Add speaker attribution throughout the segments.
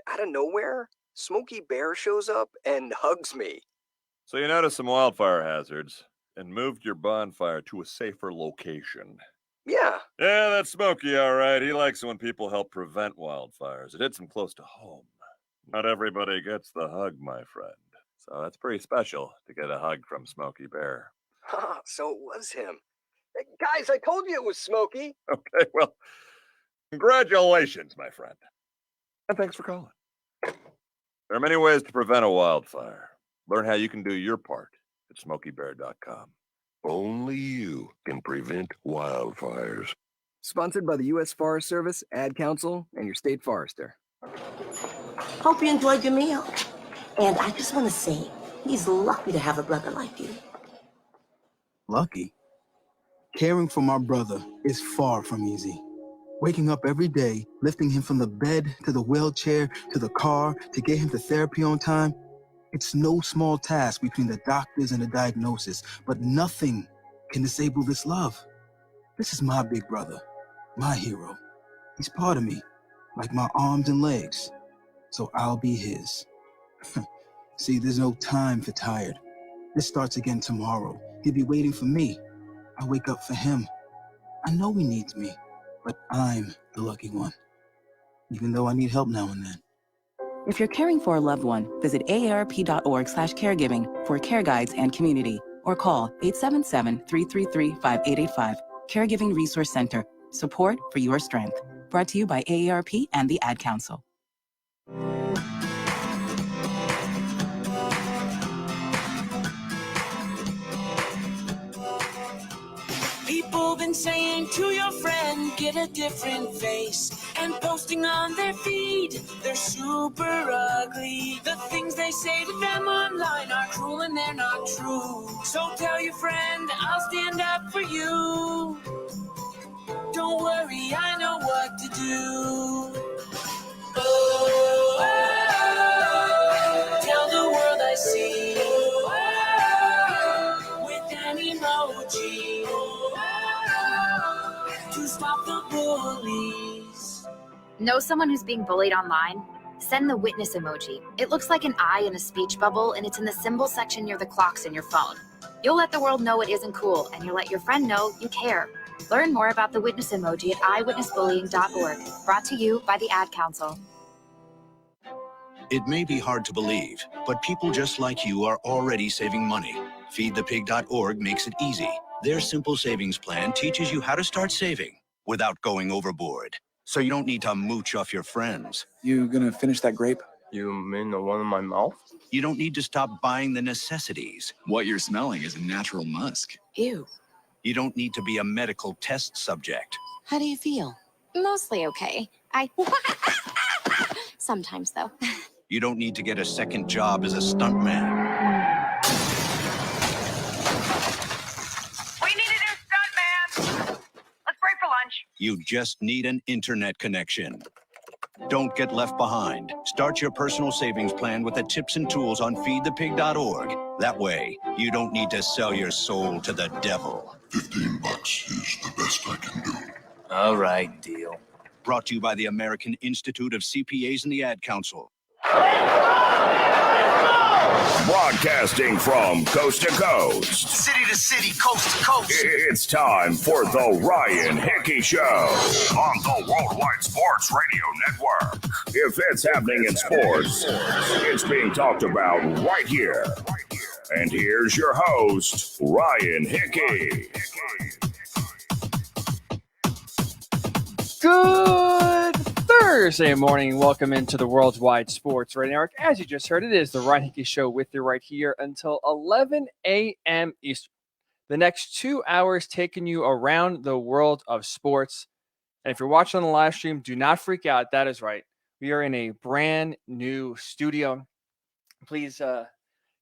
Speaker 1: out of nowhere, Smokey Bear shows up and hugs me.
Speaker 2: So you noticed some wildfire hazards and moved your bonfire to a safer location.
Speaker 1: Yeah.
Speaker 2: Yeah, that's Smokey, all right. He likes it when people help prevent wildfires. It hits him close to home. Not everybody gets the hug, my friend. So that's pretty special to get a hug from Smokey Bear.
Speaker 1: So it was him. Hey, guys, I told you it was Smokey.
Speaker 2: Okay, well, congratulations, my friend. And thanks for calling. There are many ways to prevent a wildfire. Learn how you can do your part at SmokeyBear.com.
Speaker 3: Only you can prevent wildfires.
Speaker 4: Sponsored by the U.S. Forest Service, Ad Council, and your state forester.
Speaker 5: Hope you enjoyed your meal. And I just want to say, he's lucky to have a brother like you.
Speaker 6: Lucky? Caring for my brother is far from easy. Waking up every day, lifting him from the bed to the wheelchair to the car to get him to therapy on time, it's no small task between the doctors and the diagnosis, but nothing can disable this love. This is my big brother, my hero. He's part of me, like my arms and legs, so I'll be his. See, there's no time for tired. This starts again tomorrow. He'll be waiting for me. I wake up for him. I know he needs me, but I'm the lucky one, even though I need help now and then.
Speaker 7: If you're caring for a loved one, visit aarp.org/caregiving for care guides and community, or call 877-333-5885. Caregiving Resource Center. Support for your strength. Brought to you by AARP and the Ad Council.
Speaker 8: People been saying to your friend, get a different face, and posting on their feed, they're super ugly. The things they say to them online are cruel and they're not true. So tell your friend, I'll stand up for you. Don't worry, I know what to do. Oh, tell the world I see with an emoji. To stop the bullies.
Speaker 9: Know someone who's being bullied online? Send the witness emoji. It looks like an eye in a speech bubble, and it's in the symbol section near the clocks in your phone. You'll let the world know it isn't cool, and you'll let your friend know you care. Learn more about the witness emoji at eyewitnessbullying.org. Brought to you by the Ad Council.
Speaker 10: It may be hard to believe, but people just like you are already saving money. Feedthepig.org makes it easy. Their simple savings plan teaches you how to start saving without going overboard. So you don't need to mooch off your friends.
Speaker 11: You gonna finish that grape?
Speaker 12: You mean the one in my mouth?
Speaker 10: You don't need to stop buying the necessities.
Speaker 11: What you're smelling is a natural musk.
Speaker 5: Ew.
Speaker 10: You don't need to be a medical test subject.
Speaker 5: How do you feel?
Speaker 13: Mostly okay. Sometimes, though.
Speaker 10: You don't need to get a second job as a stuntman.
Speaker 14: We need a new stuntman. Let's break for lunch.
Speaker 10: You just need an internet connection. Don't get left behind. Start your personal savings plan with the tips and tools on feedthepig.org. That way, you don't need to sell your soul to the devil.
Speaker 3: $15 is the best I can do.
Speaker 12: All right, deal.
Speaker 10: Brought to you by the American Institute of CPAs and the Ad Council.
Speaker 15: Broadcasting from coast to coast,
Speaker 16: city to city, coast to coast.
Speaker 15: It's time for the Ryan Hickey Show on the Worldwide Sports Radio Network. If it's happening in sports, it's being talked about right here. And here's your host, Ryan Hickey.
Speaker 17: Good Thursday morning. Welcome into the Worldwide Sports Radio Network. As you just heard, it is the Ryan Hickey Show with you right here until 11 a.m. Eastern. The next 2 hours taking you around the world of sports. And if you're watching on the live stream, do not freak out. That is right. We are in a brand new studio. Please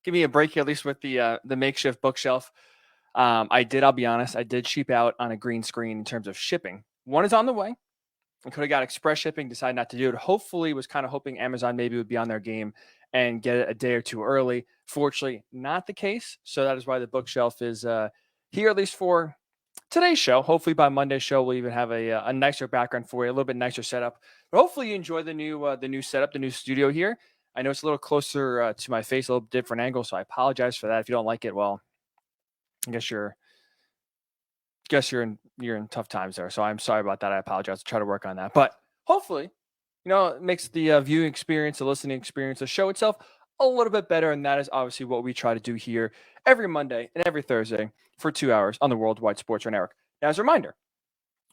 Speaker 17: give me a break here, at least with the makeshift bookshelf. I'll be honest, I did cheap out on a green screen in terms of shipping. One is on the way. I could have got express shipping, decided not to do it. Hopefully, was kind of hoping Amazon maybe would be on their game and get it a day or two early. Fortunately, not the case. So that is why the bookshelf is here, at least for today's show. Hopefully by Monday's show, we'll even have a nicer background for you, a little bit nicer setup. But hopefully you enjoy the new setup, the new studio here. I know it's a little closer to my face, a little different angle, so I apologize for that. If you don't like it, well, I guess you're in tough times there. So I'm sorry about that. I apologize. I'll try to work on that. But hopefully, it makes the viewing experience, the listening experience, the show itself a little bit better. And that is obviously what we try to do here every Monday and every Thursday for 2 hours on the Worldwide Sports Network. Now, as a reminder,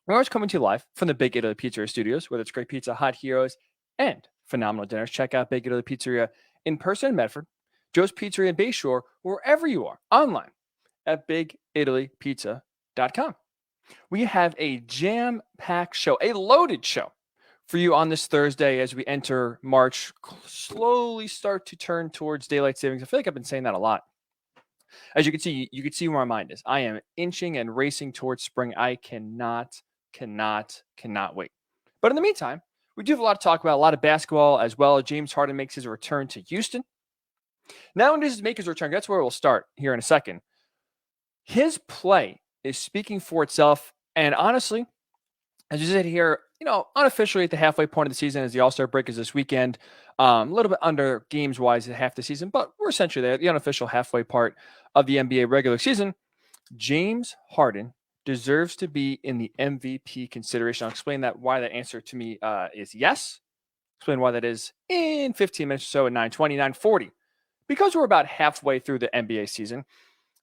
Speaker 17: we're always coming to you live from the Big Italy Pizzeria Studios, whether it's great pizza, hot heroes, and phenomenal dinners. Check out Big Italy Pizzeria in person in Medford, Joe's Pizzeria in Bayshore, wherever you are, online at bigitalypizza.com. We have a jam-packed show, a loaded show for you on this Thursday as we enter March, slowly start to turn towards daylight savings. I feel like I've been saying that a lot. As you can see where my mind is. I am inching and racing towards spring. I cannot wait. But in the meantime, we do have a lot to talk about, a lot of basketball as well. James Harden makes his return to Houston. Now, when does he make his return? That's where we'll start here in a second. His play is speaking for itself. And honestly, as you sit here, unofficially at the halfway point of the season, as the All-Star break is this weekend, a little bit under games-wise at half the season, but we're essentially there, the unofficial halfway part of the NBA regular season. James Harden deserves to be in the MVP consideration. I'll explain why that answer to me is yes. Explain why that is in 15 minutes or so at 9:20, 9:40. Because we're about halfway through the NBA season,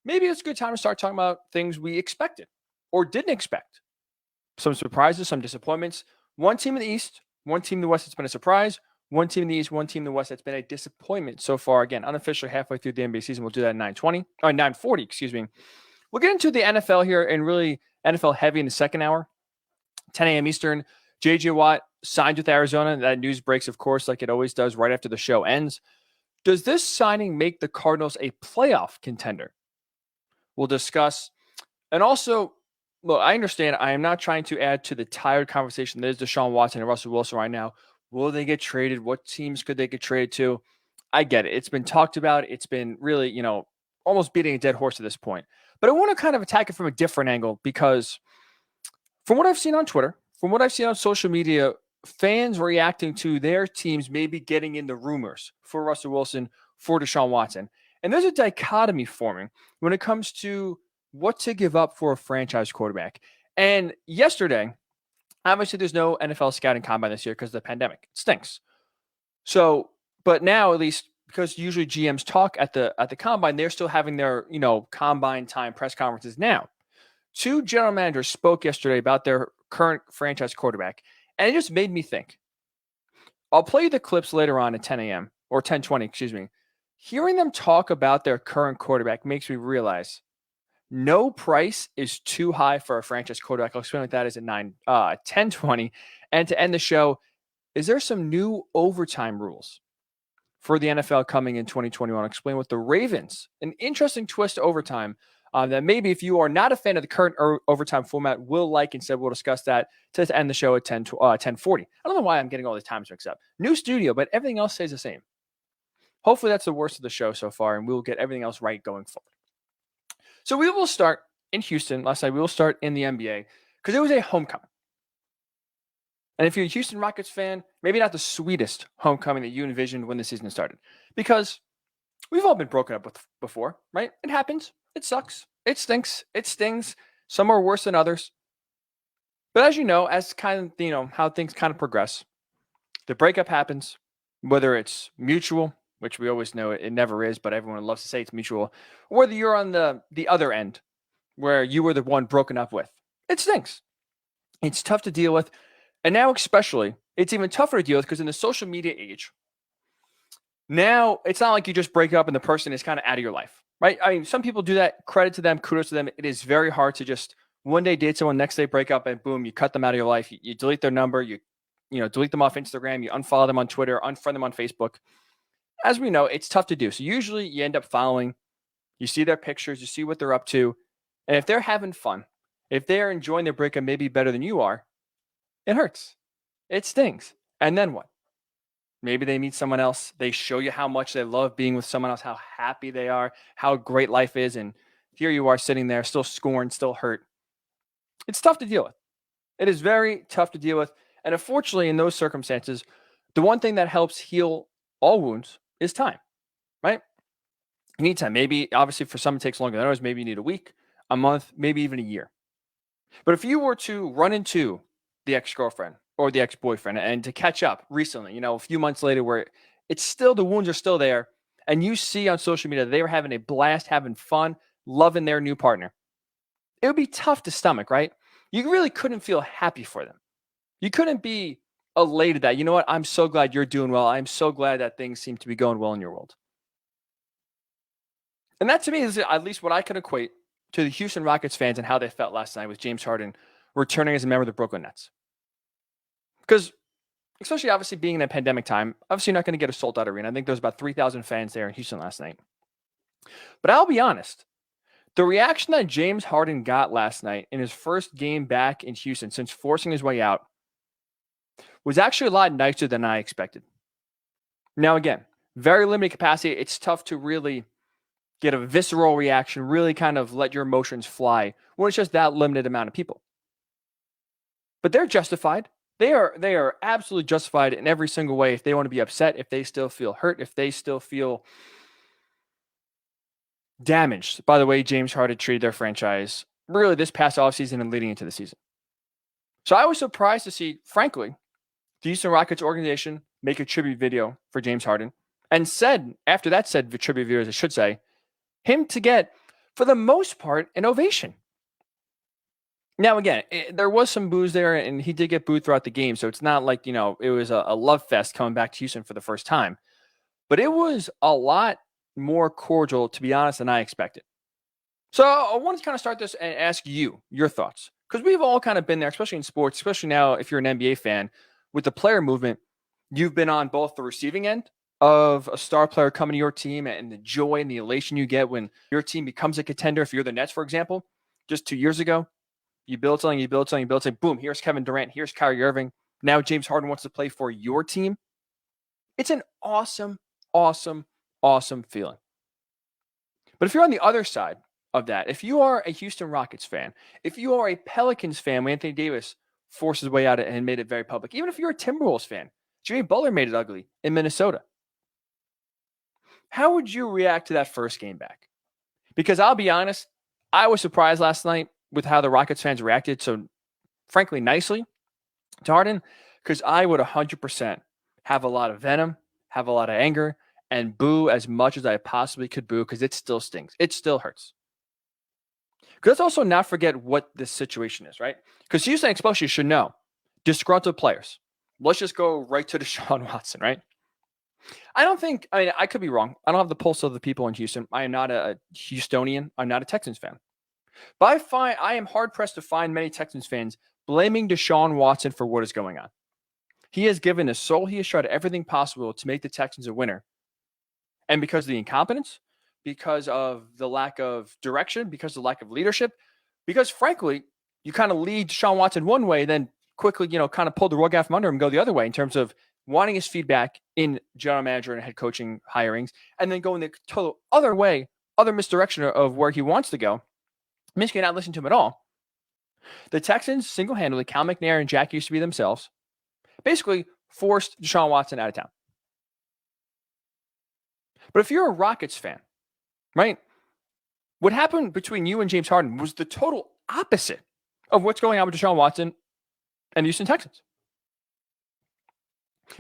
Speaker 17: maybe it's a good time to start talking about things we expected or didn't expect. Some surprises, some disappointments. One team in the East, one team in the West that's been a surprise. One team in the East, one team in the West that's been a disappointment so far. Again, unofficially halfway through the NBA season. We'll do that at 9:40, excuse me. We'll get into the NFL here and really NFL heavy in the second hour. 10 a.m. Eastern. J.J. Watt signed with Arizona. That news breaks, of course, like it always does right after the show ends. Does this signing make the Cardinals a playoff contender? We'll discuss. And also, look, I understand I am not trying to add to the tired conversation that is Deshaun Watson and Russell Wilson right now. Will they get traded? What teams could they get traded to? I get it. It's been talked about. It's been really, almost beating a dead horse at this point. But I want to kind of attack it from a different angle because from what I've seen on Twitter, from what I've seen on social media, fans reacting to their teams maybe getting in the rumors for Russell Wilson, for Deshaun Watson. And there's a dichotomy forming when it comes to what to give up for a franchise quarterback. And yesterday, obviously there's no NFL scouting combine this year because of the pandemic. It stinks. So, but now at least because usually GMs talk at the combine, they're still having their, combine time press conferences now. Two general managers spoke yesterday about their current franchise quarterback, and it just made me think. I'll play you the clips later on at 10 a.m. or 10:20, excuse me. Hearing them talk about their current quarterback makes me realize no price is too high for a franchise quarterback. I'll explain what that is at 10:20. And to end the show, is there some new overtime rules for the NFL coming in 2021? I'll explain what the Ravens, an interesting twist to overtime that maybe if you are not a fan of the current overtime format will like. Instead, we'll discuss that to end the show at 10:40. I don't know why I'm getting all the times mixed up. New studio, but everything else stays the same. Hopefully that's the worst of the show so far, and we'll get everything else right going forward. So we will start in Houston. Last night, we will start in the NBA because it was a homecoming. And if you're a Houston Rockets fan, maybe not the sweetest homecoming that you envisioned when the season started. Because we've all been broken up with before, right? It happens. It sucks. It stinks. It stings. Some are worse than others. But as you know, as kind of, how things kind of progress, the breakup happens, whether it's mutual, which we always know it never is, but everyone loves to say it's mutual, or whether you're on the other end where you were the one broken up with. It stinks. It's tough to deal with. And now especially, it's even tougher to deal with because in the social media age, now it's not like you just break up and the person is kind of out of your life, right? I mean, some people do that. Credit to them. Kudos to them. It is very hard to just one day date someone, next day break up, and boom, you cut them out of your life. You delete their number. You delete them off Instagram. You unfollow them on Twitter, unfriend them on Facebook. As we know, it's tough to do. So usually you end up following. You see their pictures. You see what they're up to. And if they're having fun, if they're enjoying their breakup maybe better than you are, it hurts. It stings. And then what? Maybe they meet someone else. They show you how much they love being with someone else, how happy they are, how great life is. And here you are sitting there, still scorned, still hurt. It's tough to deal with. It is very tough to deal with. And unfortunately, in those circumstances, the one thing that helps heal all wounds is time, right? You need time. Maybe, obviously, for some it takes longer than others. Maybe you need a week, a month, maybe even a year. But if you were to run into the ex-girlfriend or the ex-boyfriend and to catch up recently, a few months later where it's still, the wounds are still there, and you see on social media they were having a blast, having fun, loving their new partner, it would be tough to stomach, right? You really couldn't feel happy for them. You couldn't be elated that, you know what, I'm so glad you're doing well. I'm so glad that things seem to be going well in your world. And that to me is at least what I can equate to the Houston Rockets fans and how they felt last night with James Harden returning as a member of the Brooklyn Nets. Because especially obviously being in a pandemic time, obviously you're not going to get a sold out arena. I think there was about 3,000 fans there in Houston last night. But I'll be honest, the reaction that James Harden got last night in his first game back in Houston since forcing his way out was actually a lot nicer than I expected. Now again, very limited capacity. It's tough to really get a visceral reaction, really kind of let your emotions fly when it's just that limited amount of people. But they're justified. They are absolutely justified in every single way if they want to be upset, if they still feel hurt, if they still feel damaged by the way James Harden treated their franchise really this past offseason and leading into the season. So I was surprised to see, frankly, the Houston Rockets organization make a tribute video for James Harden and said, after that said tribute video, as I should say, him to get, for the most part, an ovation. Now, again, there was some boos there, and he did get booed throughout the game, so it's not like, it was a love fest coming back to Houston for the first time. But it was a lot more cordial, to be honest, than I expected. So I wanted to kind of start this and ask you your thoughts, because we've all kind of been there, especially in sports, especially now if you're an NBA fan, with the player movement. You've been on both the receiving end of a star player coming to your team and the joy and the elation you get when your team becomes a contender. If you're the Nets, for example, just 2 years ago, you build something, boom, here's Kevin Durant, here's Kyrie Irving. Now James Harden wants to play for your team. It's an awesome, awesome, awesome feeling. But if you're on the other side of that, if you are a Houston Rockets fan, if you are a Pelicans fan, when Anthony Davis forced his way out and made it very public, even if you're a Timberwolves fan, Jimmy Butler made it ugly in Minnesota. How would you react to that first game back? Because I'll be honest, I was surprised last night with how the Rockets fans reacted so, frankly, nicely to Harden, because I would 100% have a lot of venom, have a lot of anger, and boo as much as I possibly could boo, because it still stings. It still hurts. Because let's also not forget what this situation is, right? Because Houston especially should know disgruntled players. Let's just go right to Deshaun Watson, right? I could be wrong. I don't have the pulse of the people in Houston. I am not a Houstonian. I'm not a Texans fan. But I am hard-pressed to find many Texans fans blaming Deshaun Watson for what is going on. He has given his soul. He has tried everything possible to make the Texans a winner. And because of the incompetence, because of the lack of direction, because of the lack of leadership, because, frankly, you kind of lead Deshaun Watson one way, then quickly, kind of pull the rug out from under him and go the other way in terms of wanting his feedback in general manager and head coaching hirings, and then going the total other way, other misdirection of where he wants to go. Michigan not listen to him at all. The Texans single-handedly, Cal McNair and Jack used to be themselves, basically forced Deshaun Watson out of town. But if you're a Rockets fan, right, what happened between you and James Harden was the total opposite of what's going on with Deshaun Watson and the Houston Texans.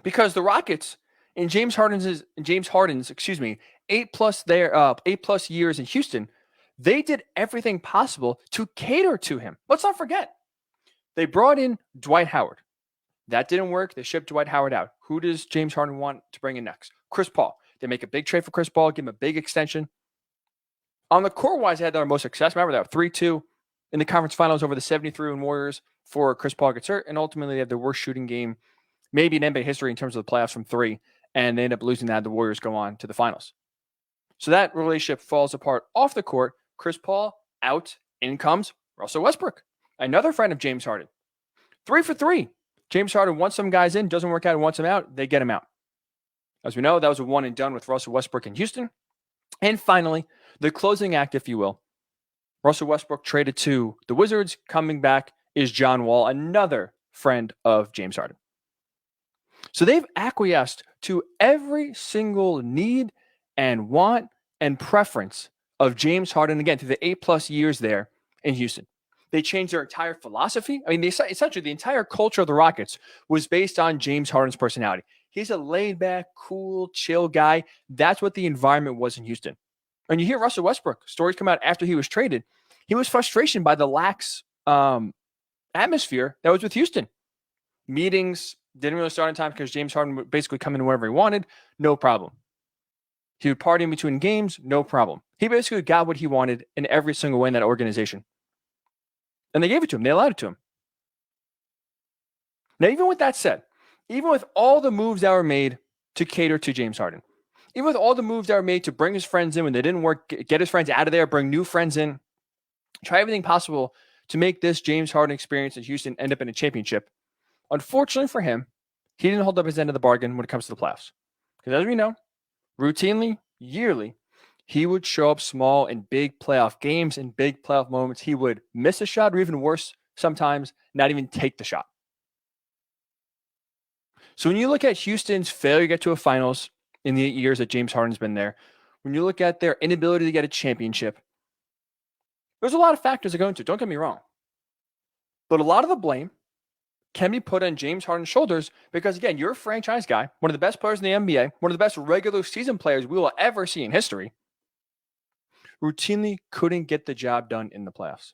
Speaker 17: Because the Rockets in James Harden's 8+ years in Houston, they did everything possible to cater to him. Let's not forget, they brought in Dwight Howard. That didn't work. They shipped Dwight Howard out. Who does James Harden want to bring in next? Chris Paul. They make a big trade for Chris Paul, give him a big extension. On the court-wise, they had their most success. Remember, that 3-2 in the conference finals over the 73 Warriors for Chris Paul gets hurt, and ultimately they have the worst shooting game maybe in NBA history in terms of the playoffs from three, and they end up losing that. The Warriors go on to the finals. So that relationship falls apart off the court. Chris Paul out, in comes Russell Westbrook, another friend of James Harden. 3 for 3. James Harden wants some guys in, doesn't work out, and wants them out. They get him out. As we know, that was a one and done with Russell Westbrook in Houston. And finally, the closing act, if you will, Russell Westbrook traded to the Wizards. Coming back is John Wall, another friend of James Harden. So they've acquiesced to every single need and want and preference of James Harden, again, through the 8+ years there in Houston. They changed their entire philosophy. I mean, essentially the entire culture of the Rockets was based on James Harden's personality. He's a laid-back, cool, chill guy. That's what the environment was in Houston. And you hear Russell Westbrook, stories come out after he was traded. He was frustration by the lax atmosphere that was with Houston. Meetings didn't really start on time because James Harden would basically come in whenever he wanted. No problem. He would party in between games. No problem. He basically got what he wanted in every single way in that organization. And they gave it to him. They allowed it to him. Now, even with that said, even with all the moves that were made to cater to James Harden, even with all the moves that were made to bring his friends in when they didn't work, get his friends out of there, bring new friends in, try everything possible to make this James Harden experience in Houston end up in a championship, unfortunately for him, he didn't hold up his end of the bargain when it comes to the playoffs. Because as we know, routinely, yearly, he would show up small in big playoff games, in big playoff moments. He would miss a shot, or even worse, sometimes not even take the shot. So when you look at Houston's failure to get to a finals in the 8 years that James Harden's been there, when you look at their inability to get a championship, there's a lot of factors that go into it. Don't get me wrong. But a lot of the blame can be put on James Harden's shoulders because, again, you're a franchise guy, one of the best players in the NBA, one of the best regular season players we will ever see in history, routinely couldn't get the job done in the playoffs.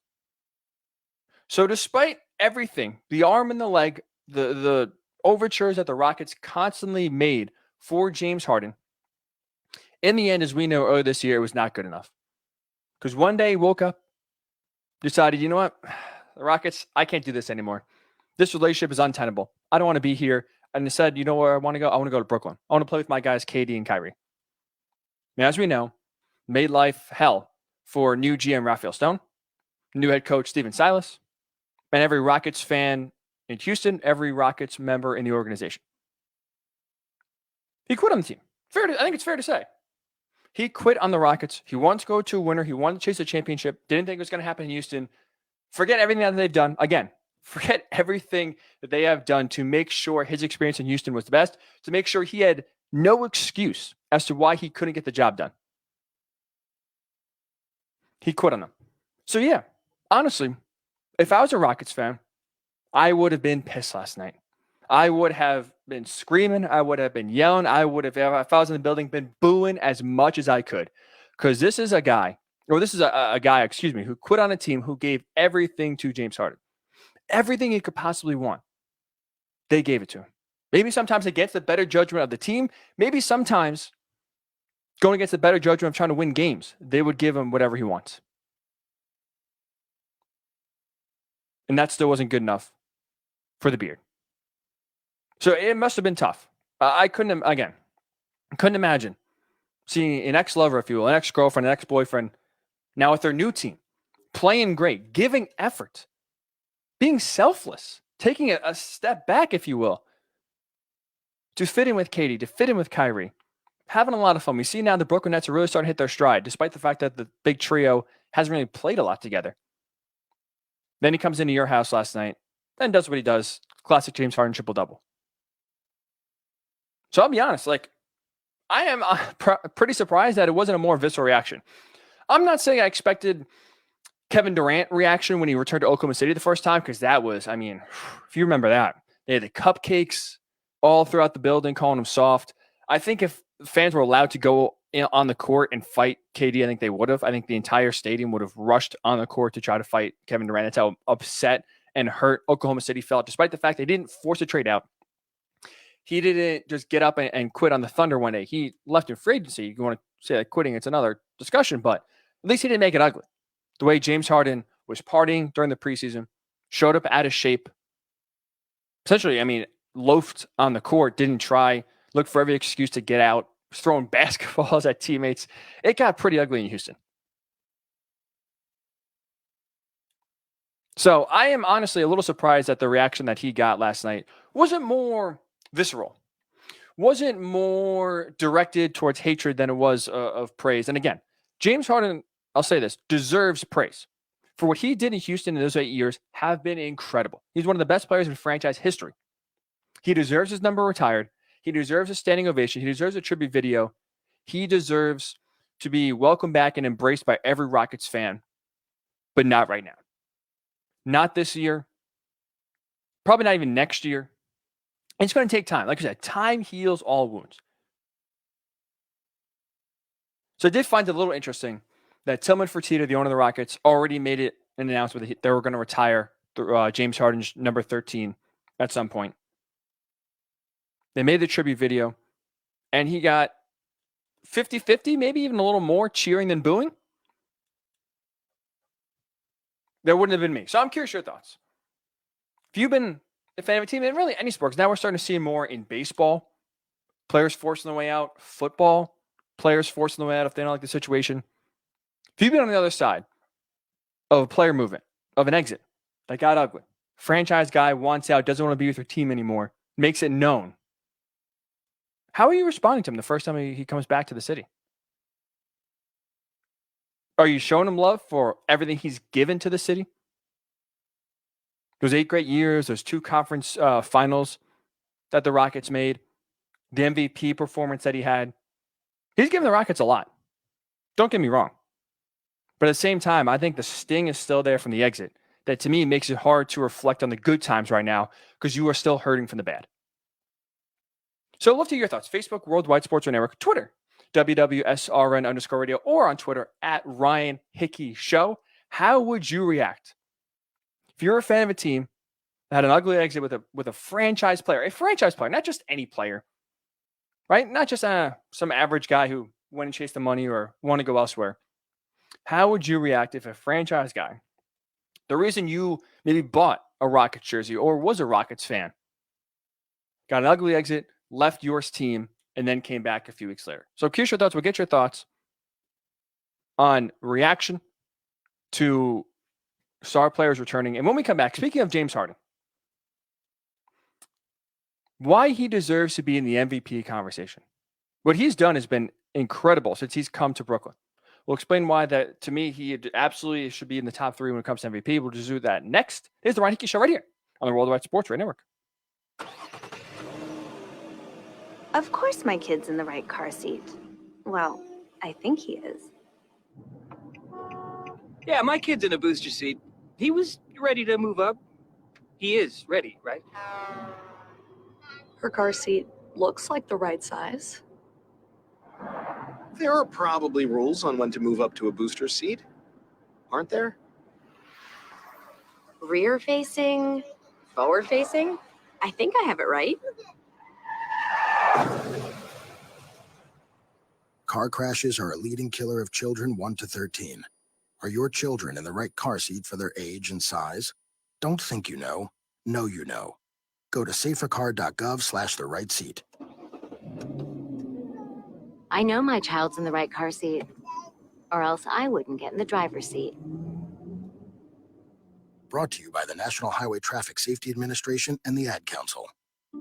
Speaker 17: So despite everything, the arm and the leg, the overtures that the Rockets constantly made for James Harden, in the end, as we know earlier this year, it was not good enough. Because one day he woke up, decided, you know what, the Rockets, I can't do this anymore. This relationship is untenable. I don't want to be here. And instead, you know where I want to go? I want to go to Brooklyn. I want to play with my guys, KD and Kyrie. And as we know, made life hell for new GM Raphael Stone, new head coach Stephen Silas, and every Rockets fan in Houston, every Rockets member in the organization. He quit on the team. I think it's fair to say. He quit on the Rockets. He wanted to go to a winner. He wanted to chase a championship. Didn't think it was going to happen in Houston. Forget everything that they've done. Again, forget everything that they have done to make sure his experience in Houston was the best, to make sure he had no excuse as to why he couldn't get the job done. He quit on them. So yeah, honestly, if I was a Rockets fan, I would have been pissed last night. I would have been screaming. I would have been yelling. I would have, if I was in the building, been booing as much as I could. Because this is a guy, or this is a guy, who quit on a team who gave everything to James Harden. Everything he could possibly want. They gave it to him. Maybe sometimes against the better judgment of the team. Maybe sometimes going against the better judgment of trying to win games. They would give him whatever he wants. And that still wasn't good enough for the Beard. So it must have been tough. I couldn't imagine seeing an ex-lover, if you will, an ex-girlfriend, an ex-boyfriend, now with their new team, playing great, giving effort, being selfless, taking a step back, if you will, to fit in with Katie, to fit in with Kyrie, having a lot of fun. We see now the Brooklyn Nets are really starting to hit their stride, despite the fact that the big trio hasn't really played a lot together. Then he comes into your house last night and does what he does. Classic James Harden triple-double. So I'll be honest, I am pretty surprised that it wasn't a more visceral reaction. I'm not saying I expected Kevin Durant reaction when he returned to Oklahoma City the first time, because that was, if you remember that, they had the cupcakes all throughout the building calling him soft. I think if fans were allowed to go on the court and fight KD, I think they would have. I think the entire stadium would have rushed on the court to try to fight Kevin Durant. That's how upset and hurt Oklahoma City felt, despite the fact they didn't force a trade out. He didn't just get up and quit on the Thunder one day. He left in free agency. You want to say that quitting, it's another discussion, but at least he didn't make it ugly. The way James Harden was partying during the preseason, showed up out of shape, essentially, loafed on the court, didn't try, looked for every excuse to get out, was throwing basketballs at teammates. It got pretty ugly in Houston. So I am honestly a little surprised that the reaction that he got last night wasn't more visceral, wasn't more directed towards hatred than it was of praise. And again, James Harden, I'll say this, deserves praise. for what he did in Houston in those 8 years have been incredible. He's one of the best players in franchise history. He deserves his number retired. He deserves a standing ovation. He deserves a tribute video. He deserves to be welcomed back and embraced by every Rockets fan, but not right now. Not this year. Probably not even next year. It's going to take time. Like I said, time heals all wounds. So I did find it a little interesting that Tillman Fertitta, the owner of the Rockets, already made it an announcement that they were going to retire James Harden's number 13 at some point. They made the tribute video, and he got 50-50, maybe even a little more cheering than booing. That wouldn't have been me. So I'm curious your thoughts. If you've been a fan of a team in really any sports, now we're starting to see more in baseball, players forcing their way out, football, players forcing their way out if they don't like the situation. If you've been on the other side of a player movement, of an exit that got ugly, franchise guy wants out, doesn't want to be with your team anymore, makes it known, how are you responding to him the first time he comes back to the city? Are you showing him love for everything he's given to the city? Those 8 great years, those 2 conference finals that the Rockets made, the MVP performance that he had. He's given the Rockets a lot. Don't get me wrong. But at the same time, I think the sting is still there from the exit. That to me makes it hard to reflect on the good times right now because you are still hurting from the bad. So I'd love to hear your thoughts. Facebook, Worldwide Sports Network, Twitter, WWSRN_radio, or on Twitter at Ryan Hickey Show. How would you react if you're a fan of a team that had an ugly exit with a franchise player, not just any player, right? Not just some average guy who went and chased the money or want to go elsewhere. How would you react if a franchise guy, the reason you maybe bought a Rockets jersey or was a Rockets fan, got an ugly exit, left your team, and then came back a few weeks later? So curious your thoughts. We'll get your thoughts on reaction to star players returning. And when we come back, speaking of James Harden, why he deserves to be in the MVP conversation. What he's done has been incredible since he's come to Brooklyn. We'll explain why that, to me, he absolutely should be in the top 3 when it comes to MVP. We'll just do that next. Here's the Ryan Hickey Show right here on the Worldwide Sports Radio Network.
Speaker 18: Of course my kid's in the right car seat. Well, I think he is.
Speaker 19: Yeah, my kid's in a booster seat. He was ready to move up. He is ready, right?
Speaker 20: Her car seat looks like the right size.
Speaker 21: There are probably rules on when to move up to a booster seat, aren't there?
Speaker 18: Rear facing, forward facing. I think I have it right.
Speaker 22: Car crashes are a leading killer of children 1 to 13. Are your children in the right car seat for their age and size? Don't think you know. Know you know. Go to safercar.gov/the right seat.
Speaker 23: I know my child's in the right car seat, or else I wouldn't get in the driver's seat.
Speaker 22: Brought to you by the National Highway Traffic Safety Administration and the Ad Council.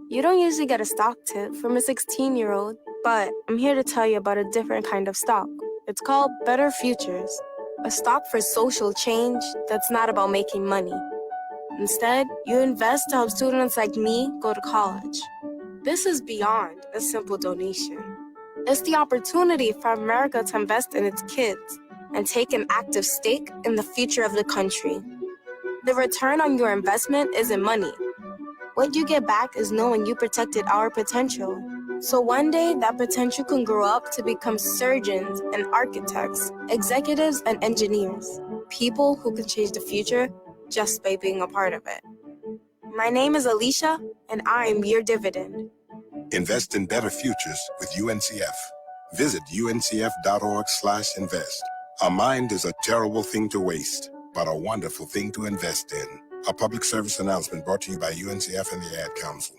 Speaker 24: You don't usually get a stock tip from a 16-year-old, but I'm here to tell you about a different kind of stock. It's called Better Futures, a stock for social change that's not about making money. Instead, you invest to help students like me go to college. This is beyond a simple donation. It's the opportunity for America to invest in its kids and take an active stake in the future of the country. The return on your investment isn't money. What you get back is knowing you protected our potential. So one day, that potential can grow up to become surgeons and architects, executives and engineers, people who can change the future just by being a part of it. My name is Alicia, and I'm your dividend.
Speaker 25: Invest in better futures with UNCF. Visit uncf.org/invest. A mind is a terrible thing to waste, but a wonderful thing to invest in. A public service announcement brought to you by UNCF and the Ad Council.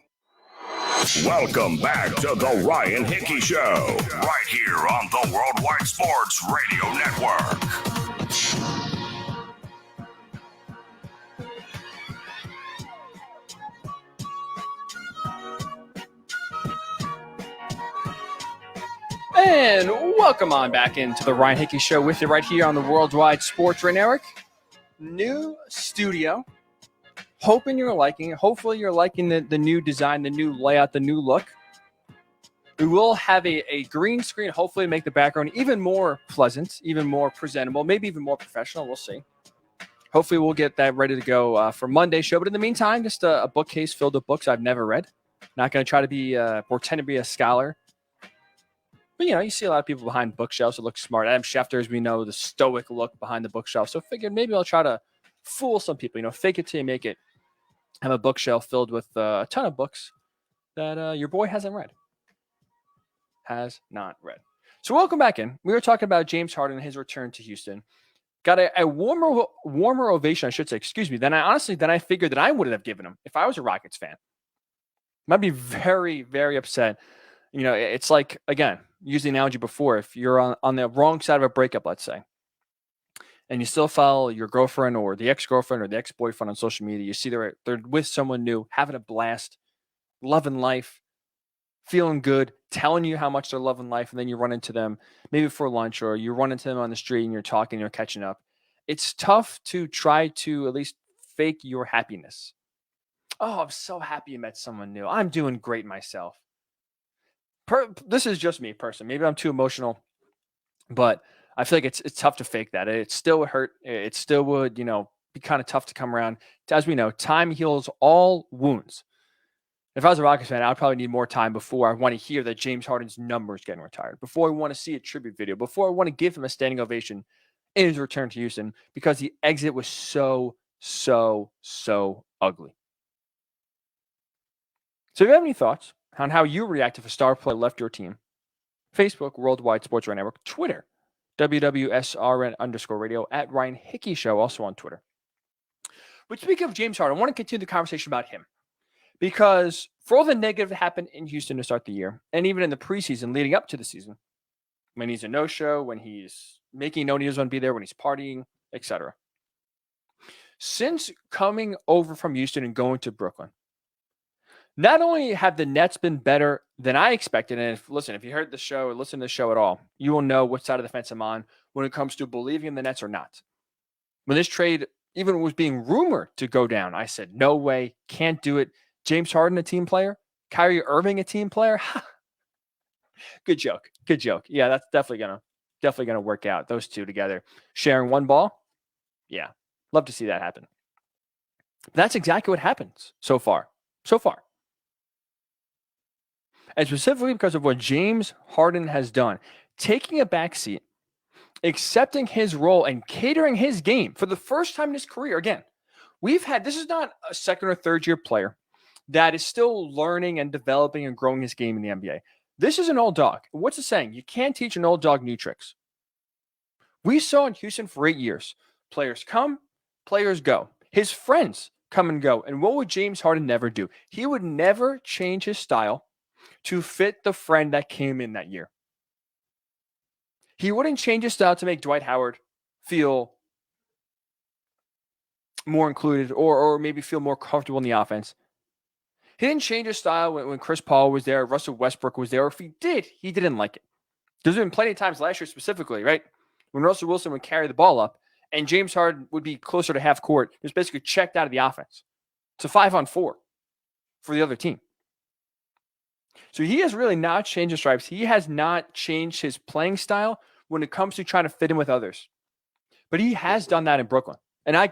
Speaker 15: Welcome back to the Ryan Hickey Show, right here on the Worldwide Sports Radio Network.
Speaker 17: And welcome on back into the Ryan Hickey Show with you right here on the Worldwide Sports Radio Network. new studio. Hoping you're liking it. Hopefully you're liking the new design, the new layout, the new look. We will have a green screen, hopefully make the background even more pleasant, even more presentable, maybe even more professional. We'll see. Hopefully we'll get that ready to go for Monday's show. But in the meantime, just a bookcase filled with books I've never read. Not going to try to be pretend to be a scholar. But, you see a lot of people behind bookshelves that look smart. Adam Schefter, as we know, the stoic look behind the bookshelf. So I figured maybe I'll try to fool some people. Fake it till you make it. Have a bookshelf filled with a ton of books that your boy hasn't read. Has not read. So welcome back in. We were talking about James Harden and his return to Houston. Got a warmer ovation, I should say, than I figured that I would have given him if I was a Rockets fan. Might be very, very upset. It's like, again, use the analogy before. If you're on the wrong side of a breakup, let's say, and you still follow your girlfriend or the ex-girlfriend or the ex-boyfriend on social media, you see they're with someone new, having a blast, loving life, feeling good, telling you how much they're loving life, and then you run into them maybe for lunch or you run into them on the street and you're talking, you're catching up. It's tough to try to at least fake your happiness. Oh, I'm so happy you met someone new. I'm doing great myself. This is just me personally. Maybe I'm too emotional, but I feel like it's tough to fake that. It still would hurt. It still would, be kind of tough to come around. As we know, time heals all wounds. If I was a Rockets fan, I'd probably need more time before I want to hear that James Harden's number is getting retired, before I want to see a tribute video, before I want to give him a standing ovation in his return to Houston, because the exit was so, so, so ugly. So if you have any thoughts on how you react if a star player left your team, Facebook, Worldwide Sports Radio Network, Twitter, WWSRN_radio, at Ryan Hickey Show, also on Twitter. But speaking of James Harden, I want to continue the conversation about him. Because for all the negative that happened in Houston to start the year, and even in the preseason leading up to the season, when he's a no-show, when he's making known he doesn't want to be there, when he's partying, etc. Since coming over from Houston and going to Brooklyn, not only have the Nets been better than I expected, and if you heard the show or listened to the show at all, you will know what side of the fence I'm on when it comes to believing in the Nets or not. When this trade even was being rumored to go down, I said, no way, can't do it. James Harden, a team player? Kyrie Irving, a team player? Good joke. Yeah, that's definitely gonna work out. Those two together, sharing one ball. Yeah, love to see that happen. That's exactly what happens so far. And specifically because of what James Harden has done, taking a backseat, accepting his role, and catering his game for the first time in his career. Again, this is not a second or third year player that is still learning and developing and growing his game in the NBA. This is an old dog. What's the saying? You can't teach an old dog new tricks. We saw in Houston for 8 years. Players come, players go. His friends come and go. And what would James Harden never do? He would never change his style to fit the friend that came in that year. He wouldn't change his style to make Dwight Howard feel more included or maybe feel more comfortable in the offense. He didn't change his style when Chris Paul was there, Russell Westbrook was there. Or if he did, he didn't like it. There's been plenty of times last year specifically, right? When Russell Wilson would carry the ball up and James Harden would be closer to half court, he was basically checked out of the offense. It's a 5-on-4 for the other team. So he has really not changed his stripes. He has not changed his playing style when it comes to trying to fit in with others. But he has done that in Brooklyn. And I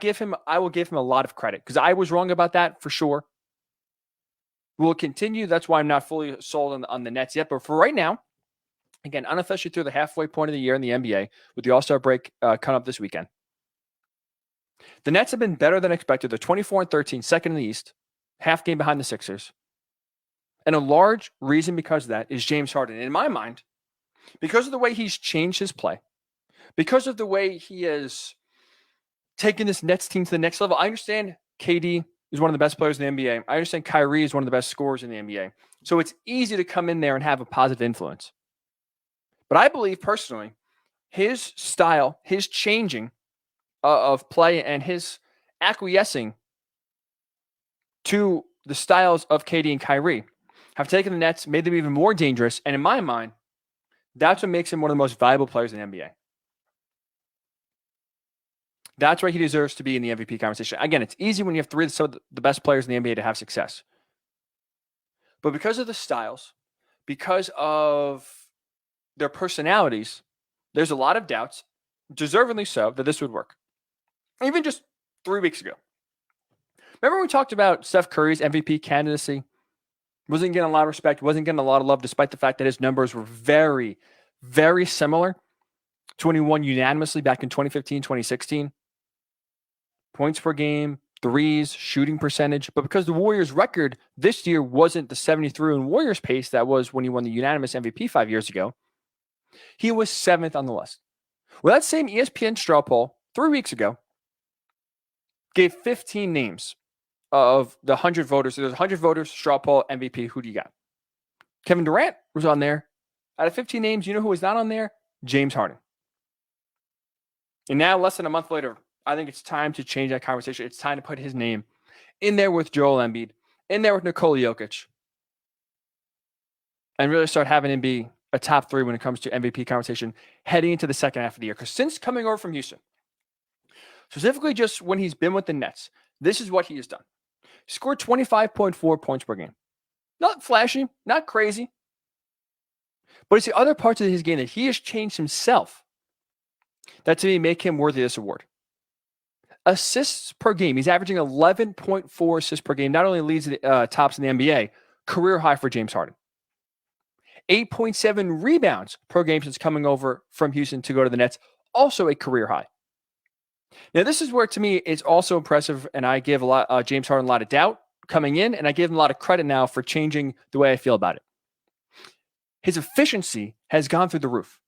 Speaker 17: will give him a lot of credit because I was wrong about that for sure. We'll continue. That's why I'm not fully sold on the Nets yet. But for right now, again, unofficially through the halfway point of the year in the NBA with the All-Star break coming up this weekend, the Nets have been better than expected. They're 24-13, second in the East, half game behind the Sixers. And a large reason because of that is James Harden. In my mind, because of the way he's changed his play, because of the way he has taken this Nets team to the next level, I understand KD is one of the best players in the NBA. I understand Kyrie is one of the best scorers in the NBA. So it's easy to come in there and have a positive influence. But I believe personally, his style, his changing of play and his acquiescing to the styles of KD and Kyrie have taken the Nets, made them even more dangerous. And in my mind, that's what makes him one of the most valuable players in the NBA. That's why he deserves to be in the MVP conversation. Again, it's easy when you have three of the best players in the NBA to have success. But because of the styles, because of their personalities, there's a lot of doubts, deservedly so, that this would work. Even just 3 weeks ago. Remember when we talked about Steph Curry's MVP candidacy? Wasn't getting a lot of respect, wasn't getting a lot of love, despite the fact that his numbers were very, very similar to when he won unanimously back in 2015, 2016. Points per game, threes, shooting percentage. But because the Warriors' record this year wasn't the 73 in Warriors pace that was when he won the unanimous MVP 5 years ago, he was 7th on the list. Well, that same ESPN straw poll 3 weeks ago gave 15 names of the 100 voters. So there's 100 voters, straw poll, MVP. Who do you got? Kevin Durant was on there. Out of 15 names, you know who was not on there? James Harden. And now, less than a month later, I think it's time to change that conversation. It's time to put his name in there with Joel Embiid, in there with Nikola Jokic, and really start having him be a top 3 when it comes to MVP conversation heading into the second half of the year. Because since coming over from Houston, specifically just when he's been with the Nets, this is what he has done. He scored 25.4 points per game. Not flashy, not crazy, but it's the other parts of his game that he has changed himself that to me make him worthy of this award. Assists per game. He's averaging 11.4 assists per game. Not only leads the tops in the NBA, career high for James Harden. 8.7 rebounds per game since coming over from Houston to go to the Nets. Also a career high. Now, this is where, to me, it's also impressive, and I give James Harden a lot of doubt coming in, and I give him a lot of credit now for changing the way I feel about it. His efficiency has gone through the roof.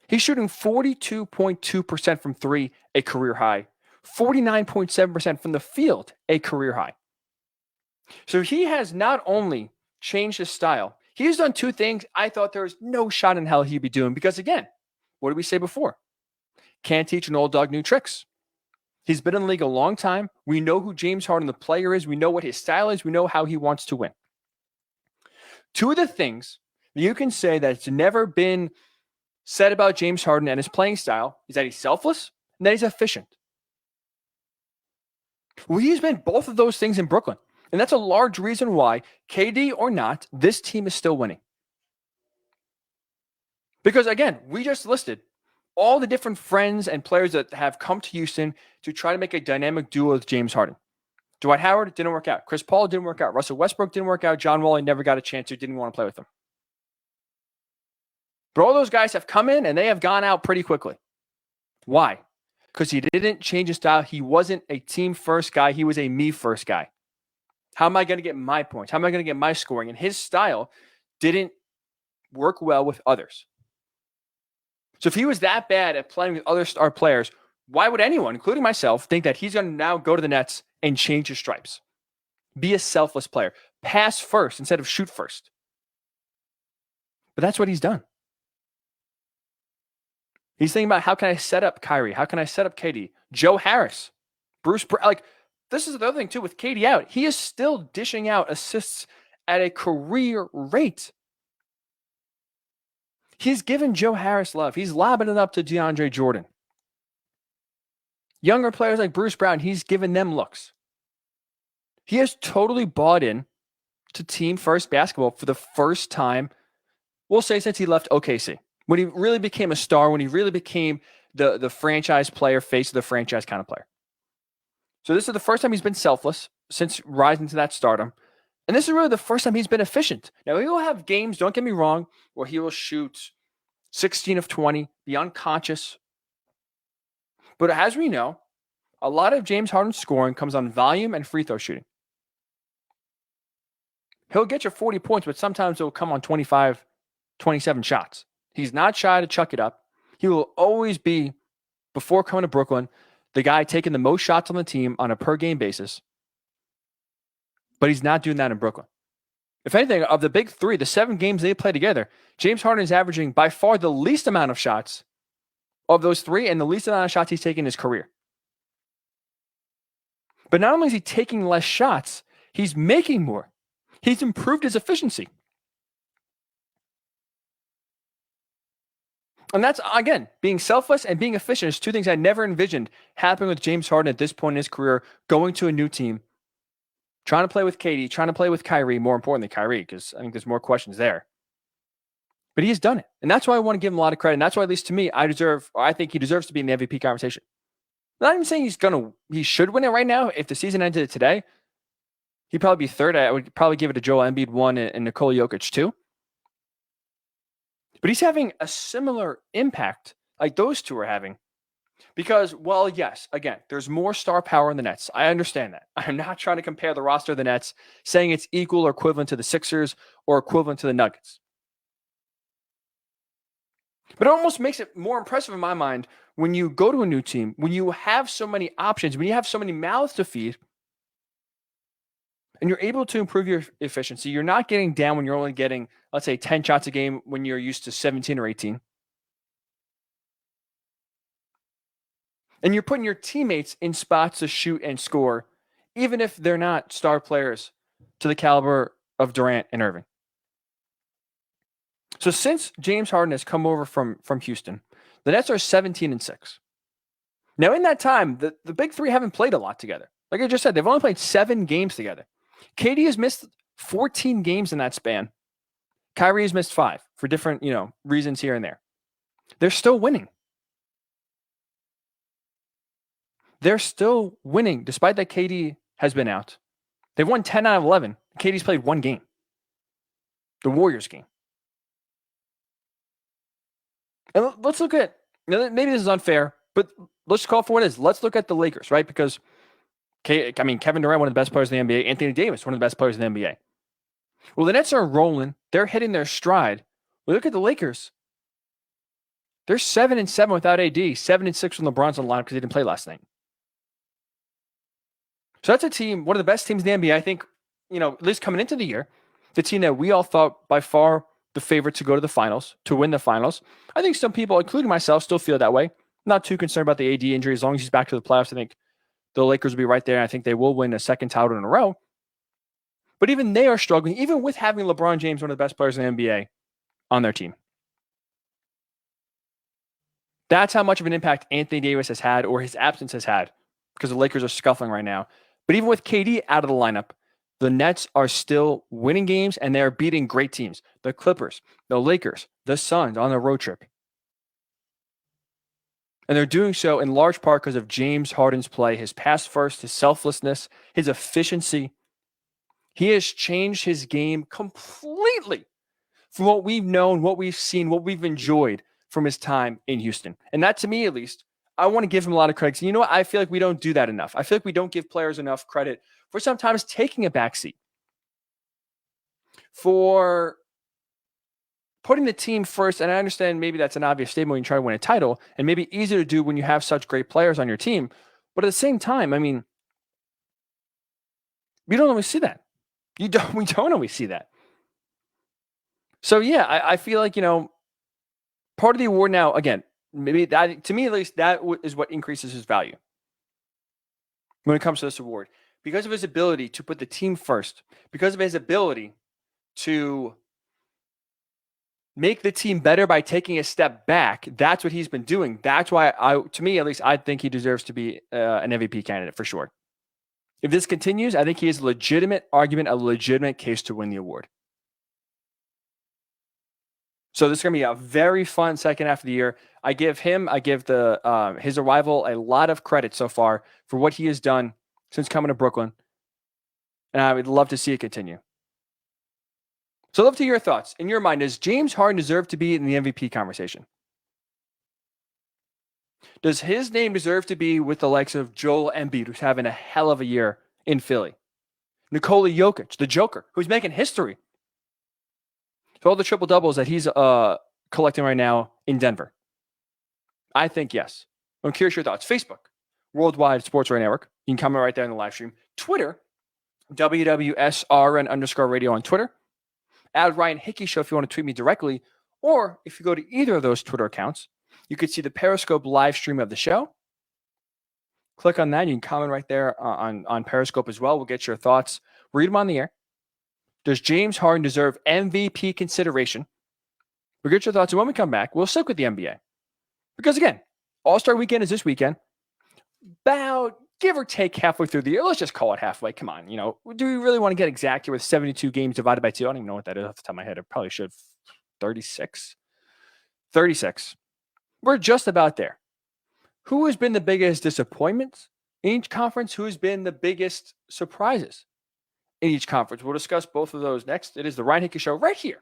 Speaker 17: He's shooting 42.2% from 3, a career high. 49.7% from the field, a career high. So he has not only changed his style, he has done 2 things I thought there was no shot in hell he'd be doing. Because again, what did we say before? Can't teach an old dog new tricks. He's been in the league a long time. We know who James Harden, the player, is. We know what his style is. We know how he wants to win. 2 of the things that you can say that's never been said about James Harden and his playing style is that he's selfless and that he's efficient. Well, he's been both of those things in Brooklyn. And that's a large reason why, KD or not, this team is still winning. Because again, we just listed all the different friends and players that have come to Houston to try to make a dynamic duo with James Harden. Dwight Howard didn't work out. Chris Paul didn't work out. Russell Westbrook didn't work out. John Wall never got a chance to, didn't want to play with him. But all those guys have come in and they have gone out pretty quickly. Why? Because he didn't change his style. He wasn't a team first guy. He was a me first guy. How am I going to get my points? How am I going to get my scoring? And his style didn't work well with others. So if he was that bad at playing with other star players, why would anyone, including myself, think that he's going to now go to the Nets and change his stripes? Be a selfless player. Pass first instead of shoot first. But that's what he's done. He's thinking about, how can I set up Kyrie? How can I set up KD? Joe Harris. Bruce Brown. Like, this is the other thing, too, with KD out. He is still dishing out assists at a career rate. He's given Joe Harris love. He's lobbing it up to DeAndre Jordan. Younger players like Bruce Brown, he's given them looks. He has totally bought in to team first basketball for the first time, we'll say, since he left OKC. When he really became a star, when he really became the franchise player, face of the franchise kind of player. So this is the first time he's been selfless since rising to that stardom. And this is really the first time he's been efficient. Now, he will have games, don't get me wrong, where he will shoot 16 of 20, be unconscious. But as we know, a lot of James Harden's scoring comes on volume and free throw shooting. He'll get you 40 points, but sometimes it'll come on 25, 27 shots. He's not shy to chuck it up. He will always be, before coming to Brooklyn, the guy taking the most shots on the team on a per-game basis. But he's not doing that in Brooklyn. If anything, of the big 3, the 7 games they play together, James Harden is averaging by far the least amount of shots of those 3 and the least amount of shots he's taken in his career. But not only is he taking less shots, he's making more. He's improved his efficiency. And that's, again, being selfless and being efficient is two things I never envisioned happening with James Harden at this point in his career, going to a new team, trying to play with KD, trying to play with Kyrie, more importantly, Kyrie, because I think there's more questions there. But he's done it. And that's why I want to give him a lot of credit. And that's why, at least to me, I think he deserves to be in the MVP conversation. I'm not even saying he should win it right now. If the season ended today, he'd probably be third. I would probably give it to Joel Embiid 1 and Nikola Jokic 2. But he's having a similar impact like those two are having. Because, well, yes, again, there's more star power in the Nets. I understand that. I'm not trying to compare the roster of the Nets, saying it's equal or equivalent to the Sixers or equivalent to the Nuggets. But it almost makes it more impressive in my mind when you go to a new team, when you have so many options, when you have so many mouths to feed, and you're able to improve your efficiency. You're not getting down when you're only getting, let's say, 10 shots a game when you're used to 17 or 18. And you're putting your teammates in spots to shoot and score, even if they're not star players to the caliber of Durant and Irving. So since James Harden has come over from Houston, the Nets are 17-6. Now, in that time, the big three haven't played a lot together. Like I just said, they've only played 7 games together. KD has missed 14 games in that span. Kyrie has missed 5 for different, reasons here and there. They're still winning. They're still winning, despite that KD has been out. They've won 10 out of 11. KD's played 1 game. The Warriors game. And let's look at, maybe this is unfair, but let's call it for what it is. Let's look at the Lakers, right? Because, Kevin Durant, one of the best players in the NBA. Anthony Davis, one of the best players in the NBA. Well, the Nets are rolling. They're hitting their stride. We look at the Lakers. They're 7-7 without AD, 7-6 when LeBron's on the line because he didn't play last night. So that's a team, one of the best teams in the NBA. I think, at least coming into the year, the team that we all thought by far the favorite to go to the finals, to win the finals. I think some people, including myself, still feel that way. Not too concerned about the AD injury. As long as he's back to the playoffs, I think the Lakers will be right there. I think they will win a second title in a row. But even they are struggling, even with having LeBron James, one of the best players in the NBA, on their team. That's how much of an impact Anthony Davis has had, or his absence has had, because the Lakers are scuffling right now. But even with KD out of the lineup, the Nets are still winning games, and they're beating great teams. The Clippers, the Lakers, the Suns on their road trip. And they're doing so in large part because of James Harden's play, his pass first, his selflessness, his efficiency. He has changed his game completely from what we've known, what we've seen, what we've enjoyed from his time in Houston. And that, to me at least, I want to give him a lot of credit. You know what? I feel like we don't do that enough. I feel like we don't give players enough credit for sometimes taking a backseat, for putting the team first. And I understand maybe that's an obvious statement when you try to win a title, and maybe easier to do when you have such great players on your team. But at the same time, we don't always see that. We don't always see that. So yeah, I feel like, part of the award now, again, maybe that, to me at least, that is what increases his value when it comes to this award. Because of his ability to put the team first, because of his ability to make the team better by taking a step back, that's what he's been doing. That's why, to me at least, I think he deserves to be an MVP candidate for sure. If this continues, I think he has a legitimate argument, a legitimate case to win the award. So this is going to be a very fun second half of the year. I give his arrival a lot of credit so far for what he has done since coming to Brooklyn. And I would love to see it continue. So I'd love to hear your thoughts. In your mind, does James Harden deserve to be in the MVP conversation? Does his name deserve to be with the likes of Joel Embiid, who's having a hell of a year in Philly? Nikola Jokic, the Joker, who's making history. So all the triple-doubles that he's collecting right now in Denver. I think yes. I'm curious your thoughts. Facebook, Worldwide Sports Radio Network. You can comment right there in the live stream. Twitter, WWSRN_radio on Twitter. At Ryan Hickey Show if you want to tweet me directly. Or if you go to either of those Twitter accounts, you could see the Periscope live stream of the show. Click on that. You can comment right there on Periscope as well. We'll get your thoughts. Read them on the air. Does James Harden deserve MVP consideration? We'll get your thoughts. And when we come back, we'll stick with the NBA. Because again, All-Star Weekend is this weekend. About give or take halfway through the year. Let's just call it halfway. Come on. Do we really want to get exact here with 72 games divided by 2? I don't even know what that is off the top of my head. I probably should. 36. 36. We're just about there. Who has been the biggest disappointments in each conference? Who has been the biggest surprises in each conference? We'll discuss both of those next. It is the Ryan Hickey Show right here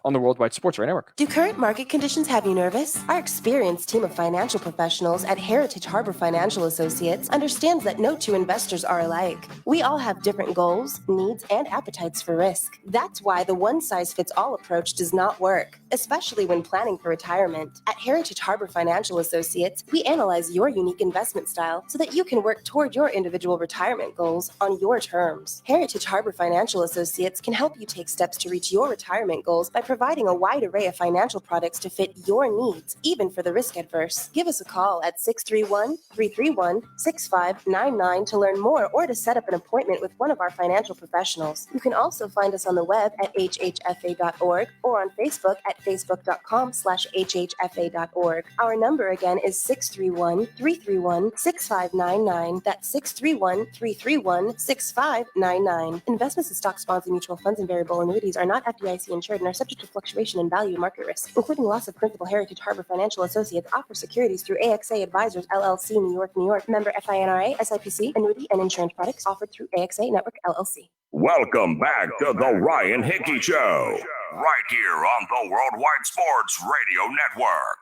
Speaker 17: on the Worldwide Sports Radio Network.
Speaker 1: Do current market conditions have you nervous? Our experienced team of financial professionals at Heritage Harbor Financial Associates understands that no two investors are alike. We all have different goals, needs, and appetites for risk. That's why the one-size-fits-all approach does not work, especially when planning for retirement. At Heritage Harbor Financial Associates, we analyze your unique investment style so that you can work toward your individual retirement goals on your terms. Heritage Harbor Financial Associates can help you take steps to reach your retirement goals by providing a wide array of financial products to fit your needs, even for the risk adverse. Give us a call at 631-331-6599 to learn more or to set up an appointment with one of our financial professionals. You can also find us on the web at hhfa.org or on Facebook at facebook.com/hhfa.org. Our number again is 631-331-6599. That's 631-331-6599. Investments in stocks, bonds, and mutual funds and variable annuities are not FDIC insured and are subject to fluctuation in value and market risk, including loss of principal. Heritage Harbor Financial Associates offers securities through AXA Advisors, LLC, New York, New York. Member FINRA, SIPC. Annuity and insurance products offered through AXA Network, LLC.
Speaker 15: Welcome back to the Ryan Hickey Show, right here on the Worldwide Sports Radio Network.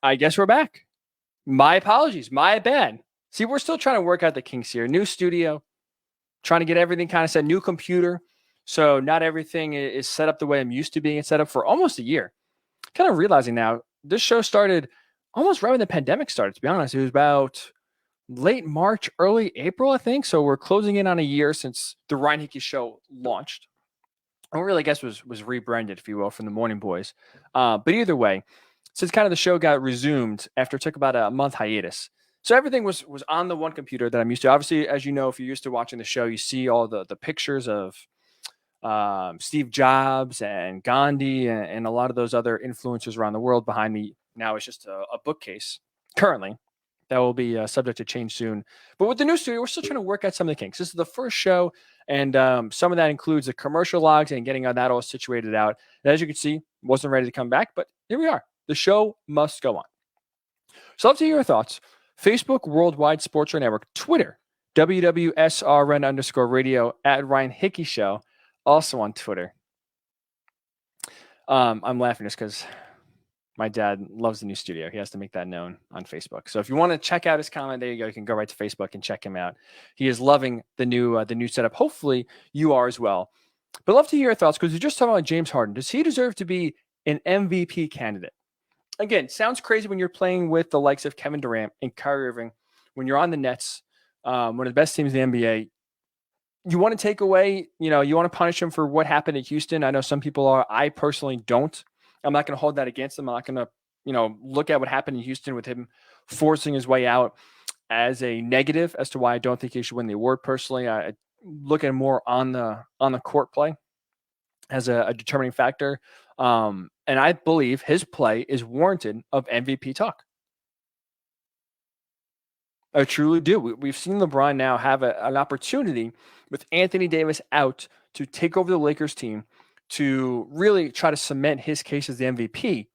Speaker 17: I guess we're back. My apologies. My bad. See, we're still trying to work out the kinks here. New studio, trying to get everything kind of set. New computer. So not everything is set up the way I'm used to being set up for almost a year. Kind of realizing now, this show started almost right when the pandemic started, to be honest. It was about late March, early April, I think. So we're closing in on a year since the Ryan Hickey Show launched. Or really, I guess, was rebranded, if you will, from the Morning Boys. But either way, since kind of the show got resumed after it took about a month hiatus. So everything was on the one computer that I'm used to. Obviously, as you know, if you're used to watching the show, you see all the pictures of Steve Jobs and Gandhi and a lot of those other influencers around the world behind me. Now it's just a bookcase currently that will be subject to change soon. But with the new studio, we're still trying to work out some of the kinks. This is the first show, and some of that includes the commercial logs and getting that all situated out. And as you can see, wasn't ready to come back, but here we are. The show must go on. So I'd love to hear your thoughts. Facebook, Worldwide Sports Radio Network, Twitter, WWSRN_radio, at Ryan Hickey Show. Also on Twitter. I'm laughing just because my dad loves the new studio. He has to make that known on Facebook. So if you want to check out his comment, there you go. You can go right to Facebook and check him out. He is loving the new setup. Hopefully you are as well. But I'd love to hear your thoughts because we just talked about James Harden. Does he deserve to be an MVP candidate? Again, sounds crazy when you're playing with the likes of Kevin Durant and Kyrie Irving. When you're on the Nets, one of the best teams in the NBA, you want to take away, you want to punish him for what happened at Houston. I know some people are. I personally don't. I'm not going to hold that against him. I'm not going to, look at what happened in Houston with him forcing his way out as a negative as to why I don't think he should win the award. Personally, I look at more on the court play as a determining factor. And I believe his play is warranted of MVP talk. I truly do. We've seen LeBron now have an opportunity with Anthony Davis out to take over the Lakers team to really try to cement his case as the MVP,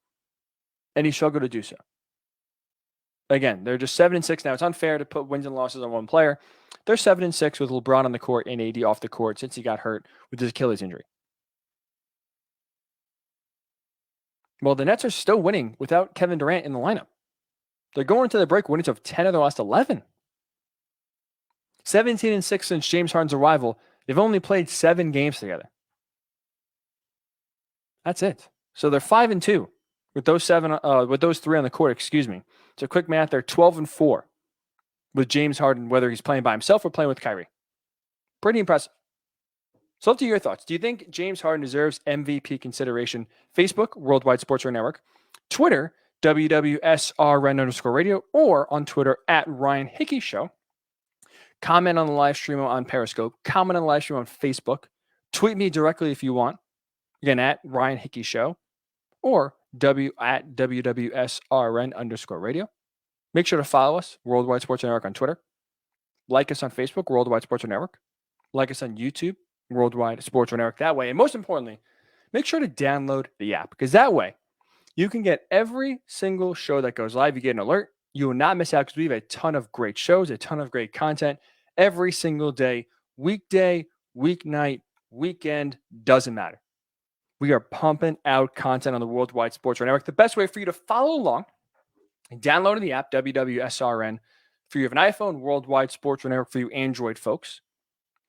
Speaker 17: and he struggled to do so. Again, they're just 7-6 now. It's unfair to put wins and losses on one player. They're 7-6 with LeBron on the court and AD off the court since he got hurt with his Achilles injury. Well, the Nets are still winning without Kevin Durant in the lineup. They're going into the break winners of 10 of their last 11. 17-6 since James Harden's arrival. They've only played 7 games together. That's it. So they're 5-2 with those 3 on the court. Excuse me. So quick math, they're 12-4 with James Harden, whether he's playing by himself or playing with Kyrie. Pretty impressive. So up to your thoughts. Do you think James Harden deserves MVP consideration? Facebook, Worldwide Sports Radio Network. Twitter, WWSRN_radio, or on Twitter at Ryan Hickey Show. Comment on the live stream on Periscope. Comment on the live stream on Facebook. Tweet me directly if you want. Again, at Ryan Hickey Show. or at WWSRN_radio. Make sure to follow us, Worldwide Sports Network, on Twitter. Like us on Facebook, Worldwide Sports Network. Like us on YouTube, Worldwide Sports Network, that way. And most importantly, make sure to download the app, because that way you can get every single show that goes live. You get an alert. You will not miss out, because we have a ton of great shows, a ton of great content every single day, weekday, weeknight, weekend, doesn't matter. We are pumping out content on the Worldwide Sports Network. The best way for you to follow along, download the app, WWSRN. For you have an iPhone, Worldwide Sports Network. For you Android folks,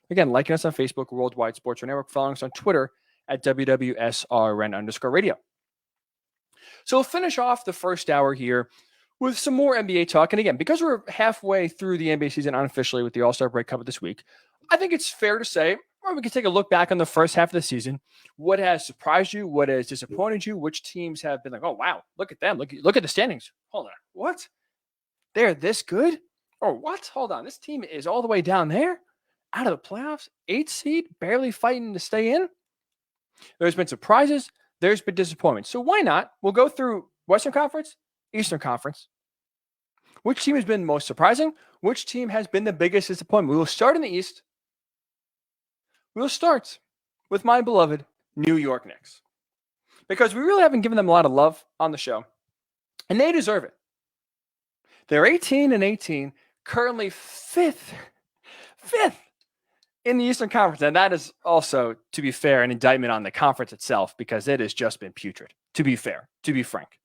Speaker 17: again, liking us on Facebook, Worldwide Sports Network. Following us on Twitter at WWSRN_radio. So we'll finish off the first hour here with some more NBA talk. And again, because we're halfway through the NBA season unofficially with the All-Star break coming this week, I think it's fair to say, or we can take a look back on the first half of the season. What has surprised you? What has disappointed you? Which teams have been like, oh, wow, look at them. Look at the standings. Hold on. What? They're this good? Or what? Hold on. This team is all the way down there, out of the playoffs, 8th seed, barely fighting to stay in. There's been surprises. There's been disappointments. So why not? We'll go through Western Conference, Eastern Conference. Which team has been most surprising? Which team has been the biggest disappointment? We will start in the East. We'll start with my beloved New York Knicks, because we really haven't given them a lot of love on the show, and they deserve it. They're 18-18, currently fifth in the Eastern Conference, and that is also, to be fair, an indictment on the conference itself, because it has just been putrid, to be fair, to be frank.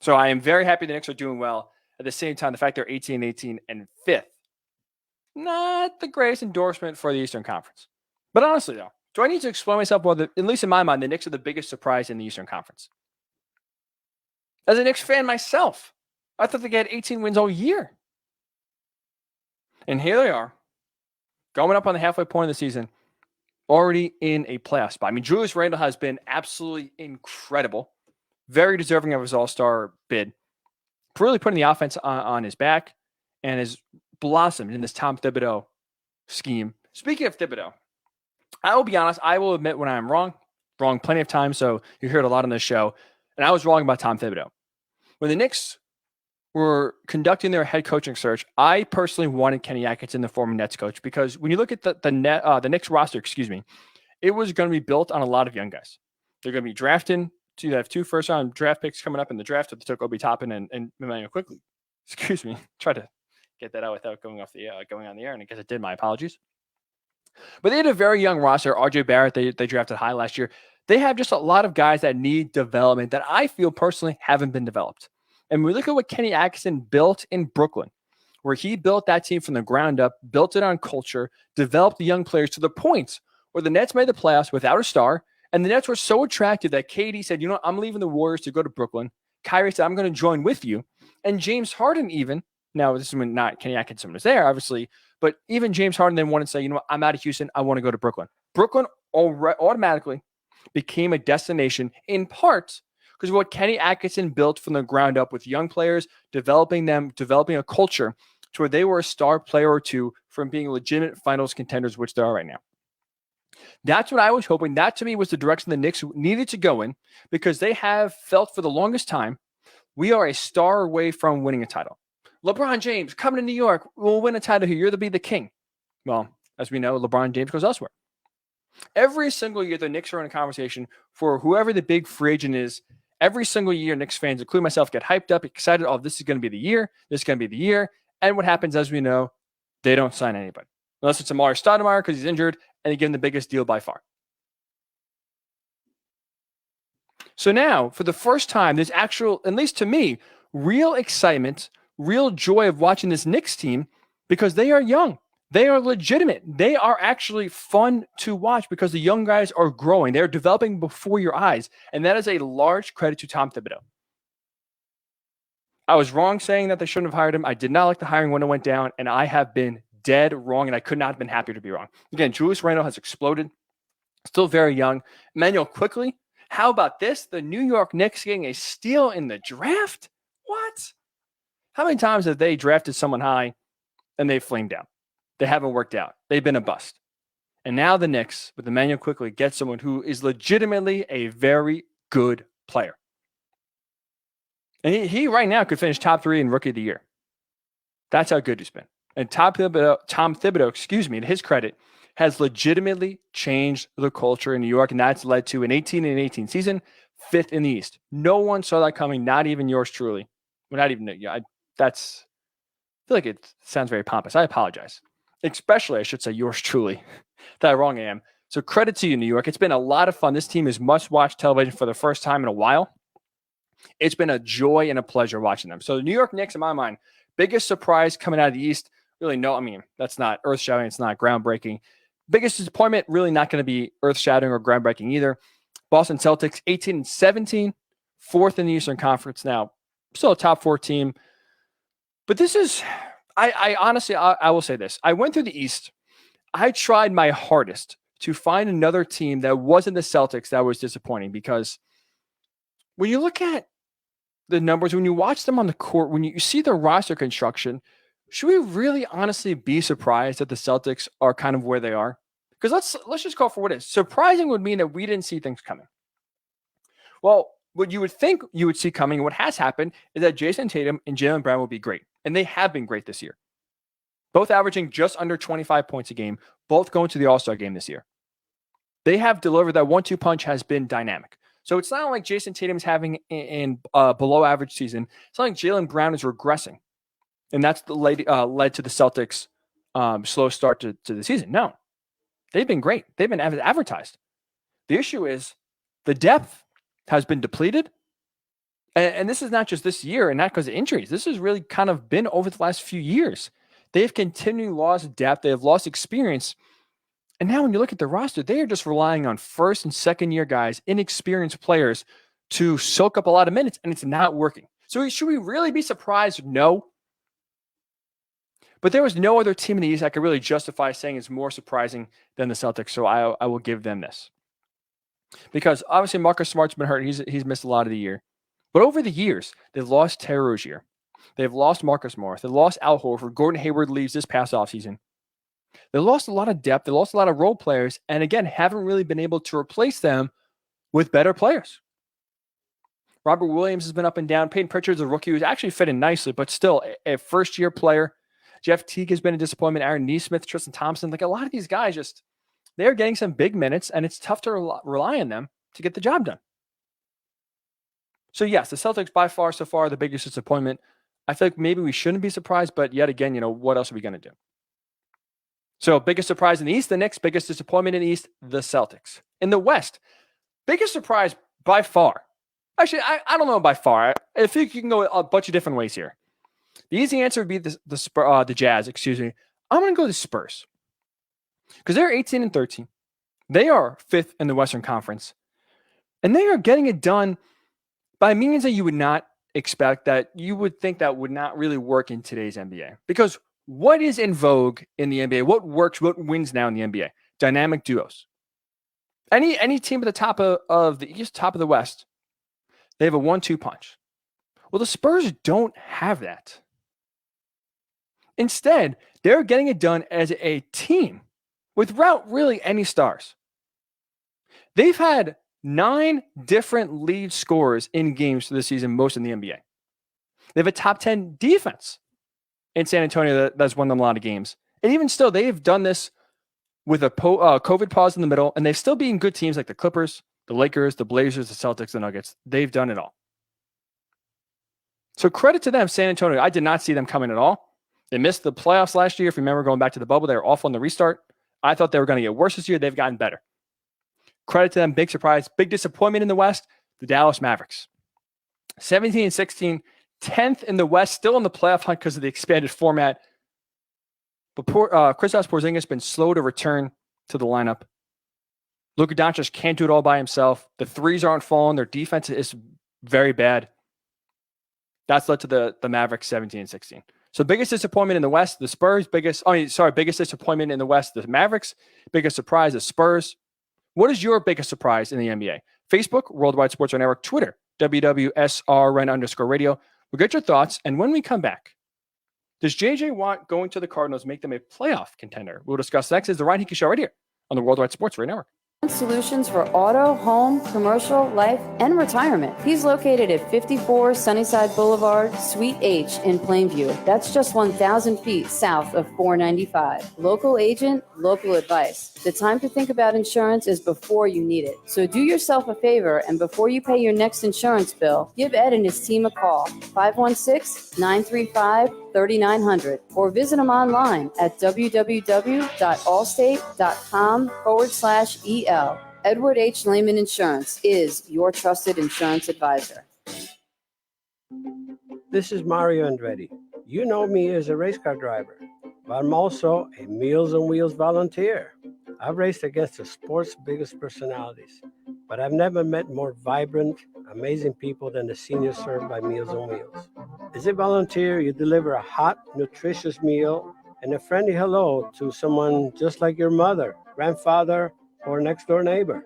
Speaker 17: So I am very happy the Knicks are doing well. At the same time, the fact they're 18-18 and fifth, not the greatest endorsement for the Eastern Conference. But honestly, though, do I need to explain myself? Well, at least in my mind, the Knicks are the biggest surprise in the Eastern Conference. As a Knicks fan myself, I thought they had 18 wins all year. And here they are, going up on the halfway point of the season, already in a playoff spot. I mean, Julius Randle has been absolutely incredible, very deserving of his All-Star bid, really putting the offense on his back, and has blossomed in this Tom Thibodeau scheme. Speaking of Thibodeau, I will be honest, I will admit when I'm wrong plenty of times, so you heard a lot on this show, and I was wrong about Tom Thibodeau. When the Knicks were conducting their head coaching search, I personally wanted Kenny Atkinson, the former Nets coach, because when you look at the Knicks roster, it was going to be built on a lot of young guys. They're going to be drafting. So you have 2 first-round draft picks coming up in the draft that they took Obi Toppin and Emmanuel quickly. Try to get that out without going on the air, and I guess it did. My apologies. But they had a very young roster. RJ Barrett, they drafted high last year. They have just a lot of guys that need development that I feel personally haven't been developed. And we look at what Kenny Atkinson built in Brooklyn, where he built that team from the ground up, built it on culture, developed the young players to the point where the Nets made the playoffs without a star. And the Nets were so attractive that KD said, you know what, I'm leaving the Warriors to go to Brooklyn. Kyrie said, I'm going to join with you. And James Harden even, now this is when not Kenny Atkinson was there, obviously, but even James Harden then wanted to say, you know what, I'm out of Houston. I want to go to Brooklyn. Brooklyn automatically became a destination, in part because of what Kenny Atkinson built from the ground up with young players, developing a culture to where they were a star player or two from being legitimate finals contenders, which they are right now. That's what I was hoping. That, to me, was the direction the Knicks needed to go in, because they have felt for the longest time, we are a star away from winning a title. LeBron James, coming to New York, will win a title here. You're to be the king. Well, as we know, LeBron James goes elsewhere. Every single year, the Knicks are in a conversation for whoever the big free agent is. Every single year, Knicks fans, including myself, get hyped up, excited. Oh, this is going to be the year. This is going to be the year. And what happens, as we know, they don't sign anybody. Unless it's Amari Stoudemire because he's injured, and they give him the biggest deal by far. So now, for the first time, there's actual, at least to me, real excitement, real joy of watching this Knicks team, because they are young. They are legitimate. They are actually fun to watch because the young guys are growing. They're developing before your eyes. And that is a large credit to Tom Thibodeau. I was wrong saying that they shouldn't have hired him. I did not like the hiring when it went down, and I have been dead wrong, and I could not have been happier to be wrong. Again, Julius Randle has exploded. Still very young. Emmanuel quickly. How about this? The New York Knicks getting a steal in the draft? What? How many times have they drafted someone high and they flamed out? They haven't worked out. They've been a bust. And now the Knicks, with Emmanuel quickly, get someone who is legitimately a very good player. And he right now could finish top 3 in Rookie of the Year. That's how good he's been. And Tom Thibodeau, to his credit, has legitimately changed the culture in New York, and that's led to an 18-18 season, 5th in the East. No one saw that coming, not even yours truly. Well, not even I feel like it sounds very pompous. I apologize. Especially, I should say, yours truly. That wrong I am. So credit to you, New York. It's been a lot of fun. This team is must-watch television for the first time in a while. It's been a joy and a pleasure watching them. So the New York Knicks, in my mind, biggest surprise coming out of the East, really no, I mean, that's not earth-shattering. It's not groundbreaking. Biggest disappointment, really not going to be earth-shattering or groundbreaking either. Boston Celtics, 18-17, 4th in the Eastern Conference now. Still a top 4 team. But this is, I honestly, I will say this. I went through the East. I tried my hardest to find another team that wasn't the Celtics that was disappointing, because when you look at the numbers, when you watch them on the court, when you see the roster construction, should we really honestly be surprised that the Celtics are kind of where they are? Because let's just go for what it is. Surprising would mean that we didn't see things coming. Well, what you would think you would see coming, and what has happened, is that Jason Tatum and Jaylen Brown will be great. And they have been great this year. Both averaging just under 25 points a game, both going to the All-Star game this year. They have delivered. That 1-2 punch has been dynamic. So it's not like Jason Tatum's having a below average season. It's not like Jaylen Brown is regressing. And that's led to the Celtics' slow start to the season. No, they've been great. They've been advertised. The issue is the depth has been depleted. And this is not just this year and not because of injuries. This has really kind of been over the last few years. They've continually lost depth. They have lost experience. And now when you look at the roster, they are just relying on first and second year guys, inexperienced players, to soak up a lot of minutes, and it's not working. So should we really be surprised? No. But there was no other team in the East I could really justify saying is more surprising than the Celtics, so I will give them this. Because obviously Marcus Smart's been hurt. He's missed a lot of the year. But over the years, they've lost Terry Rozier. They've lost Marcus Morris. They've lost Al Horford. Gordon Hayward leaves this past offseason. They lost a lot of depth. They lost a lot of role players. And again, haven't really been able to replace them with better players. Robert Williams has been up and down. Peyton Pritchard's a rookie who's actually fit in nicely, but still a first-year player. Jeff Teague has been a disappointment. Aaron Nesmith, Tristan Thompson. Like a lot of these guys they're getting some big minutes, and it's tough to rely on them to get the job done. So yes, the Celtics by far so far the biggest disappointment. I feel like maybe we shouldn't be surprised, but yet again, what else are we going to do? So biggest surprise in the East, the Knicks. Biggest disappointment in the East, the Celtics. In the West, biggest surprise by far. Actually, I don't know by far. I think you can go a bunch of different ways here. The easy answer would be the Jazz. Excuse me. I'm going to go the Spurs because they're 18-13. They are 5th in the Western Conference, and they are getting it done by means that you would not expect, that you would think that would not really work in today's NBA. Because what is in vogue in the NBA? What works? What wins now in the NBA? Dynamic duos. Any team at the top of the East, top of the West, they have a 1-2 punch. Well, the Spurs don't have that. Instead, they're getting it done as a team without really any stars. They've had 9 different lead scorers in games this season, most in the NBA. They have a top 10 defense in San Antonio that's won them a lot of games. And even still, they have done this with a COVID pause in the middle, and they've still beaten good teams like the Clippers, the Lakers, the Blazers, the Celtics, the Nuggets. They've done it all. So credit to them, San Antonio. I did not see them coming at all. They missed the playoffs last year. If you remember going back to the bubble, they were awful in the restart. I thought they were going to get worse this year. They've gotten better. Credit to them. Big surprise. Big disappointment in the West, the Dallas Mavericks. 17-16, 10th in the West, still in the playoff hunt because of the expanded format. But Kristaps Porzingis has been slow to return to the lineup. Luka Doncic can't do it all by himself. The threes aren't falling. Their defense is very bad. That's led to the Mavericks 17-16. So biggest disappointment in the West, the Spurs. Biggest disappointment in the West, the Mavericks. Biggest surprise, the Spurs. What is your biggest surprise in the NBA? Facebook, Worldwide Sports Network, Twitter, WWSRN_radio. We'll get your thoughts. And when we come back, does J.J. Watt going to the Cardinals make them a playoff contender? We'll discuss next. It's the Ryan Hickey Show right here on the Worldwide Sports Radio Network.
Speaker 2: Solutions for auto, home, commercial, life, and retirement. He's located at 54 Sunnyside Boulevard, Suite H in Plainview. That's just 1,000 feet south of 495. Local agent, local advice. The time to think about insurance is before you need it. So do yourself a favor, and before you pay your next insurance bill, give Ed and his team a call, 516-935-3900, or visit them online at www.allstate.com/EL. Edward H. Lehman Insurance is your trusted insurance advisor.
Speaker 4: This is Mario Andretti. You know me as a race car driver, but I'm also a Meals on Wheels volunteer. I've raced against the sport's biggest personalities, but I've never met more vibrant, amazing people than the seniors served by Meals on Wheels. As a volunteer, you deliver a hot, nutritious meal and a friendly hello to someone just like your mother, grandfather, or next door neighbor.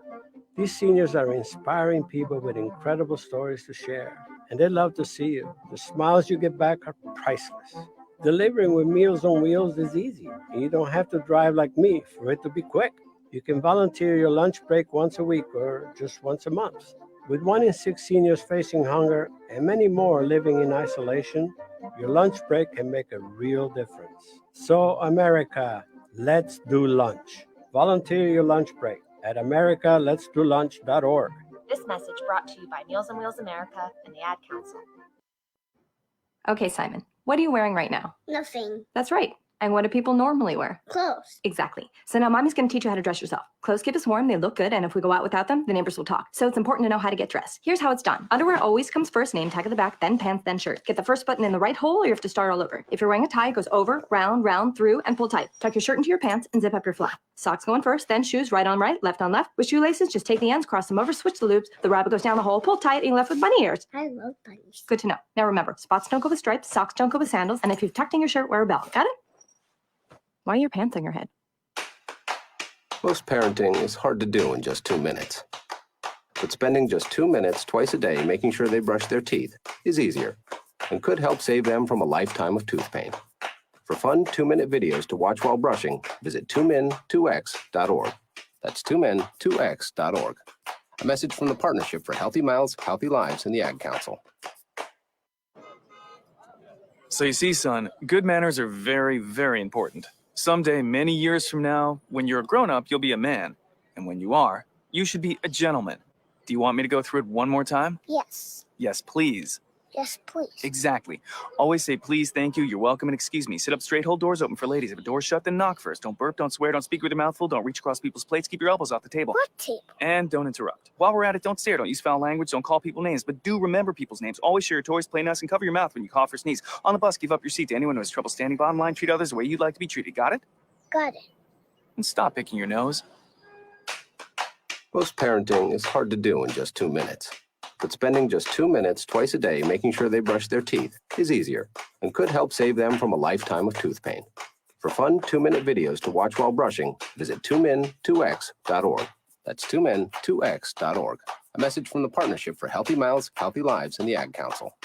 Speaker 4: These seniors are inspiring people with incredible stories to share, and they love to see you. The smiles you get back are priceless. Delivering with Meals on Wheels is easy, and you don't have to drive like me for it to be quick. You can volunteer your lunch break once a week or just once a month. With 1 in 6 seniors facing hunger and many more living in isolation, your lunch break can make a real difference. So, America, let's do lunch. Volunteer your lunch break at americaletsdolunch.org.
Speaker 6: This message brought to you by Meals on Wheels America and the Ad Council.
Speaker 20: Okay, Simon, what are you wearing right now?
Speaker 7: Nothing.
Speaker 20: That's right. And what do people normally wear?
Speaker 7: Clothes.
Speaker 20: Exactly. So now Mommy's going to teach you how to dress yourself. Clothes keep us warm, they look good, and if we go out without them, the neighbors will talk. So it's important to know how to get dressed. Here's how it's done. Underwear always comes first, name tag at the back, then pants, then shirt. Get the first button in the right hole, or you have to start all over. If you're wearing a tie, it goes over, round, round, through, and pull tight. Tuck your shirt into your pants and zip up your flap. Socks going first, then shoes right on right, left on left. With shoelaces, just take the ends, cross them over, switch the loops. The rabbit goes down the hole, pull tight, and you're left with bunny ears.
Speaker 7: I love bunnies.
Speaker 20: Good to know. Now remember, spots don't go with stripes, socks don't go with sandals, and if you've tucked in your shirt, wear a belt. Got it? Why are your pants on your head?
Speaker 8: Most parenting is hard to do in just 2 minutes. But spending just 2 minutes twice a day making sure they brush their teeth is easier and could help save them from a lifetime of tooth pain. For fun 2-minute videos to watch while brushing, visit 2min2x.org. That's 2min2x.org. A message from the Partnership for Healthy Mouths, Healthy Lives, and the Ad Council.
Speaker 11: So you see, son, good manners are very, very important. Someday, many years from now, when you're a grown-up, you'll be a man. And when you are, you should be a gentleman. Do you want me to go through it one more time?
Speaker 7: Yes.
Speaker 11: Yes, please.
Speaker 7: Yes, please.
Speaker 11: Exactly. Always say please, thank you, you're welcome, and excuse me. Sit up straight, hold doors open for ladies. If a door's shut, then knock first. Don't burp, don't swear, don't speak with your mouth full, don't reach across people's plates, keep your elbows off the table.
Speaker 7: What table?
Speaker 11: And don't interrupt. While we're at it, don't stare, don't use foul language, don't call people names, but do remember people's names. Always share your toys, play nice, and cover your mouth when you cough or sneeze. On the bus, give up your seat to anyone who has trouble standing bottom line. Treat others the way you'd like to be treated. Got it?
Speaker 7: Got it.
Speaker 11: And stop picking your nose.
Speaker 8: Most parenting is hard to do in just 2 minutes. But spending just 2 minutes twice a day making sure they brush their teeth is easier and could help save them from a lifetime of tooth pain. For fun 2-minute videos to watch while brushing, visit 2min2x.org. That's 2min2x.org. A message from the Partnership for Healthy Mouths, Healthy Lives, and the Ad Council.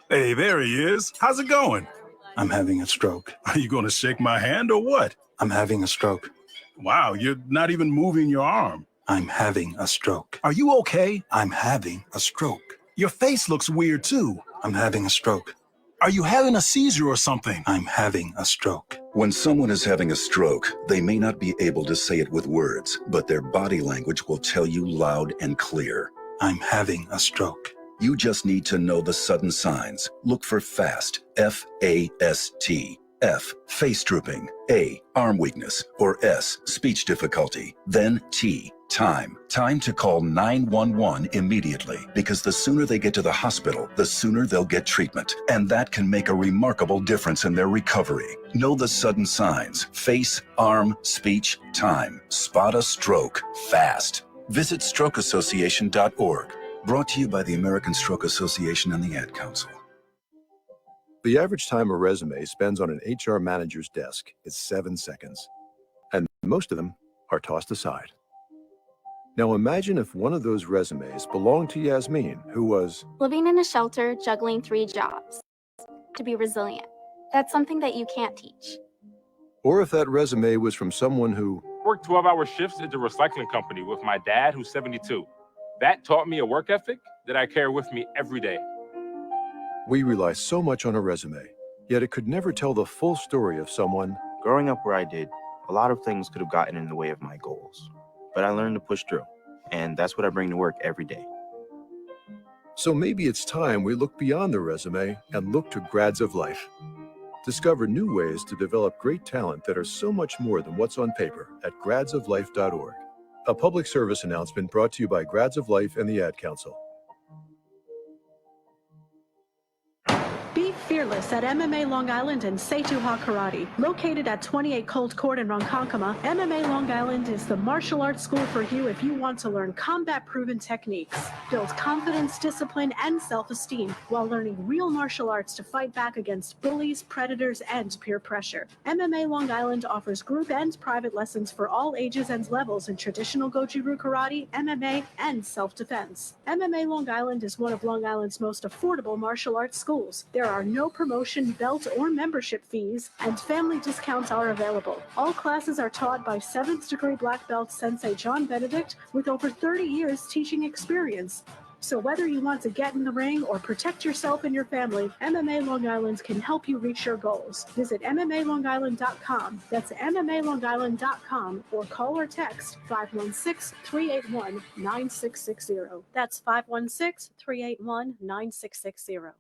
Speaker 26: Hey, there he is. How's it going?
Speaker 27: I'm having a stroke.
Speaker 26: Are you going to shake my hand or what?
Speaker 27: I'm having a stroke.
Speaker 26: Wow, you're not even moving your arm.
Speaker 27: I'm having a stroke.
Speaker 26: Are you okay?
Speaker 27: I'm having a stroke.
Speaker 26: Your face looks weird too.
Speaker 27: I'm having a stroke.
Speaker 26: Are you having a seizure or something?
Speaker 27: I'm having a stroke.
Speaker 28: When someone is having a stroke, they may not be able to say it with words, but their body language will tell you loud and clear.
Speaker 27: I'm having a stroke.
Speaker 28: You just need to know the sudden signs. Look for FAST, F-A-S-T. F, face drooping. A, arm weakness. Or S, speech difficulty. Then T, time. Time to call 911 immediately, because the sooner they get to the hospital, the sooner they'll get treatment. And that can make a remarkable difference in their recovery. Know the sudden signs. Face, arm, speech, time. Spot a stroke fast. Visit strokeassociation.org. Brought to you by the American Stroke Association and the Ad Council.
Speaker 29: The average time a resume spends on an HR manager's desk is 7 seconds, and most of them are tossed aside. Now imagine if one of those resumes belonged to Yasmin, who was
Speaker 24: living in a shelter, juggling 3 jobs. To be resilient. That's something that you can't teach.
Speaker 29: or if that resume was from someone who
Speaker 3: Worked 12-hour shifts at the recycling company with my dad, who's 72. That taught me a work ethic that I carry with me every day.
Speaker 29: We rely so much on a resume, yet it could never tell the full story of someone.
Speaker 5: Growing up where I did, a lot of things could have gotten in the way of my goals. But I learned to push through, and that's what I bring to work every day.
Speaker 29: So maybe it's time we look beyond the resume and look to Grads of Life. Discover new ways to develop great talent that are so much more than what's on paper at gradsoflife.org. A public service announcement brought to you by Grads of Life and the Ad Council.
Speaker 9: Be fearless at MMA Long Island and Seituha Karate. Located at 28 Colt Court in Ronkonkoma, MMA Long Island is the martial arts school for you if you want to learn combat-proven techniques, build confidence, discipline, and self-esteem while learning real martial arts to fight back against bullies, predators, and peer pressure. MMA Long Island offers group and private lessons for all ages and levels in traditional Goju-Ryu Karate, MMA, and self-defense. MMA Long Island is one of Long Island's most affordable martial arts schools. There are no promotion, belt, or membership fees, and family discounts are available. All classes are taught by 7th degree black belt Sensei John Benedict with over 30 years teaching experience. So whether you want to get in the ring or protect yourself and your family, MMA Long Island can help you reach your goals. Visit MMALongIsland.com. That's MMALongIsland.com or call or text 516-381-9660. That's 516-381-9660.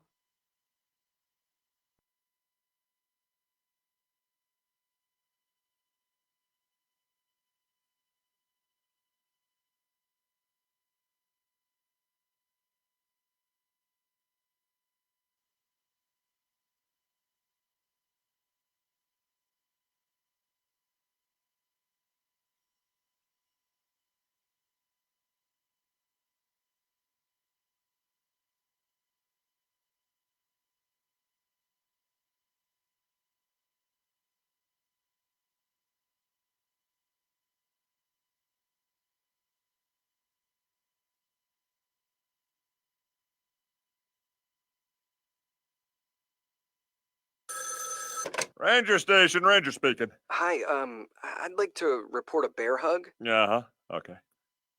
Speaker 10: Ranger Station, Ranger speaking.
Speaker 12: Hi, I'd like to report a bear hug.
Speaker 10: Uh-huh, okay.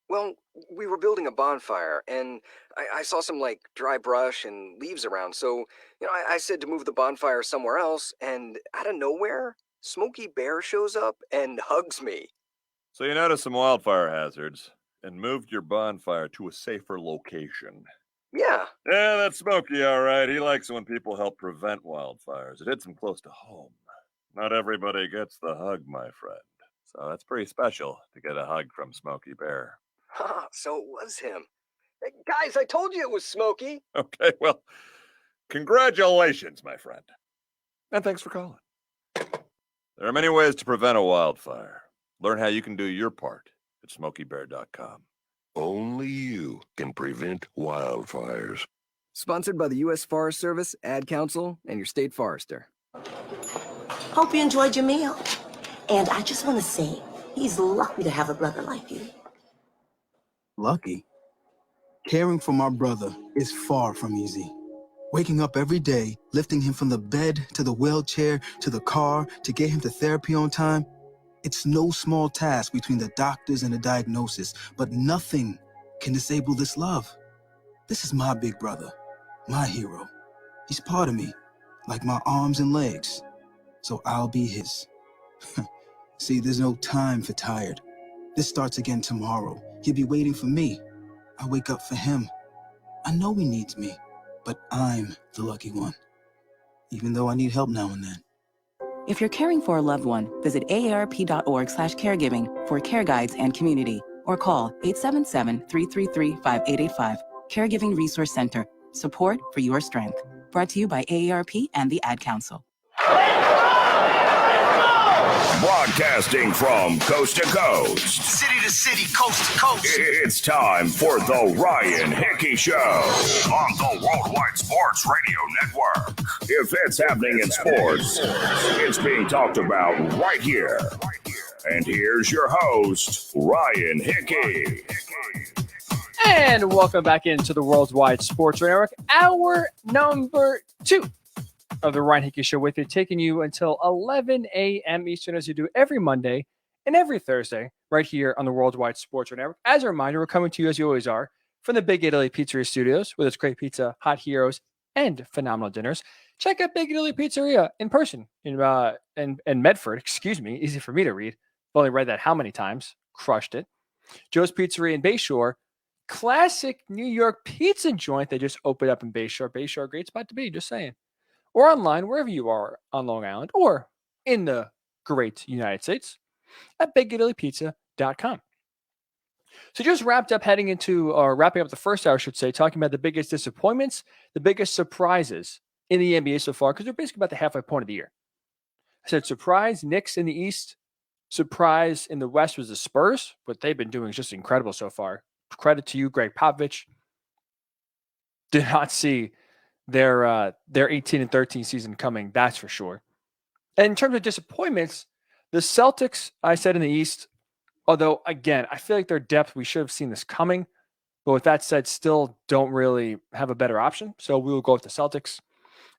Speaker 12: Well, we were building a bonfire, and I saw some, dry brush and leaves around, so, I said to move the bonfire somewhere else, and out of nowhere, Smokey Bear shows up and hugs me.
Speaker 10: So you noticed some wildfire hazards and moved your bonfire to a safer location.
Speaker 12: Yeah.
Speaker 10: Yeah, that's Smokey, all right. He likes when people help prevent wildfires. It hits him close to home. Not everybody gets the hug, my friend. So that's pretty special to get a hug from Smokey Bear.
Speaker 12: So it was him. Hey, guys, I told you it was Smokey.
Speaker 10: Okay, well, congratulations, my friend. And thanks for calling. There are many ways to prevent a wildfire. Learn how you can do your part at SmokeyBear.com.
Speaker 13: Only you can prevent wildfires.
Speaker 14: Sponsored by the U.S. Forest Service, Ad Council, and your state forester.
Speaker 16: Hope you enjoyed your meal. And I just want to say, he's lucky to have a brother like you.
Speaker 19: Lucky? Caring for my brother is far from easy. Waking up every day, lifting him from the bed to the wheelchair to the car to get him to therapy on time, it's no small task between the doctors and the diagnosis, but nothing can disable this love. This is my big brother, my hero. He's part of me, like my arms and legs, so I'll be his. See, there's no time for tired. This starts again tomorrow. He'll be waiting for me. I wake up for him. I know he needs me, but I'm the lucky one, even though I need help now and then.
Speaker 30: If you're caring for a loved one, visit aarp.org/caregiving for care guides and community, or call 877-333-5885. Caregiving Resource Center. Support for your strength. Brought to you by AARP and the Ad Council.
Speaker 15: Broadcasting from coast to coast,
Speaker 31: city to city, coast to coast.
Speaker 15: It's time for the Ryan Hickey Show on the Worldwide Sports Radio Network. If it's happening in sports, it's being talked about right here. And here's your host, Ryan Hickey.
Speaker 17: And welcome back into the Worldwide Sports Radio Network, hour number 2 of the Ryan Hickey Show with you, taking you until 11 a.m. Eastern, as you do every Monday and every Thursday right here on the Worldwide Sports Network. As a reminder, we're coming to you as you always are from the Big Italy Pizzeria Studios with its great pizza, hot heroes, and phenomenal dinners. Check out Big Italy Pizzeria in person in Medford. Excuse me, easy for me to read. I've only read that how many times? Crushed it. Joe's Pizzeria in Bayshore. Classic New York pizza joint they just opened up in Bayshore. Bayshore, great spot to be, just saying. Or online, wherever you are on Long Island or in the great United States at BigItalyPizza.com. So just wrapping up the first hour, I should say, talking about the biggest disappointments, the biggest surprises in the NBA so far, because we're basically about the halfway point of the year. I said surprise, Knicks in the East. Surprise in the West was the Spurs. What they've been doing is just incredible so far. Credit to you, Greg Popovich. Did not see their 18-13 season coming, that's for sure. And in terms of disappointments, the Celtics, I said in the East, although, again, I feel like their depth, we should have seen this coming. But with that said, still don't really have a better option. So we will go with the Celtics.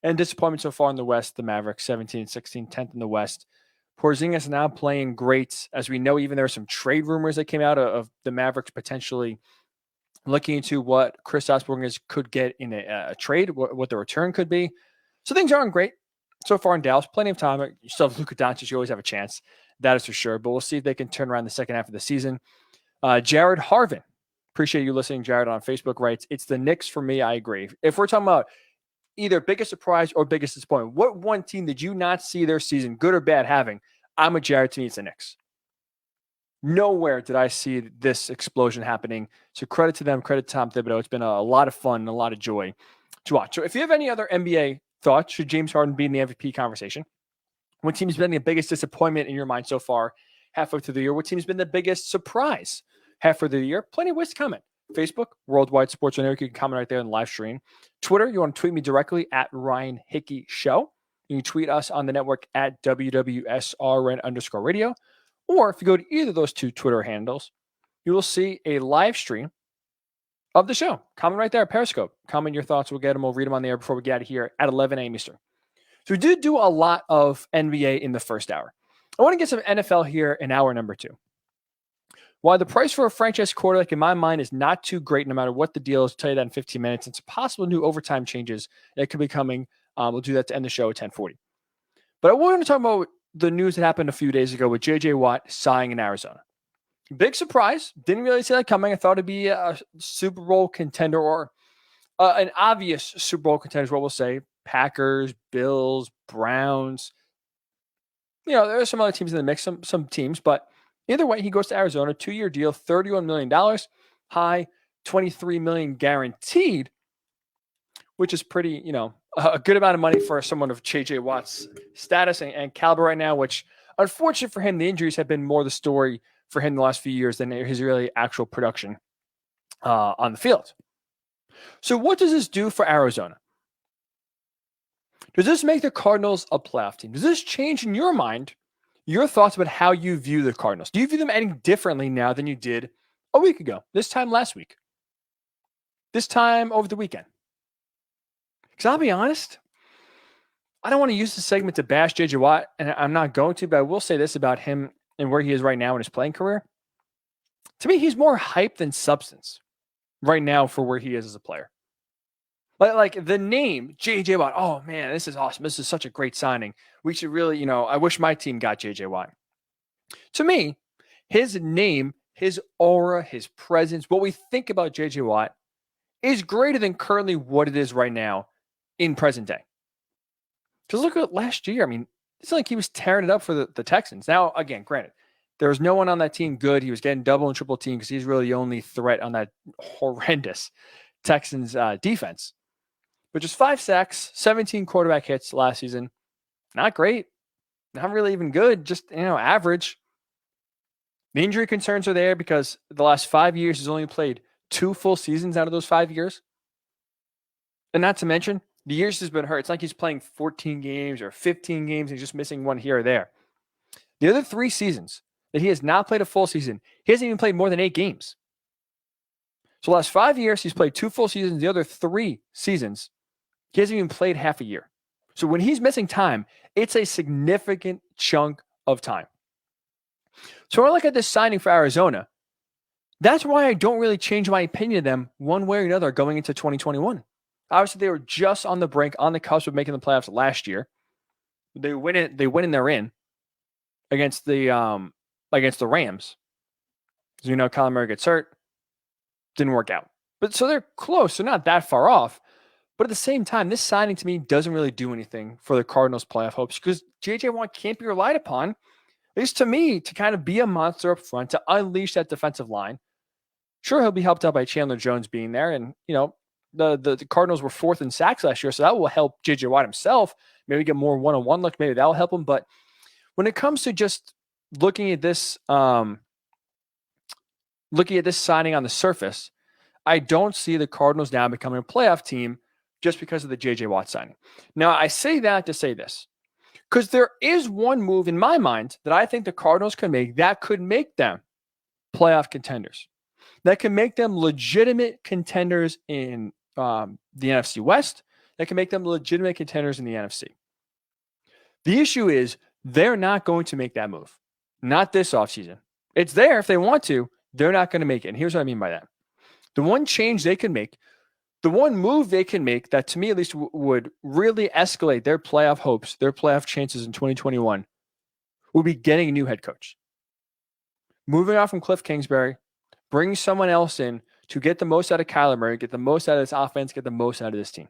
Speaker 17: And disappointment so far in the West, the Mavericks, 17-16, 10th in the West. Porzingis now playing great. As we know, even there were some trade rumors that came out of the Mavericks potentially looking into what Kristaps Porzingis could get in a trade, what the return could be. So things aren't great so far in Dallas. Plenty of time. You still have Luka Doncic. You always have a chance. That is for sure. But we'll see if they can turn around the second half of the season. Jared Harvin. Appreciate you listening, Jared, on Facebook. Writes, it's the Knicks for me. I agree. If we're talking about either biggest surprise or biggest disappointment, what one team did you not see their season, good or bad, having? I'm a Jared. To me, it's the Knicks. Nowhere did I see this explosion happening. So credit to them, credit to Tom Thibodeau. It's been a lot of fun and a lot of joy to watch. So if you have any other NBA thoughts, should James Harden be in the MVP conversation? What team has been the biggest disappointment in your mind so far halfway through the year? What team has been the biggest surprise halfway through the year? Plenty of ways to comment. Facebook, Worldwide Sports Network. You can comment right there in the live stream. Twitter, you want to tweet me directly at Ryan Hickey Show. You can tweet us on the network at WWSRN_radio. Or if you go to either of those two Twitter handles, you will see a live stream of the show. Comment right there at Periscope. Comment your thoughts. We'll get them. We'll read them on the air before we get out of here at 11 a.m. Eastern. So we did do a lot of NBA in the first hour. I want to get some NFL here in hour number 2. While the price for a franchise quarterback in my mind is not too great, no matter what the deal is, I'll tell you that in 15 minutes. It's possible new overtime changes that could be coming. We'll do that to end the show at 10:40. But I want to talk about the news that happened a few days ago with J.J. Watt signing in Arizona. Big surprise. Didn't really see that coming. I thought it'd be a Super Bowl contender or an obvious Super Bowl contender is what we'll say. Packers, Bills, Browns. You know, there are some other teams in the mix, some teams, but either way, he goes to Arizona, 2-year deal, $31 million, high, $23 million guaranteed, which is pretty, a good amount of money for someone of J.J. Watt's status and caliber right now, which, unfortunately for him, the injuries have been more the story for him the last few years than his really actual production on the field. So what does this do for Arizona? Does this make the Cardinals a playoff team? Does this change in your mind your thoughts about how you view the Cardinals? Do you view them any differently now than you did a week ago, this time last week, this time over the weekend? Because I'll be honest, I don't want to use this segment to bash J.J. Watt, and I'm not going to, but I will say this about him and where he is right now in his playing career. To me, he's more hype than substance right now for where he is as a player. Like the name J.J. Watt, oh man, this is awesome. This is such a great signing. We should really, I wish my team got J.J. Watt. To me, his name, his aura, his presence, what we think about J.J. Watt is greater than currently what it is right now in present day. Because look at last year. I mean, it's like he was tearing it up for the Texans. Now, again, granted, there was no one on that team good. He was getting double and triple team because he's really the only threat on that horrendous Texans defense. But just 5 sacks, 17 quarterback hits last season. Not great. Not really even good. Just, average. The injury concerns are there because the last 5 years he's only played 2 full seasons out of those 5 years. And not to mention, the years he's been hurt. It's like he's playing 14 games or 15 games. And he's just missing one here or there. The other 3 seasons that he has not played a full season, he hasn't even played more than 8 games. So the last 5 years, he's played 2 full seasons. The other 3 seasons, he hasn't even played half a year. So when he's missing time, it's a significant chunk of time. So when I look at this signing for Arizona, that's why I don't really change my opinion of them one way or another going into 2021. Obviously, they were just on the brink, on the cusp of making the playoffs last year. They win and they're in against the Rams. As you know, Kyler Murray gets hurt. Didn't work out. But so they're close. They're not that far off. But at the same time, this signing to me doesn't really do anything for the Cardinals' playoff hopes because J.J. Watt can't be relied upon, at least to me, to kind of be a monster up front, to unleash that defensive line. Sure, he'll be helped out by Chandler Jones being there. And, the Cardinals were 4th in sacks last year, so that will help J.J. Watt himself. Maybe get more one-on-one look. Maybe that will help him. But when it comes to just looking at this signing on the surface, I don't see the Cardinals now becoming a playoff team just because of the J.J. Watt signing. Now, I say that to say this, because there is one move in my mind that I think the Cardinals can make that could make them playoff contenders, that can make them legitimate contenders in the NFC West, that can make them legitimate contenders in the NFC. The issue is they're not going to make that move. Not this offseason. It's there if they want to. They're not going to make it. And here's what I mean by that. The one change they can make, the one move they can make that to me at least would really escalate their playoff hopes, their playoff chances in 2021 would be getting a new head coach. Moving on from Cliff Kingsbury, bringing someone else in to get the most out of Kyler Murray, get the most out of this offense, get the most out of this team.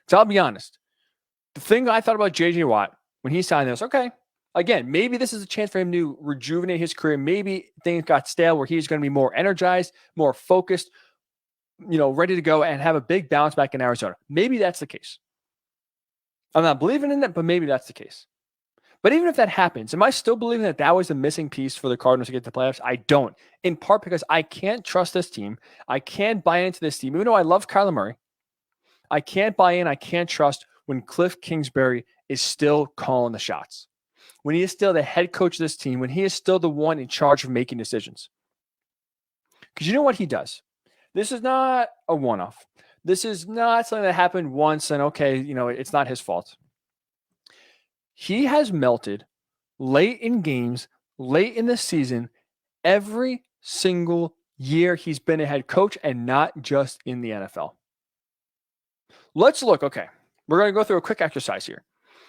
Speaker 17: So I'll be honest. The thing I thought about J.J. Watt when he signed this, okay, again, maybe this is a chance for him to rejuvenate his career. Maybe things got stale where he's going to be more energized, more focused, ready to go and have a big bounce back in Arizona. Maybe that's the case. I'm not believing in that, but maybe that's the case. But even if that happens, am I still believing that that was the missing piece for the Cardinals to get to the playoffs? I don't. In part because I can't trust this team. I can't buy into this team. Even though I love Kyler Murray, I can't buy in. I can't trust when Cliff Kingsbury is still calling the shots, when he is still the head coach of this team, when he is still the one in charge of making decisions. Because you know what he does? This is not a one-off. This is not something that happened once and, okay, it's not his fault. He has melted late in games, late in the season, every single year he's been a head coach and not just in the NFL. Let's look. Okay, we're going to go through a quick exercise here.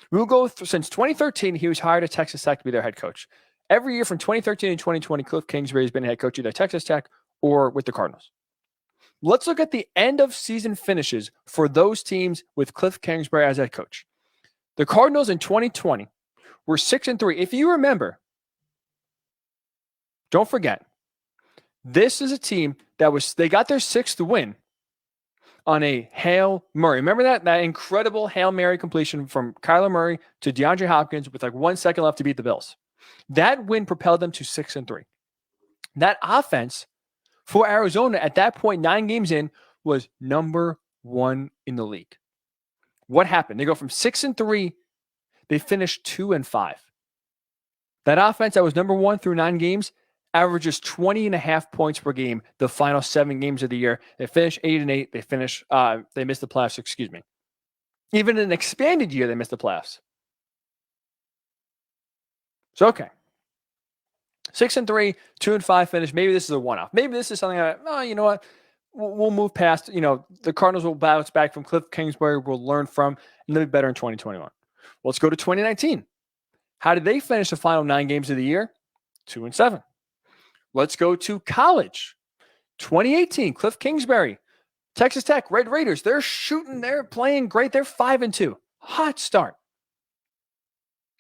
Speaker 17: We'll go through, since 2013, he was hired at Texas Tech to be their head coach. Every year from 2013 to 2020, Cliff Kingsbury has been a head coach either at Texas Tech or with the Cardinals. Let's look at the end of season finishes for those teams with Cliff Kingsbury as head coach. The Cardinals in 2020 were 6-3. If you remember, don't forget, this is a team they got their 6th win on a Hail Murray. Remember that incredible Hail Mary completion from Kyler Murray to DeAndre Hopkins with like 1 second left to beat the Bills. That win propelled them to 6-3. That offense for Arizona at that point, 9 games in, was number 1 in the league. What happened? They go from 6-3, they finished 2-5. That offense that was number 1 through 9 games averages 20.5 points per game the final 7 games of the year. They finished 8-8. They missed the playoffs, Even in an expanded year, they missed the playoffs. So, okay. 6-3, 2-5 finish. Maybe this is a one-off. Maybe this is something you know what? We'll move past. The Cardinals will bounce back from Cliff Kingsbury. We'll learn from, and they'll be better in 2021. Well, let's go to 2019. How did they finish the final 9 games of the year? 2-7. Let's go to college. 2018, Cliff Kingsbury, Texas Tech, Red Raiders. They're shooting. They're playing great. They're 5-2. Hot start.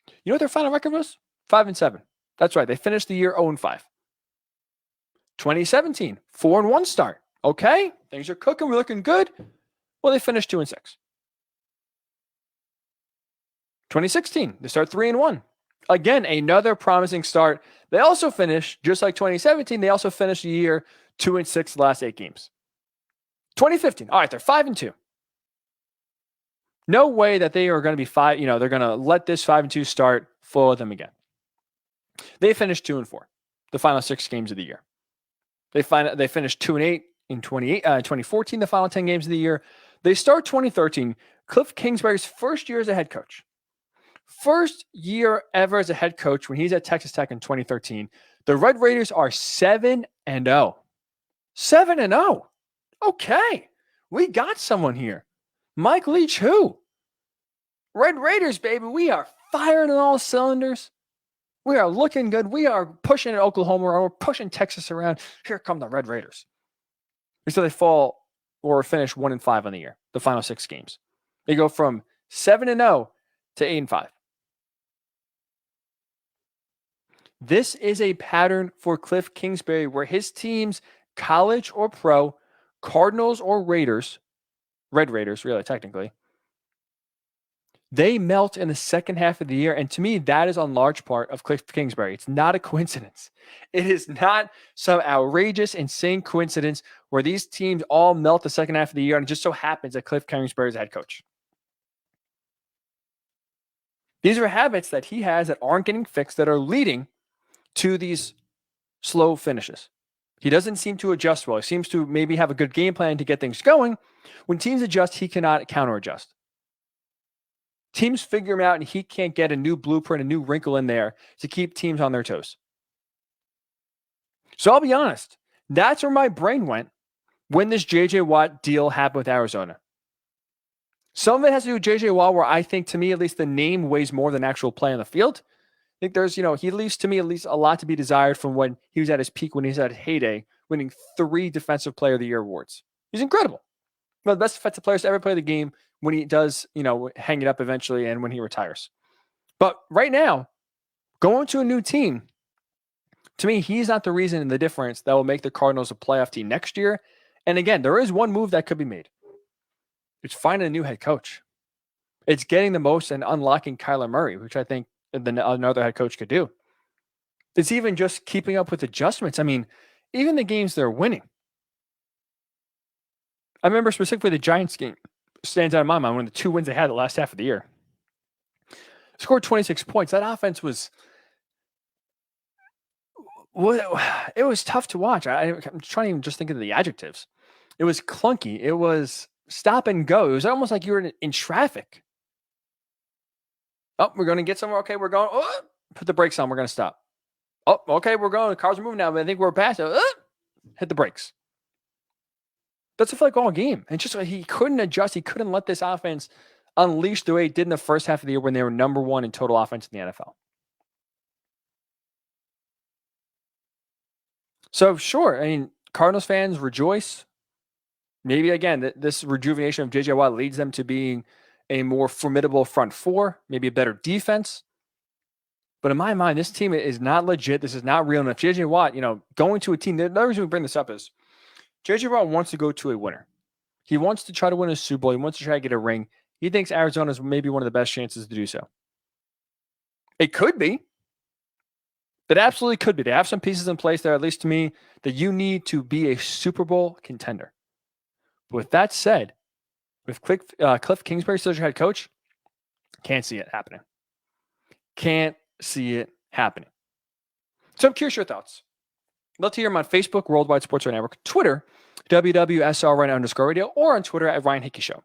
Speaker 17: You know what their final record was? 5-7. That's right. They finished the year 0-5. 2017, 4-1 start. Okay, things are cooking. We're looking good. Well, they finished 2-6. 2016, they start 3-1. Again, another promising start. They also finished, just like 2017, they also finished the year 2-6 the last 8 games. 2015, all right, they're 5-2. No way that they are going to be they're going to let this 5-2 start fool them again. They finished 2-4, the final 6 games of the year. They finished 2-8 in 2014, the final 10 games of the year. They start 2013, Cliff Kingsbury's first year as a head coach. First year ever as a head coach when he's at Texas Tech in 2013. The Red Raiders are 7-0. 7-0. Okay. We got someone here. Mike Leach, who? Red Raiders, baby. We are firing on all cylinders. We are looking good. We are pushing Oklahoma around. We're pushing Texas around. Here come the Red Raiders. So they fall or finish 1-5 on the year, the final 6 games. They go from 7-0 to 8-5. This is a pattern for Cliff Kingsbury where his teams, college or pro, Cardinals or Raiders, Red Raiders, really, technically, they melt in the second half of the year. And to me, that is on large part of Cliff Kingsbury. It's not a coincidence. It is not some outrageous, insane coincidence where these teams all melt the second half of the year. And it just so happens that Cliff Kingsbury is the head coach. These are habits that he has that aren't getting fixed that are leading to these slow finishes. He doesn't seem to adjust well. He seems to maybe have a good game plan to get things going. When teams adjust, he cannot counter adjust. Teams figure him out and he can't get a new blueprint, a new wrinkle in there to keep teams on their toes. So I'll be honest, that's where my brain went when this J.J. Watt deal happened with Arizona. Some of it has to do with J.J. Watt, where I think, to me, at least the name weighs more than actual play on the field. I think there's, he leaves, to me, at least a lot to be desired from when he was at his peak, when he was at his heyday, winning 3 Defensive Player of the Year awards. He's incredible. One of the best defensive players to ever play the game when he does, hang it up eventually and when he retires. But right now, going to a new team, to me, he's not the reason and the difference that will make the Cardinals a playoff team next year. And again, there is one move that could be made. It's finding a new head coach. It's getting the most and unlocking Kyler Murray, which I think another head coach could do. It's even just keeping up with adjustments. I mean, even the games they're winning. I remember specifically the Giants game stands out in my mind, one of the 2 wins they had the last half of the year. Scored 26 points. That offense was it was tough to watch. I'm trying to even just think of the adjectives. It was clunky. It was stop and go. It was almost like you were in traffic. Oh, we're going to get somewhere. Okay, we're going. Oh, put the brakes on. We're going to stop. Oh, okay, we're going. The cars are moving now, but I think we're past it. Hit the brakes. That's a like all game. And just he couldn't adjust. He couldn't let this offense unleash the way it did in the first half of the year when they were number 1 in total offense in the NFL. So, sure, I mean, Cardinals fans rejoice. Maybe, again, this rejuvenation of J.J. Watt leads them to being a more formidable front 4, maybe a better defense. But in my mind, this team is not legit. This is not real enough. J.J. Watt, going to a team, the reason we bring this up is J.J. Watt wants to go to a winner. He wants to try to win a Super Bowl. He wants to try to get a ring. He thinks Arizona is maybe one of the best chances to do so. It could be. It absolutely could be. They have some pieces in place there, at least to me, that you need to be a Super Bowl contender. But with that said, with Cliff Kingsbury still your head coach, can't see it happening. Can't see it happening. So I'm curious your thoughts. Love to hear them on Facebook, Worldwide Sports Radio Network, Twitter, WWSRN_radio, or on Twitter at Ryan Hickey Show.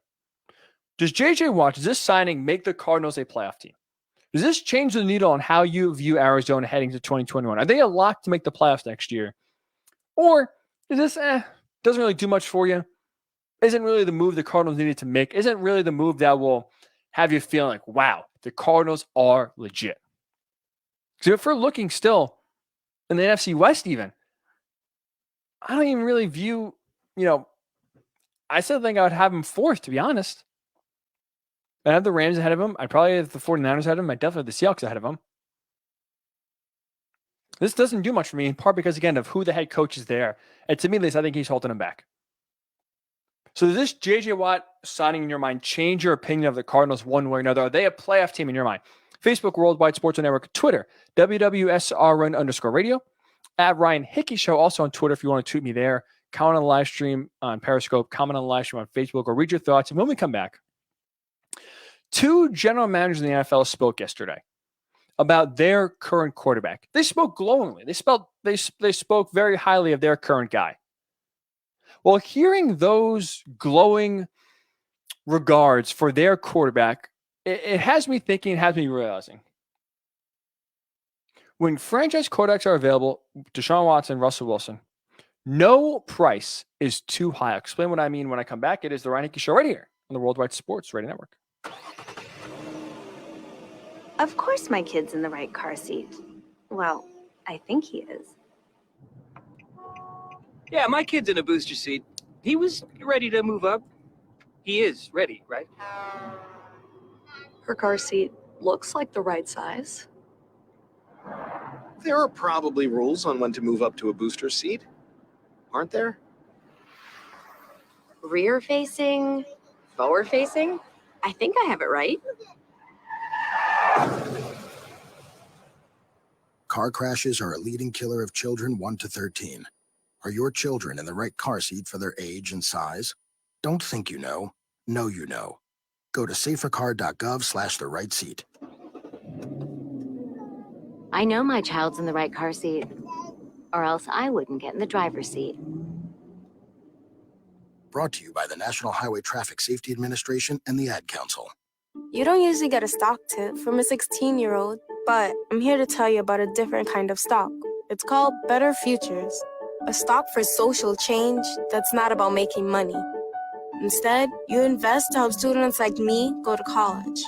Speaker 17: Does J.J. Watt, does this signing make the Cardinals a playoff team? Does this change the needle on how you view Arizona heading to 2021? Are they a lock to make the playoffs next year? Or is this, doesn't really do much for you? Isn't really the move the Cardinals needed to make? Isn't really the move that will have you feeling like, wow, the Cardinals are legit? So if we're looking still in the NFC West even, I don't even really view, I still think I would have them 4th, to be honest. I have the Rams ahead of them. I'd probably have the 49ers ahead of them. I definitely have the Seahawks ahead of them. This doesn't do much for me, in part because, again, of who the head coach is there. And to me, at least, I think he's holding them back. So does this J.J. Watt signing in your mind change your opinion of the Cardinals one way or another? Are they a playoff team in your mind? Facebook, Worldwide Sports Network, Twitter, WWSRN_radio, at Ryan Hickey Show, also on Twitter if you want to tweet me there. Comment on the live stream on Periscope, comment on the live stream on Facebook, or read your thoughts. And when we come back, 2 general managers in the NFL spoke yesterday about their current quarterback. They spoke glowingly. They spoke very highly of their current guy. Well, hearing those glowing regards for their quarterback, it has me thinking, it has me realizing. When franchise quarterbacks are available, Deshaun Watson, Russell Wilson, no price is too high. I'll explain what I mean when I come back. It is the Ryan Hickey Show right here on the Worldwide Sports Radio Network.
Speaker 1: Of course my kid's in the right car seat. Well, I think he is.
Speaker 2: Yeah, my kid's in a booster seat. He was ready to move up. He is ready, right?
Speaker 4: Her car seat looks like the right size.
Speaker 6: There are probably rules on when to move up to a booster seat, aren't there?
Speaker 1: Rear facing, forward facing. I think I have it right.
Speaker 7: Car crashes are a leading killer of children 1 to 13. Are your children in the right car seat for their age and size? Don't think you know. Know you know. Go to safercar.gov/the right seat.
Speaker 1: I know my child's in the right car seat, or else I wouldn't get in the driver's seat.
Speaker 7: Brought to you by the National Highway Traffic Safety Administration and the Ad Council.
Speaker 24: You don't usually get a stock tip from a 16-year-old, but I'm here to tell you about a different kind of stock. It's called Better Futures, a stock for social change that's not about making money. Instead, you invest to help students like me go to college.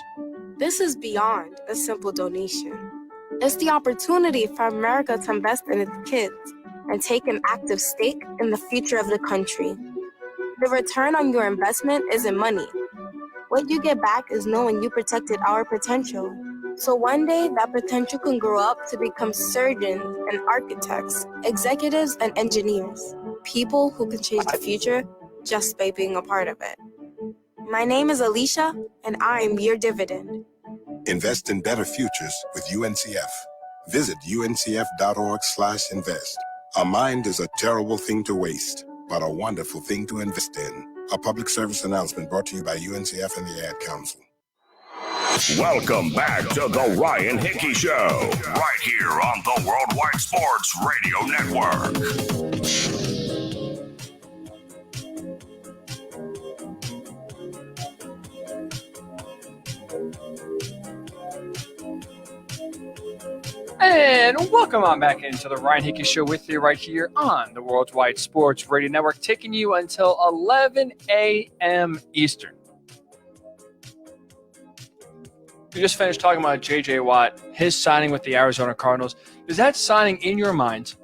Speaker 24: This is beyond a simple donation. It's the opportunity for America to invest in its kids and take an active stake in the future of the country. The return on your investment isn't money. What you get back is knowing you protected our potential. So one day, that potential can grow up to become surgeons and architects, executives and engineers, people who can change the future just by being a part of it. My name is Alicia, and I'm your dividend.
Speaker 18: Invest in better futures with UNCF. Visit uncf.org/invest. A mind is a terrible thing to waste, but a wonderful thing to invest in. A public service announcement brought to you by UNCF and the Ad Council.
Speaker 15: Welcome back to the Ryan Hickey Show, right here on the Worldwide Sports Radio Network.
Speaker 17: And welcome on back into the Ryan Hickey Show with you right here on the Worldwide Sports Radio Network, taking you until 11 a.m. Eastern. We just finished talking about J.J. Watt, his signing with the Arizona Cardinals. Does that signing, in your mind,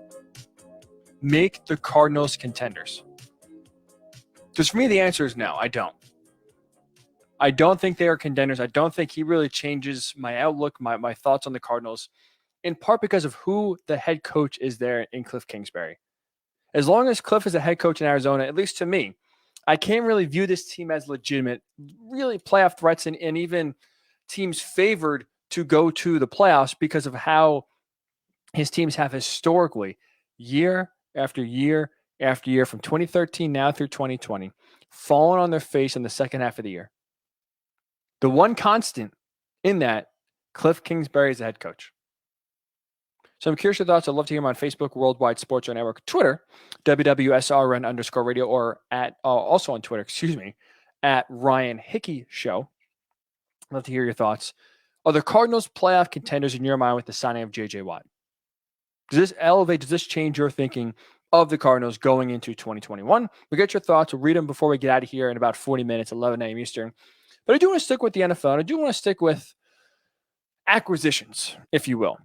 Speaker 17: make the Cardinals contenders? Because for me, the answer is no, I don't. I don't think they are contenders. I don't think he really changes my outlook, my thoughts on the Cardinals, in part because of who the head coach is there in Cliff Kingsbury. As long as Cliff is a head coach in Arizona, at least to me, I can't really view this team as legitimate, really playoff threats, and even teams favored to go to the playoffs because of how his teams have historically, year after year after year, from 2013 now through 2020, fallen on their face in the second half of the year. The one constant in that, Cliff Kingsbury is the head coach. So I'm curious your thoughts. I'd love to hear them on Facebook, Worldwide Sports Radio Network, Twitter, WWSRN_radio, or at also on Twitter, at Ryan Hickey Show. I'd love to hear your thoughts. Are the Cardinals playoff contenders in your mind with the signing of J.J. Watt? Does this elevate, does this change your thinking of the Cardinals going into 2021? We'll get your thoughts. We'll read them before we get out of here in about 40 minutes, 11 a.m. Eastern. But I do want to stick with the NFL, and I do want to stick with acquisitions, if you will.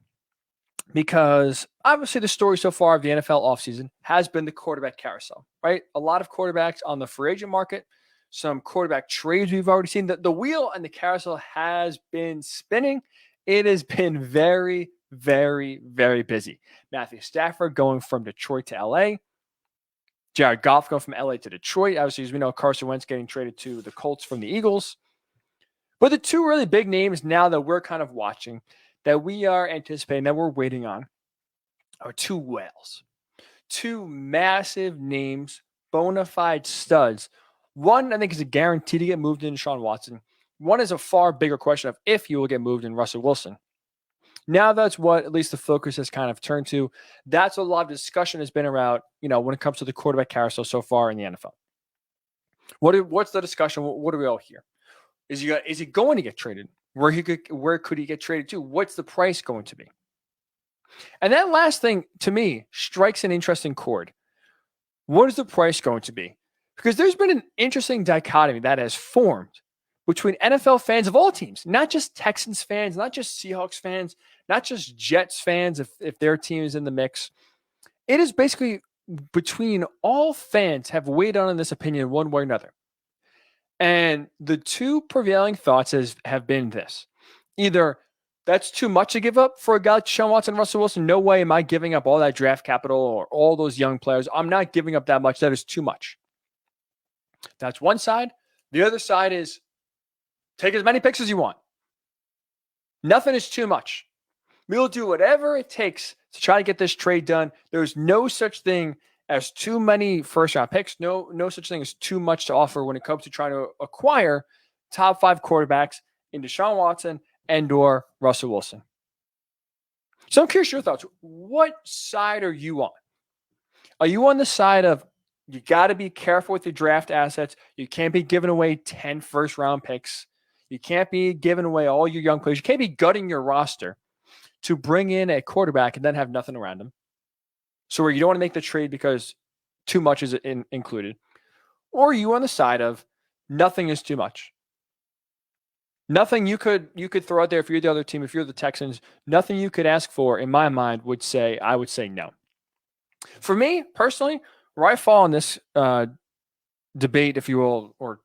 Speaker 17: Because obviously the story so far of the NFL offseason has been the quarterback carousel, right? A lot of quarterbacks on the free agent market, some quarterback trades we've already seen. The wheel and the carousel has been spinning. It has been very, very, very busy. Matthew Stafford going from Detroit to LA. Jared Goff going from LA to Detroit. Obviously, as we know, Carson Wentz getting traded to the Colts from the Eagles. But the two really big names now that we're kind of watching, that we are anticipating, that we're waiting on, are two whales. Two massive names, bona fide studs. One, I think, is a guarantee to get moved in Deshaun Watson. One is a far bigger question of if he will get moved in Russell Wilson. Now that's what at least the focus has kind of turned to. That's what a lot of discussion has been around, when it comes to the quarterback carousel so far in the NFL. What's the discussion? What do we all hear? Is he going to get traded? Where could he get traded to? What's the price going to be? And that last thing, to me, strikes an interesting chord. What is the price going to be? Because there's been an interesting dichotomy that has formed between NFL fans of all teams, not just Texans fans, not just Seahawks fans, not just Jets fans if their team is in the mix. It is basically between all fans have weighed on this opinion one way or another. And the two prevailing thoughts have been this. Either that's too much to give up for a guy like Deshaun Watson and Russell Wilson. No way am I giving up all that draft capital or all those young players. I'm not giving up that much. That is too much. That's one side. The other side is take as many picks as you want. Nothing is too much. We'll do whatever it takes to try to get this trade done. There's no such thing as too many first-round picks. No such thing as too much to offer when it comes to trying to acquire top 5 quarterbacks in Deshaun Watson and or Russell Wilson. So I'm curious your thoughts. What side are you on? Are you on the side of you got to be careful with your draft assets? You can't be giving away 10 first-round picks. You can't be giving away all your young players. You can't be gutting your roster to bring in a quarterback and then have nothing around him. So where you don't want to make the trade because too much is included. Or are you on the side of nothing is too much? Nothing you could throw out there if you're the other team, if you're the Texans, nothing you could ask for, in my mind, I would say no. For me, personally, where I fall on this debate, if you will, or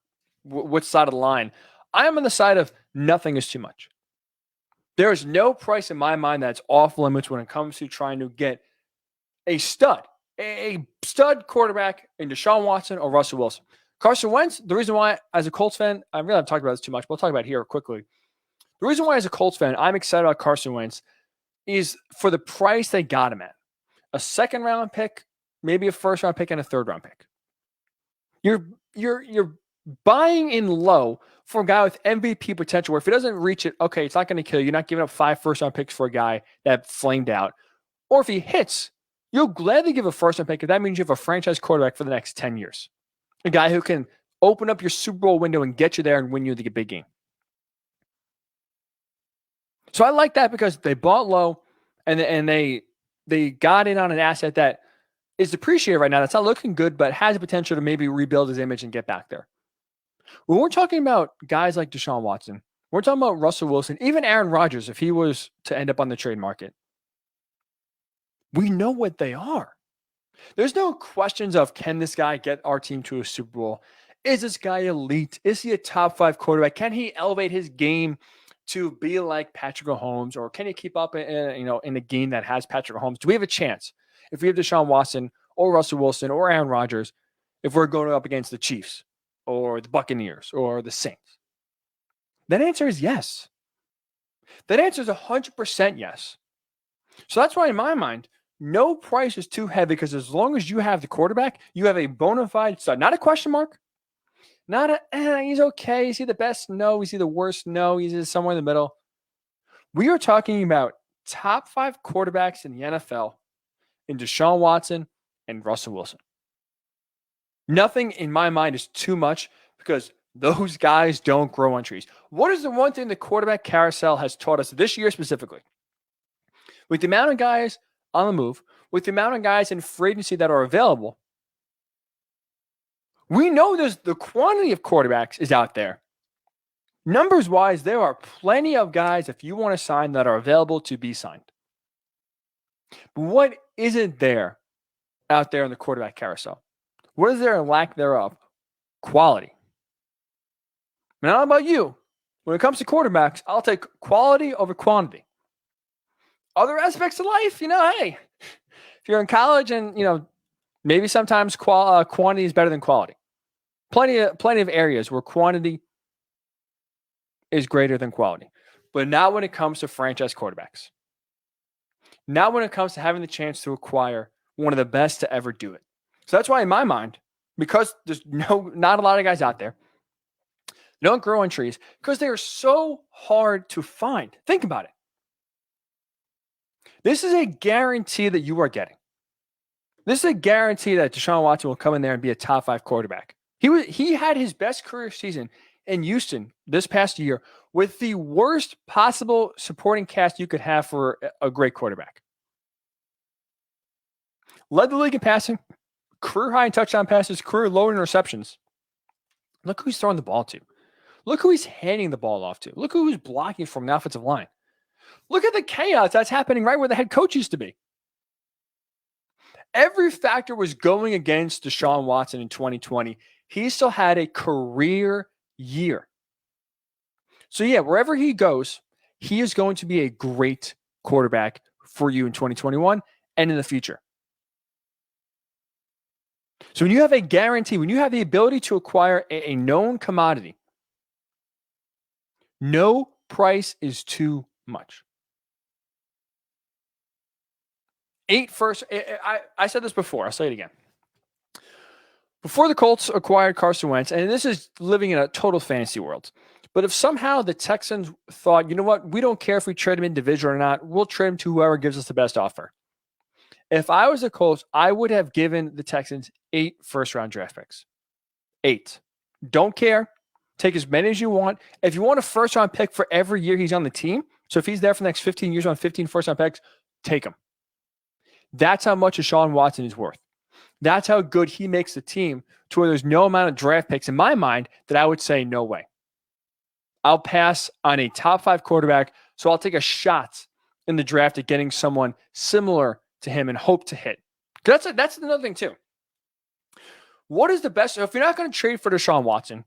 Speaker 17: which side of the line, I am on the side of nothing is too much. There is no price in my mind that's off limits when it comes to trying to get a stud quarterback in Deshaun Watson or Russell Wilson. Carson Wentz, the reason why, as a Colts fan, I really haven't talked about this too much, but we'll talk about it here quickly. The reason why, as a Colts fan, I'm excited about Carson Wentz is for the price they got him at. A second-round pick, maybe a first-round pick, and a third-round pick. You're buying in low for a guy with MVP potential where if he doesn't reach it, okay, it's not going to kill you. You're not giving up 5 first-round picks for a guy that flamed out. Or if he hits, you'll gladly give a first-round pick if that means you have a franchise quarterback for the next 10 years. A guy who can open up your Super Bowl window and get you there and win you the big game. So I like that because they bought low and they got in on an asset that is depreciated right now. That's not looking good, but has the potential to maybe rebuild his image and get back there. When we're talking about guys like Deshaun Watson, we're talking about Russell Wilson, even Aaron Rodgers, if he was to end up on the trade market. We know what they are. There's no questions of, can this guy get our team to a Super Bowl? Is this guy elite? Is he a top 5 quarterback? Can he elevate his game to be like Patrick Mahomes? Or can he keep up in a game that has Patrick Mahomes? Do we have a chance if we have Deshaun Watson or Russell Wilson or Aaron Rodgers if we're going up against the Chiefs or the Buccaneers or the Saints? That answer is yes. That answer is 100% yes. So that's why, in my mind, no price is too heavy because as long as you have the quarterback, you have a bona fide stud. Not a question mark. Not he's okay. Is he the best? No. Is he the worst? No. He's somewhere in the middle. We are talking about top 5 quarterbacks in the NFL in Deshaun Watson and Russell Wilson. Nothing in my mind is too much because those guys don't grow on trees. What is the one thing the quarterback carousel has taught us this year specifically? With the amount of guys on the move, with the amount of guys in free agency that are available, we know the quantity of quarterbacks is out there. Numbers-wise, there are plenty of guys, if you want to sign, that are available to be signed. But what isn't there out there in the quarterback carousel? What is there in lack thereof? Quality. And I don't know about you. When it comes to quarterbacks, I'll take quality over quantity. Other aspects of life, hey, if you're in college and, maybe sometimes quantity is better than quality. Plenty of areas where quantity is greater than quality. But not when it comes to franchise quarterbacks. Not when it comes to having the chance to acquire one of the best to ever do it. So that's why, in my mind, because there's not a lot of guys out there, they don't grow on trees because they are so hard to find. Think about it. This is a guarantee that you are getting. This is a guarantee that Deshaun Watson will come in there and be a top 5 quarterback. He had his best career season in Houston this past year with the worst possible supporting cast you could have for a great quarterback. Led the league in passing, career high in touchdown passes, career low in receptions. Look who he's throwing the ball to. Look who he's handing the ball off to. Look who's blocking from the offensive line. Look at the chaos that's happening right where the head coach used to be. Every factor was going against Deshaun Watson in 2020. He still had a career year. So yeah, wherever he goes, he is going to be a great quarterback for you in 2021 and in the future. So when you have a guarantee, when you have the ability to acquire a known commodity, no price is too much. 8 first. I said this before. I'll say it again. Before the Colts acquired Carson Wentz, and this is living in a total fantasy world, but if somehow the Texans thought, you know what, we don't care if we trade him individual or not, we'll trade him to whoever gives us the best offer. If I was the Colts, I would have given the Texans 8 first-round draft picks. 8. Don't care. Take as many as you want. If you want a first-round pick for every year he's on the team, so if he's there for the next 15 years on 15 first-round picks, take him. That's how much Deshaun Watson is worth. That's how good he makes the team to where there's no amount of draft picks in my mind that I would say no way. I'll pass on a top 5 quarterback, so I'll take a shot in the draft at getting someone similar to him and hope to hit. That's another thing too. What is the best? If you're not going to trade for Deshaun Watson,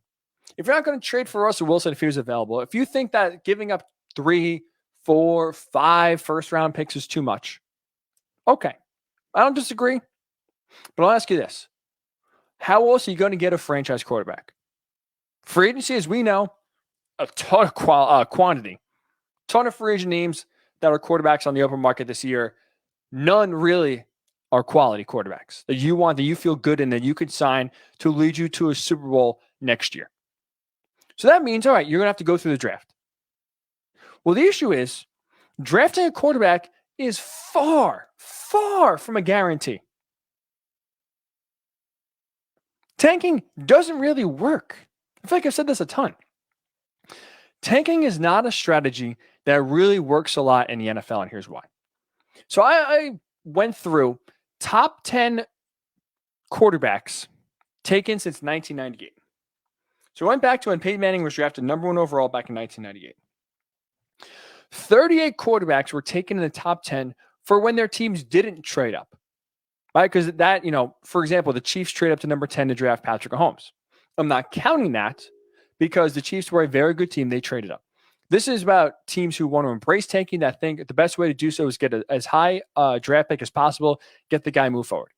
Speaker 17: if you're not going to trade for Russell Wilson if he was available, if you think that giving up 3, 4, 5 first-round picks is too much, okay. I don't disagree. But I'll ask you this. How else are you going to get a franchise quarterback? Free agency, as we know, a ton of quantity. Ton of free agent names that are quarterbacks on the open market this year. None really are quality quarterbacks that you want, that you feel good in, that you could sign to lead you to a Super Bowl next year. So that means, all right, you're going to have to go through the draft. Well, the issue is drafting a quarterback is far, far from a guarantee. Tanking doesn't really work. I feel like I've said this a ton. Tanking is not a strategy that really works a lot in the NFL, and here's why. So I went through top 10 quarterbacks taken since 1998. So I went back to when Peyton Manning was drafted number 1 overall back in 1998. 38 quarterbacks were taken in the top 10 for when their teams didn't trade up. Right? Because that, for example, the Chiefs trade up to number 10 to draft Patrick Mahomes. I'm not counting that because the Chiefs were a very good team. They traded up. This is about teams who want to embrace tanking, that think the best way to do so is get as high draft pick as possible, get the guy move forward.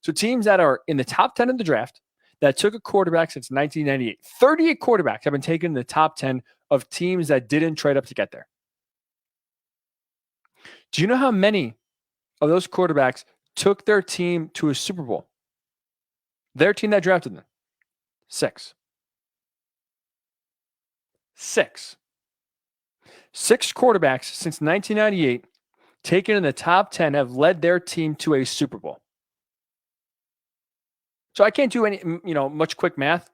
Speaker 17: So teams that are in the top 10 of the draft that took a quarterback since 1998, 38 quarterbacks have been taken in the top 10 of teams that didn't trade up to get there. Do you know how many of those quarterbacks took their team to a Super Bowl? Their team that drafted them. 6. 6. 6 quarterbacks since 1998 taken in the top 10 have led their team to a Super Bowl. So I can't do any, much quick math.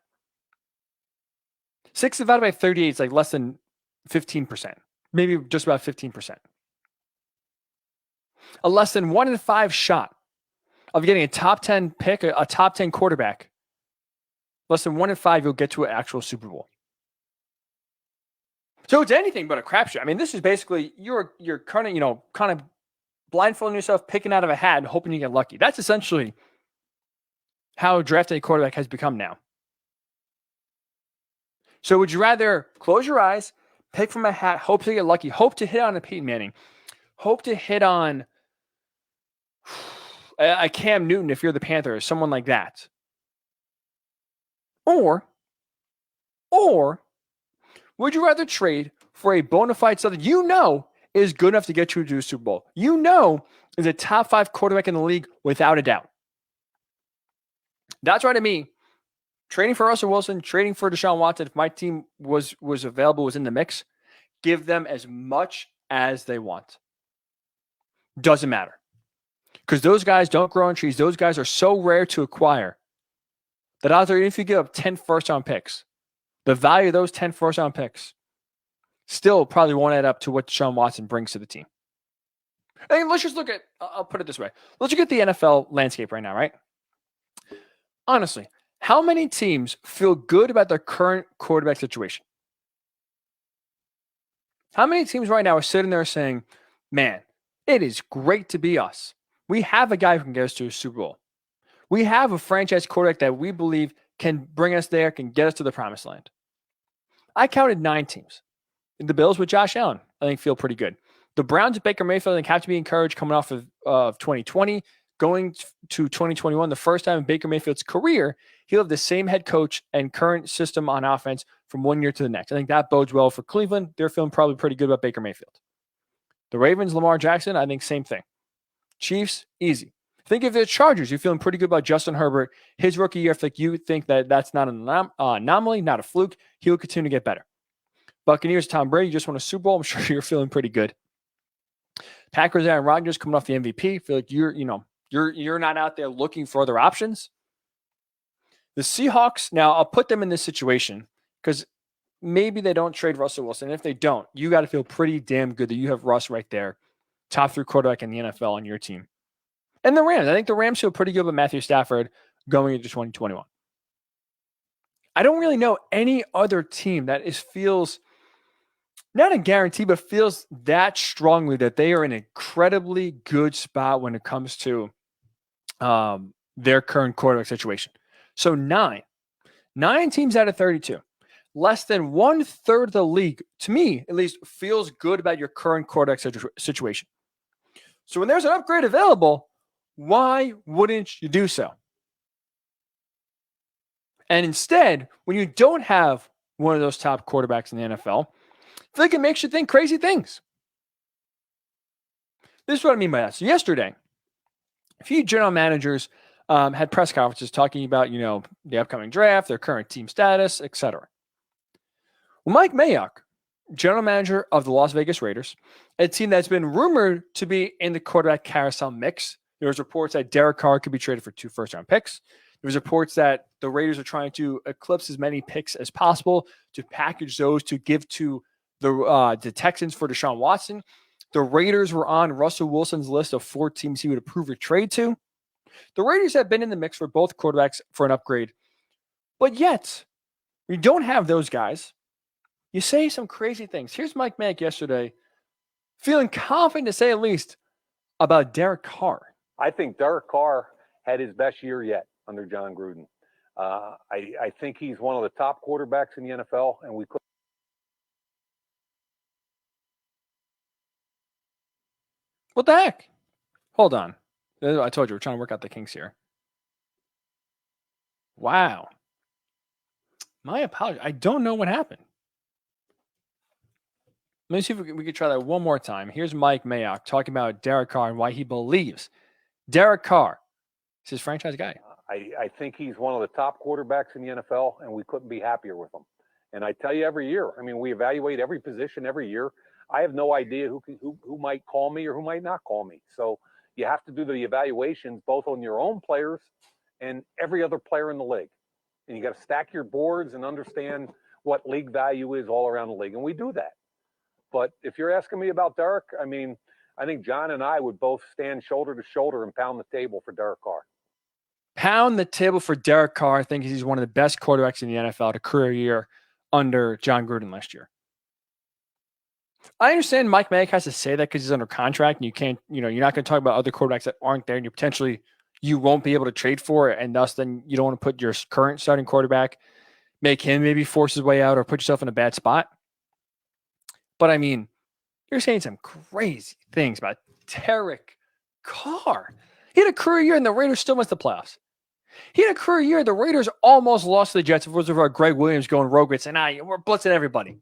Speaker 17: 6 divided by 38 is like less than 15%. Maybe just about 15%. A less than 1 in 5 shot of getting a top 10 pick, a top 10 quarterback. Less than 1 in 5, you'll get to an actual Super Bowl. So it's anything but a crapshoot. I mean, this is basically you're kind of blindfolding yourself, picking out of a hat, and hoping you get lucky. That's essentially how drafting a quarterback has become now. So would you rather close your eyes, pick from a hat, hope to get lucky, hope to hit on a Peyton Manning, hope to hit on a Cam Newton if you're the Panthers, someone like that? Or would you rather trade for a bona fide stud that is good enough to get you to a Super Bowl? Is a top 5 quarterback in the league without a doubt. That's why to me, trading for Russell Wilson, trading for Deshaun Watson, if my team was available, was in the mix, give them as much as they want. Doesn't matter. Because those guys don't grow on trees. Those guys are so rare to acquire that out there, even if you give up 10 first-round picks, the value of those 10 first-round picks still probably won't add up to what Deshaun Watson brings to the team. And let's just look at, I'll put it this way. Let's look at the NFL landscape right now, right? Honestly, how many teams feel good about their current quarterback situation? How many teams right now are sitting there saying, man, it is great to be us. We have a guy who can get us to a Super Bowl. We have a franchise quarterback that we believe can bring us there, can get us to the promised land. I counted 9 teams. The Bills with Josh Allen, I think, feel pretty good. The Browns with Baker Mayfield, I think, have to be encouraged coming off of 2020, going to 2021, the first time in Baker Mayfield's career, he'll have the same head coach and current system on offense from one year to the next. I think that bodes well for Cleveland. They're feeling probably pretty good about Baker Mayfield. The Ravens, Lamar Jackson, I think same thing. Chiefs, easy. Think of the Chargers. You're feeling pretty good about Justin Herbert. His rookie year, if you think that that's not an anomaly, not a fluke, he will continue to get better. Buccaneers, Tom Brady just won a Super Bowl. I'm sure you're feeling pretty good. Packers, Aaron Rodgers coming off the MVP. Feel like you're not out there looking for other options. The Seahawks, now I'll put them in this situation because maybe they don't trade Russell Wilson. And if they don't, you got to feel pretty damn good that you have Russ right there, top 3 quarterback in the NFL on your team. And the Rams, I think the Rams feel pretty good with Matthew Stafford going into 2021. I don't really know any other team that feels not a guarantee, but feels that strongly that they are in an incredibly good spot when it comes to their current quarterback situation. So 9 teams out of 32, less than 1/3 of the league, to me at least, feels good about your current quarterback situation. So when there's an upgrade available, why wouldn't you do so? And instead, when you don't have one of those top quarterbacks in the NFL, I feel like it makes you think crazy things. This is what I mean by that. So yesterday, a few general managers had press conferences talking about, the upcoming draft, their current team status, etc. Well, Mike Mayock, general manager of the Las Vegas Raiders, a team that's been rumored to be in the quarterback carousel mix. There was reports that Derek Carr could be traded for 2 first-round picks. There was reports that the Raiders are trying to eclipse as many picks as possible to package those to give to the Texans for Deshaun Watson. The Raiders were on Russell Wilson's list of 4 teams he would approve a trade to. The Raiders have been in the mix for both quarterbacks for an upgrade. But yet, you don't have those guys. You say some crazy things. Here's Mike Mayock yesterday, feeling confident, to say at least, about Derek Carr.
Speaker 3: I think Derek Carr had his best year yet under John Gruden. I think he's one of the top quarterbacks in the NFL, and we could.
Speaker 17: What the heck? Hold on. I told you we're trying to work out the kinks here. Wow. My apologies. I don't know what happened. Let me see if we could try that one more time. Here's Mike Mayock talking about Derek Carr and why he believes Derek Carr is his franchise guy.
Speaker 3: I think he's one of the top quarterbacks in the NFL, and we couldn't be happier with him. And I tell you every year, we evaluate every position every year. I have no idea who might call me or who might not call me. So you have to do the evaluations both on your own players and every other player in the league. And you got to stack your boards and understand what league value is all around the league. And we do that. But if you're asking me about Derek, I think John and I would both stand shoulder to shoulder and pound the table for Derek Carr.
Speaker 17: Pound the table for Derek Carr. I think he's one of the best quarterbacks in the NFL, a career year under John Gruden last year. I understand Mike Mayock has to say that because he's under contract and you can't, you're not going to talk about other quarterbacks that aren't there and you won't be able to trade for it. And thus then you don't want to put your current starting quarterback, make him maybe force his way out or put yourself in a bad spot. But you're saying some crazy things about Derek Carr. He had a career year and the Raiders still missed the playoffs. He had a career year. The Raiders almost lost to the Jets. It was about Greg Williams going rogue and saying, we're blitzing everybody.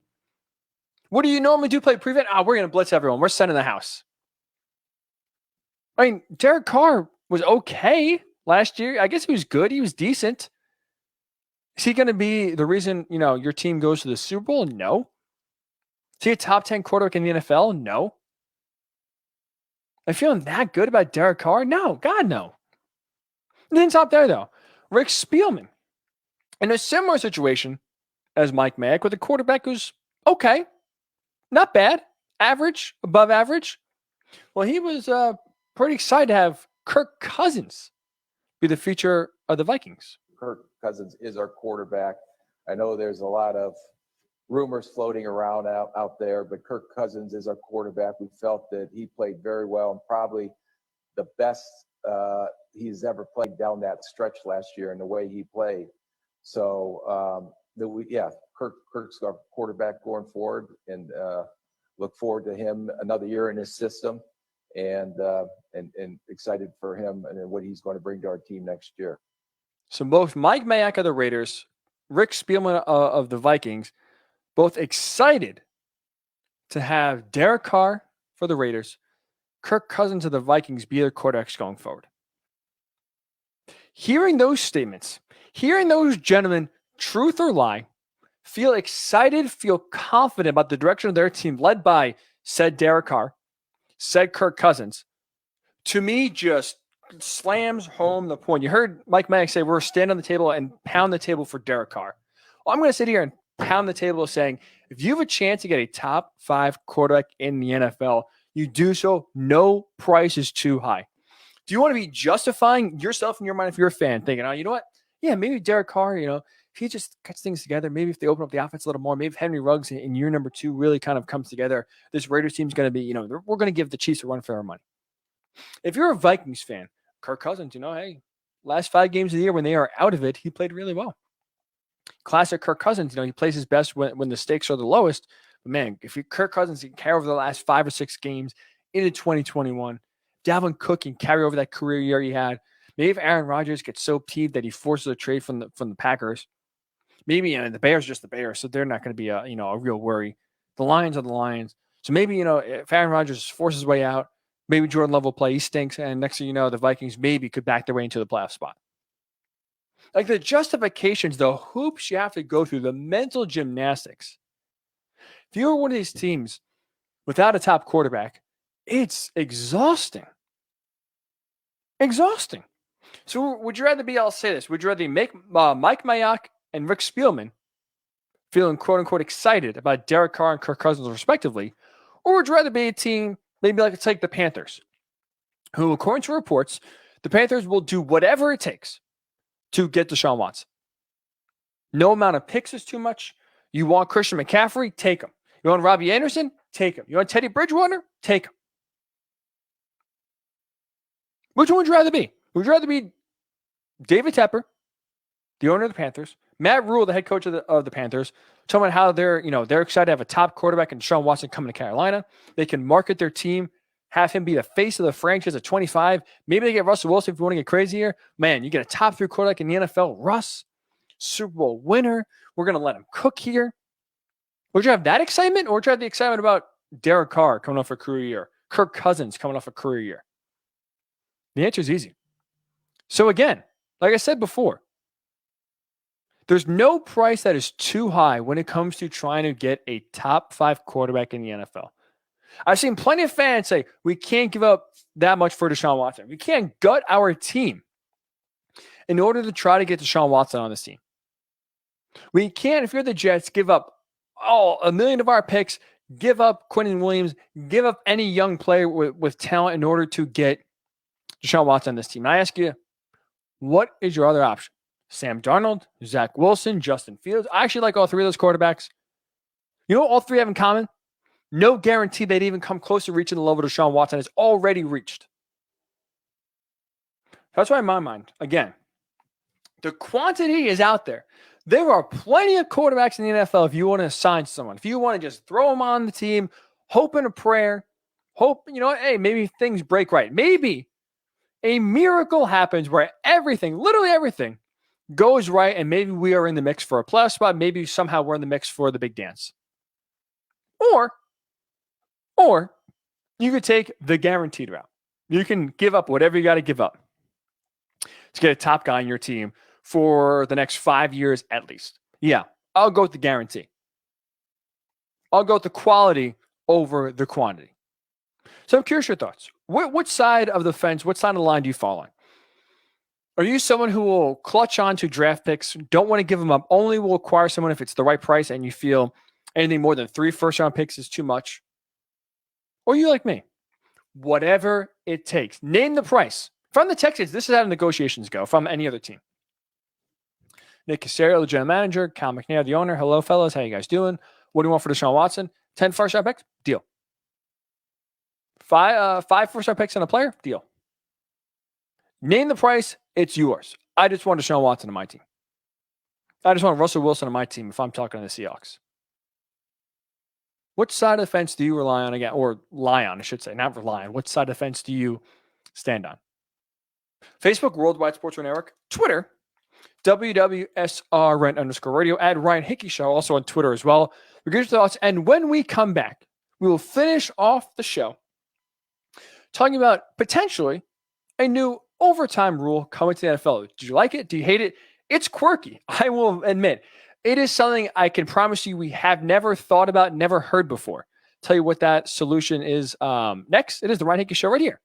Speaker 17: What do you normally do? Play prevent? We're going to blitz everyone. We're sending the house. Derek Carr was okay last year. I guess he was good. He was decent. Is he going to be the reason, your team goes to the Super Bowl? No. Is he a top 10 quarterback in the NFL? No. I feeling that good about Derek Carr? No. God, no. And then stop there, though. Rick Spielman. In a similar situation, as Mike Mayock with a quarterback who's okay, not bad, average, above average. Well, he was pretty excited to have Kirk Cousins be the future of the Vikings.
Speaker 5: Kirk Cousins is our quarterback. I know there's a lot of rumors floating around out there, but Kirk Cousins is our quarterback. We felt that he played very well and probably the best he's ever played down that stretch last year in the way he played. So, Kirk's our quarterback going forward, and look forward to him another year in his system, and excited for him and what he's going to bring to our team next year.
Speaker 17: So both Mike Mayock of the Raiders, Rick Spielman of the Vikings, both excited to have Derek Carr for the Raiders, Kirk Cousins of the Vikings be their quarterbacks going forward. Hearing those statements, hearing those gentlemen, truth or lie, feel excited, feel confident about the direction of their team led by said Derek Carr, said Kirk Cousins, to me just slams home the point. You heard Mike Mayock say we're standing on the table and pound the table for Derek Carr. Well, I'm going to sit here and pound the table saying if you have a chance to get a top 5 quarterback in the NFL, you do so. No price is too high. Do you want to be justifying yourself in your mind if you're a fan thinking, oh, you know what? Yeah, maybe Derek Carr, if he just cuts things together, maybe if they open up the offense a little more, maybe if Henry Ruggs in year number 2 really kind of comes together, this Raiders team's going to be, we're going to give the Chiefs a run for their money. If you're a Vikings fan, Kirk Cousins, hey, last 5 games of the year when they are out of it, he played really well. Classic Kirk Cousins, he plays his best when the stakes are the lowest. But man, if Kirk Cousins can carry over the last 5 or 6 games into 2021, Dalvin Cook can carry over that career year he had. Maybe if Aaron Rodgers gets so peeved that he forces a trade from the Packers, maybe the Bears are just the Bears, so they're not going to be a real worry. The Lions are the Lions, so maybe if Aaron Rodgers forces his way out, maybe Jordan Love will play. He stinks, and next thing you know, the Vikings maybe could back their way into the playoff spot. Like the justifications, the hoops you have to go through, the mental gymnastics. If you're one of these teams without a top quarterback, it's exhausting. Exhausting. So would you rather be, I'll say this, would you rather make Mike Mayock and Rick Spielman feeling quote-unquote excited about Derek Carr and Kirk Cousins respectively, or would you rather be a team, maybe like it's like the Panthers, who according to reports, the Panthers will do whatever it takes to get Deshaun Watson. No amount of picks is too much. You want Christian McCaffrey? Take him. You want Robbie Anderson? Take him. You want Teddy Bridgewater? Take him. Which one would you rather be? Would you rather be David Tepper, the owner of the Panthers, Matt Rule, the head coach of the Panthers, talking about how they're excited to have a top quarterback and Deshaun Watson coming to Carolina. They can market their team, have him be the face of the franchise at 25. Maybe they get Russell Wilson if you want to get crazy here. Man, you get a top 3 quarterback in the NFL. Russ, Super Bowl winner. We're going to let him cook here. Would you have that excitement, or would you have the excitement about Derek Carr coming off a career year, Kirk Cousins coming off a career year? The answer is easy. So again, like I said before, there's no price that is too high when it comes to trying to get a top 5 quarterback in the NFL. I've seen plenty of fans say, we can't give up that much for Deshaun Watson. We can't gut our team in order to try to get Deshaun Watson on this team. We can't, if you're the Jets, give up $1 million of our picks, give up Quinnen Williams, give up any young player with talent in order to get Deshaun Watson on this team. I ask you, what is your other option? Sam Darnold, Zach Wilson, Justin Fields. I actually like all 3 of those quarterbacks. You know what all 3 have in common? No guarantee they'd even come close to reaching the level Deshaun Watson has already reached. That's why in my mind, again, the quantity is out there. There are plenty of quarterbacks in the NFL if you want to assign someone. If you want to just throw them on the team, hope in a prayer, hope, hey, maybe things break right. Maybe a miracle happens where everything, literally everything, goes right, and maybe we are in the mix for a playoff spot. Maybe somehow we're in the mix for the big dance. Or you could take the guaranteed route. You can give up whatever you got to give up to get a top guy on your team for the next 5 years at least. Yeah, I'll go with the guarantee. I'll go with the quality over the quantity. So I'm curious your thoughts. What side of the fence, what side of the line do you fall on? Are you someone who will clutch on to draft picks, don't want to give them up, only will acquire someone if it's the right price and you feel anything more than 3 first-round picks is too much? Or you like me? Whatever it takes. Name the price. From the Texans, this is how negotiations go from any other team. Nick Casario, the general manager. Cal McNair, the owner. Hello, fellas. How you guys doing? What do you want for Deshaun Watson? 10 first-round picks? Deal. 5 first-round picks on a player? Deal. Name the price. It's yours. I just want Deshaun Watson on my team. I just want Russell Wilson on my team if I'm talking to the Seahawks. Which side of the fence do you rely on again? Or lie on, I should say. Not rely on. What side of the fence do you stand on? Facebook, Worldwide Sports Network. Twitter, WWSR_radio. Add Ryan Hickey Show, also on Twitter as well. We get your thoughts. And when we come back, we will finish off the show talking about potentially a new overtime rule coming to the NFL. Do you like it? Do you hate it? It's quirky. I will admit. It is something I can promise you we have never thought about, never heard before. Tell you what that solution is next. It is the Ryan Hickey Show right here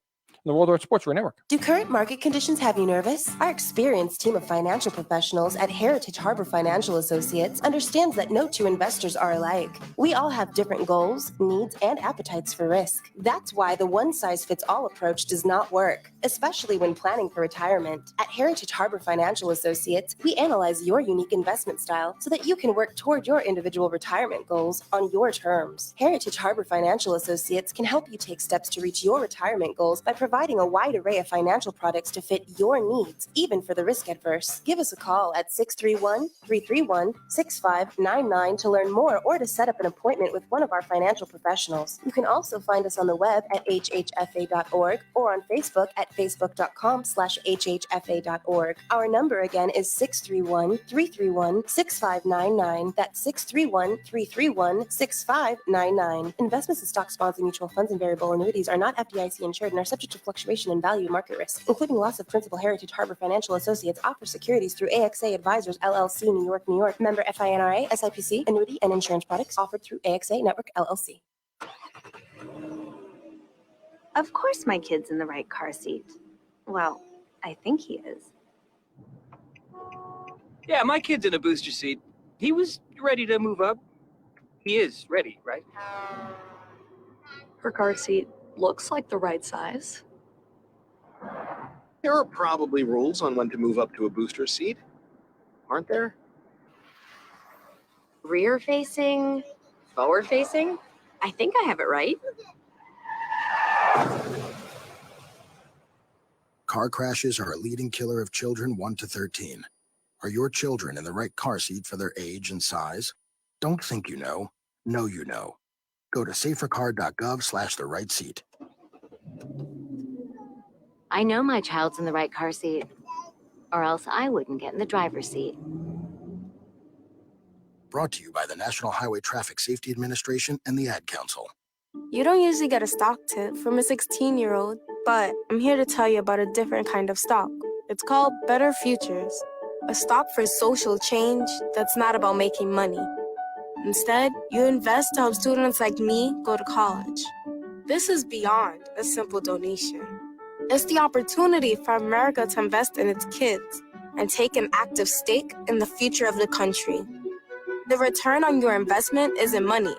Speaker 17: on the Worldwide Sports Radio Network.
Speaker 8: Do current market conditions have you nervous? Our experienced team of financial professionals at Heritage Harbor Financial Associates understands that no two investors are alike. We all have different goals, needs, and appetites for risk. That's why the one-size-fits-all approach does not work, especially when planning for retirement. At Heritage Harbor Financial Associates, we analyze your unique investment style so that you can work toward your individual retirement goals on your terms. Heritage Harbor Financial Associates can help you take steps to reach your retirement goals by providing a wide array of financial products to fit your needs, even for the risk adverse. Give us a call at 631-331-6599 to learn more or to set up an appointment with one of our financial professionals. You can also find us on the web at hhfa.org or on Facebook at facebook.com/hhfa.org. Our number again is 631-331-6599. That's 631-331-6599. Investments in stocks, bonds, and mutual funds and variable annuities are not FDIC insured and are subject to fluctuation in value and market risk, including loss of principal. Heritage Harbor Financial Associates offers securities through AXA Advisors, LLC, New York, New York. Member FINRA, SIPC, annuity and insurance products offered through AXA Network, LLC.
Speaker 11: Of course my kid's in the right car seat. Well, I think he is.
Speaker 2: Yeah, my kid's in a booster seat. He was ready to move up. He is ready, right?
Speaker 4: Her car seat looks like the right size.
Speaker 6: There are probably rules on when to move up to a booster seat, aren't there?
Speaker 11: Rear facing, forward facing. I think I have it right.
Speaker 7: Car crashes are a leading killer of children 1 to 13. Are your children in the right car seat for their age and size? Don't think you know. Know you know. Go to safercar.gov/the right seat.
Speaker 1: I know my child's in the right car seat, or else I wouldn't get in the driver's seat.
Speaker 7: Brought to you by the National Highway Traffic Safety Administration and the Ad Council.
Speaker 24: You don't usually get a stock tip from a 16-year-old, but I'm here to tell you about a different kind of stock. It's called Better Futures, a stock for social change that's not about making money. Instead, you invest to help students like me go to college. This is beyond a simple donation. It's the opportunity for America to invest in its kids and take an active stake in the future of the country. The return on your investment isn't money.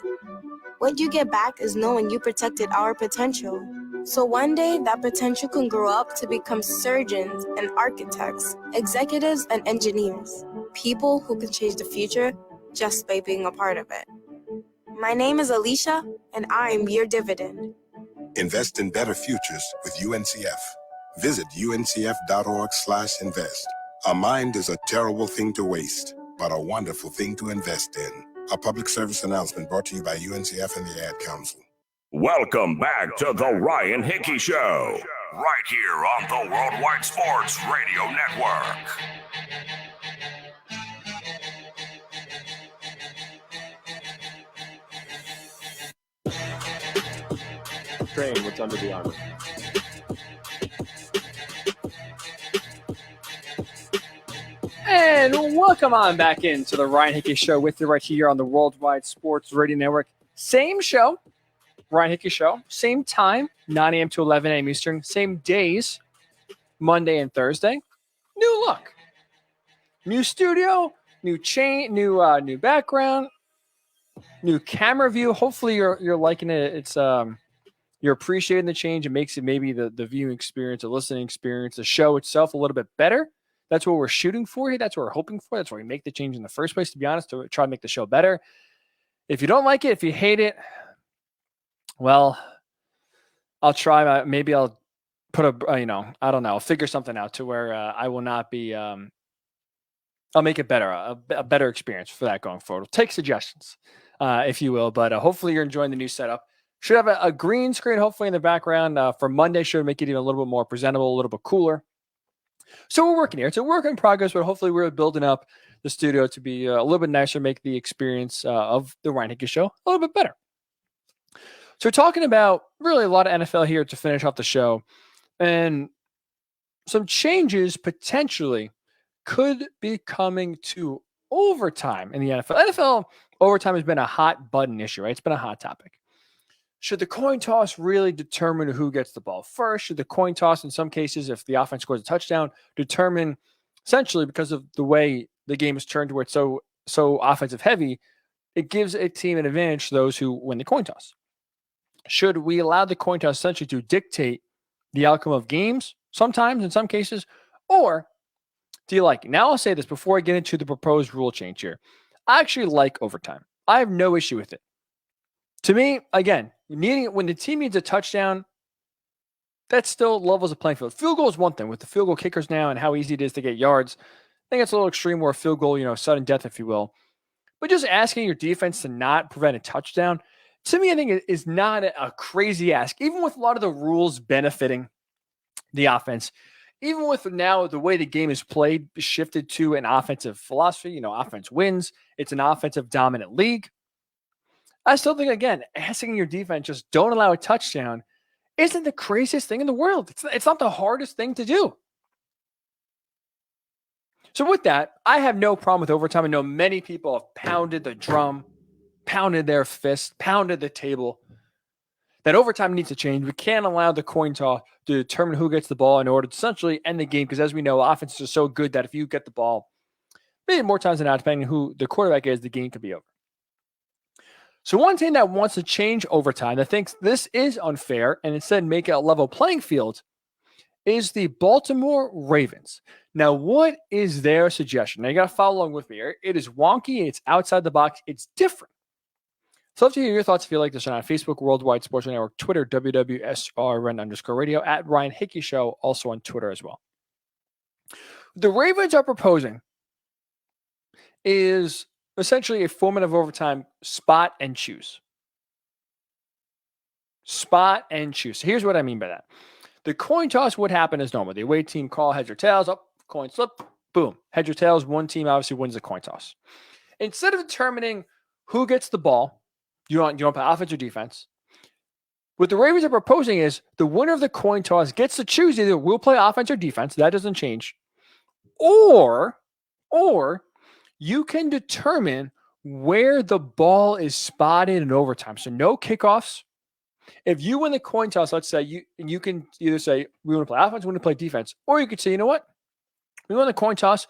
Speaker 24: What you get back is knowing you protected our potential. So one day, that potential can grow up to become surgeons and architects, executives and engineers, people who can change the future just by being a part of it. My name is Alicia, and I'm your dividend.
Speaker 18: Invest in better futures with UNCF. Visit uncf.org/invest. A mind is a terrible thing to waste, but a wonderful thing to invest in. A public service announcement brought to you by UNCF and the Ad Council.
Speaker 15: Welcome back to the Ryan Hickey Show, right here on the Worldwide Sports Radio Network.
Speaker 5: Train what's under the armor.
Speaker 17: And welcome on back into the Ryan Hickey Show with you right here on the Worldwide Sports Radio Network. Same show, Ryan Hickey Show, same time, 9 a.m. to 11 a.m. Eastern, same days, Monday and Thursday. New look, new studio, new new background, new camera view. Hopefully you're liking it. It's you're appreciating the change. It makes it maybe the viewing experience, the listening experience, the show itself a little bit better. That's what we're shooting for here. That's what we're hoping for. That's why we make the change in the first place, to be honest, to try to make the show better. If you don't like it, if you hate it, well, I'll try. Maybe I'll put I don't know. I'll figure something out to where I will not be. I'll make it better, a better experience for that going forward. We'll take suggestions, if you will. But hopefully you're enjoying the new setup. Should have a green screen, hopefully, in the background for Monday. Should make it even a little bit more presentable, a little bit cooler. So we're working here. It's a work in progress, but hopefully we're building up the studio to be a little bit nicer, make the experience of the Ryan Hickey Show a little bit better. So we're talking about really a lot of NFL here to finish off the show. And some changes potentially could be coming to overtime in the NFL. NFL overtime has been a hot button issue, right? It's been a hot topic. Should the coin toss really determine who gets the ball first? Should the coin toss, in some cases, if the offense scores a touchdown, determine essentially because of the way the game is turned to where it's so offensive heavy, it gives a team an advantage to those who win the coin toss? Should we allow the coin toss essentially to dictate the outcome of games sometimes, in some cases, or do you like it? Now, I'll say this before I get into the proposed rule change here. I actually like overtime. I have no issue with it. To me, again, when the team needs a touchdown, that still levels the playing field. Field goal is one thing with the field goal kickers now and how easy it is to get yards. I think it's a little extreme where a field goal, sudden death, if you will. But just asking your defense to not prevent a touchdown, to me, I think is not a crazy ask. Even with a lot of the rules benefiting the offense, even with now the way the game is played, shifted to an offensive philosophy, offense wins. It's an offensive dominant league. I still think, again, asking your defense just don't allow a touchdown isn't the craziest thing in the world. It's not the hardest thing to do. So with that, I have no problem with overtime. I know many people have pounded the drum, pounded their fist, pounded the table. That overtime needs to change. We can't allow the coin toss to determine who gets the ball in order to essentially end the game, because as we know, offenses are so good that if you get the ball, maybe more times than not, depending on who the quarterback is, the game could be over. So one team that wants to change overtime, that thinks this is unfair and instead make it a level playing field, is the Baltimore Ravens. Now, what is their suggestion? Now, you got to follow along with me here. It is wonky. It's outside the box. It's different. So I'd love to hear your thoughts if you like this or not. Facebook, Worldwide Sports Network, Twitter, WWSRN_radio, at Ryan Hickey Show, also on Twitter as well. The Ravens are proposing is essentially a format of overtime, spot and choose. Spot and choose. So here's what I mean by that. The coin toss would happen as normal. The away team call heads or tails, up, coin slip, boom. Heads or tails, one team obviously wins the coin toss. Instead of determining who gets the ball, you don't play offense or defense. What the Ravens are proposing is the winner of the coin toss gets to choose either we'll play offense or defense. That doesn't change. Or you can determine where the ball is spotted in overtime. So no kickoffs. If you win the coin toss, let's say you can either say we want to play offense, we want to play defense, or you could say, you know what? We won the coin toss.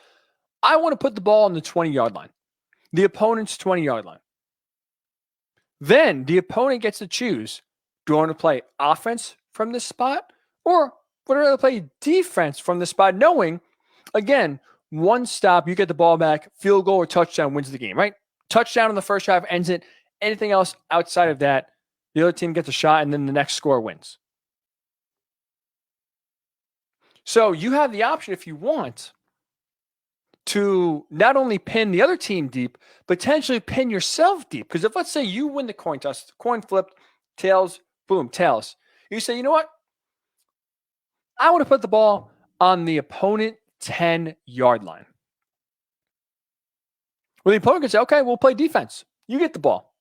Speaker 17: I want to put the ball on the 20-yard line, the opponent's 20-yard line. Then the opponent gets to choose: do I want to play offense from this spot, or would I rather play defense from this spot? Knowing, again, one stop, you get the ball back, field goal or touchdown wins the game, right? Touchdown in the first drive ends it. Anything else outside of that, the other team gets a shot, and then the next score wins. So you have the option, if you want, to not only pin the other team deep, potentially pin yourself deep. Because if, let's say, you win the coin toss, coin flipped, tails, boom, tails. You say, you know what? I want to put the ball on the opponent 10-yard line. Well, the opponent can say, okay, we'll play defense. You get the ball.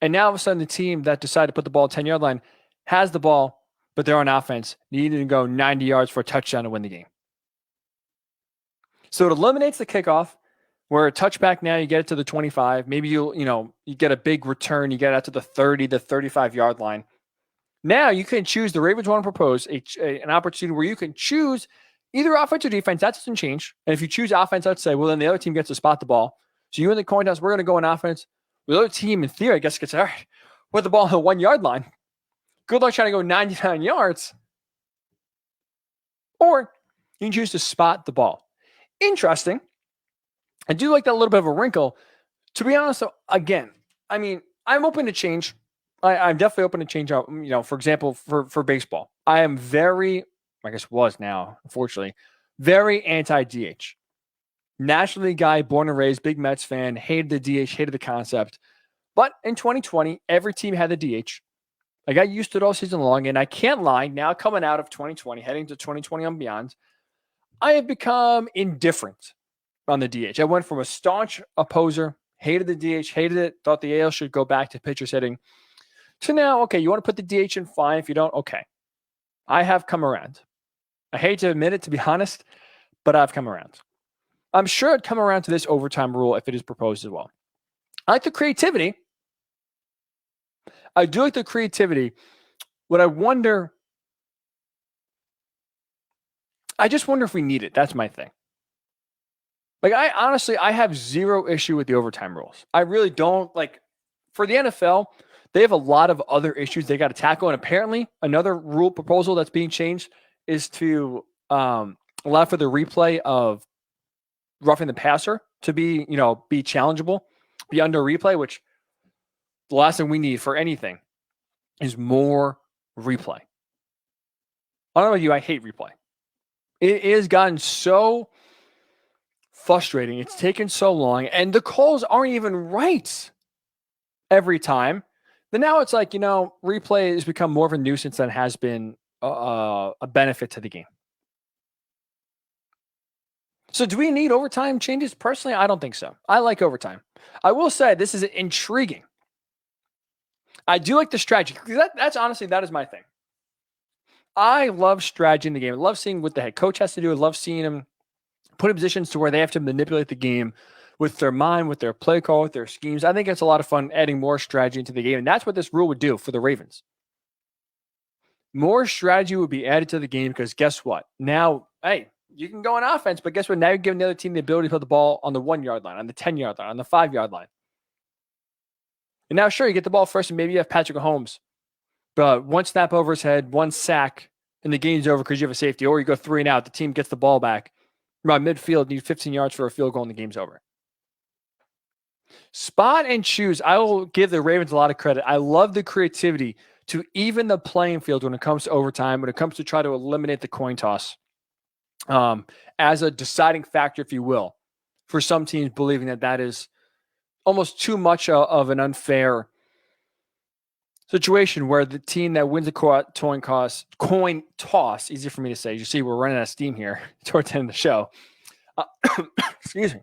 Speaker 17: And now all of a sudden the team that decided to put the ball at 10-yard line has the ball, but they're on offense, needing to go 90 yards for a touchdown to win the game. So it eliminates the kickoff, where a touchback now you get it to the 25. Maybe you get a big return, you get out to the 30, the 35-yard line. Now you can choose, the Ravens want to propose an opportunity where you can choose either offense or defense, that doesn't change. And if you choose offense, let's say, well, then the other team gets to spot the ball. So you in the coin toss, we're going to go on offense. The other team, in theory, I guess, gets, all right, put the ball on the 1 yard line. Good luck trying to go 99 yards. Or you can choose to spot the ball. Interesting. I do like that little bit of a wrinkle. To be honest, though, again, I mean, I'm open to change. I'm definitely open to change out, for example, for baseball. I am very, I guess was now, unfortunately, very anti-DH. National League guy, born and raised, big Mets fan, hated the DH, hated the concept. But in 2020, every team had the DH. I got used to it all season long, and I can't lie, now coming out of 2020, heading to 2020 and beyond, I have become indifferent on the DH. I went from a staunch opposer, hated the DH, hated it, thought the AL should go back to pitchers hitting, to now, okay, you want to put the DH in, fine. If you don't, okay. I have come around. I hate to admit it, to be honest, but I've come around. I'm sure I'd come around to this overtime rule if it is proposed as well. I like the creativity. I do like the creativity. What I wonder, I just wonder if we need it. That's my thing. Like, I have zero issue with the overtime rules. I really don't. Like, for the NFL, they have a lot of other issues they got to tackle. And apparently, another rule proposal that's being changed is to allow for the replay of roughing the passer to be challengeable, be under replay, which the last thing we need for anything is more replay. I don't know about you, I hate replay. It has gotten so frustrating. It's taken so long, and the calls aren't even right every time. But now it's like, replay has become more of a nuisance than has been a benefit to the game. So do we need overtime changes? Personally, I don't think so. I like overtime. I will say this is intriguing. I do like the strategy. That's honestly, that is my thing. I love strategy in the game. I love seeing what the head coach has to do. I love seeing him put in positions to where they have to manipulate the game with their mind, with their play call, with their schemes. I think it's a lot of fun adding more strategy into the game. And that's what this rule would do for the Ravens. More strategy would be added to the game because guess what? Now, hey, you can go on offense, but guess what? Now you're giving the other team the ability to put the ball on the 1 yard line, on the 10 yard line, on the 5 yard line. And now, sure, you get the ball first, and maybe you have Patrick Mahomes. But one snap over his head, one sack, and the game's over because you have a safety. Or you go 3 and out, the team gets the ball back. Around midfield, need 15 yards for a field goal, and the game's over. Spot and choose. I will give the Ravens a lot of credit. I love the creativity to even the playing field when it comes to overtime, when it comes to try to eliminate the coin toss as a deciding factor, if you will, for some teams believing that is almost too much of an unfair situation where the team that wins a coin toss, easy for me to say. You see, we're running out of steam here towards the end of the show. Excuse me.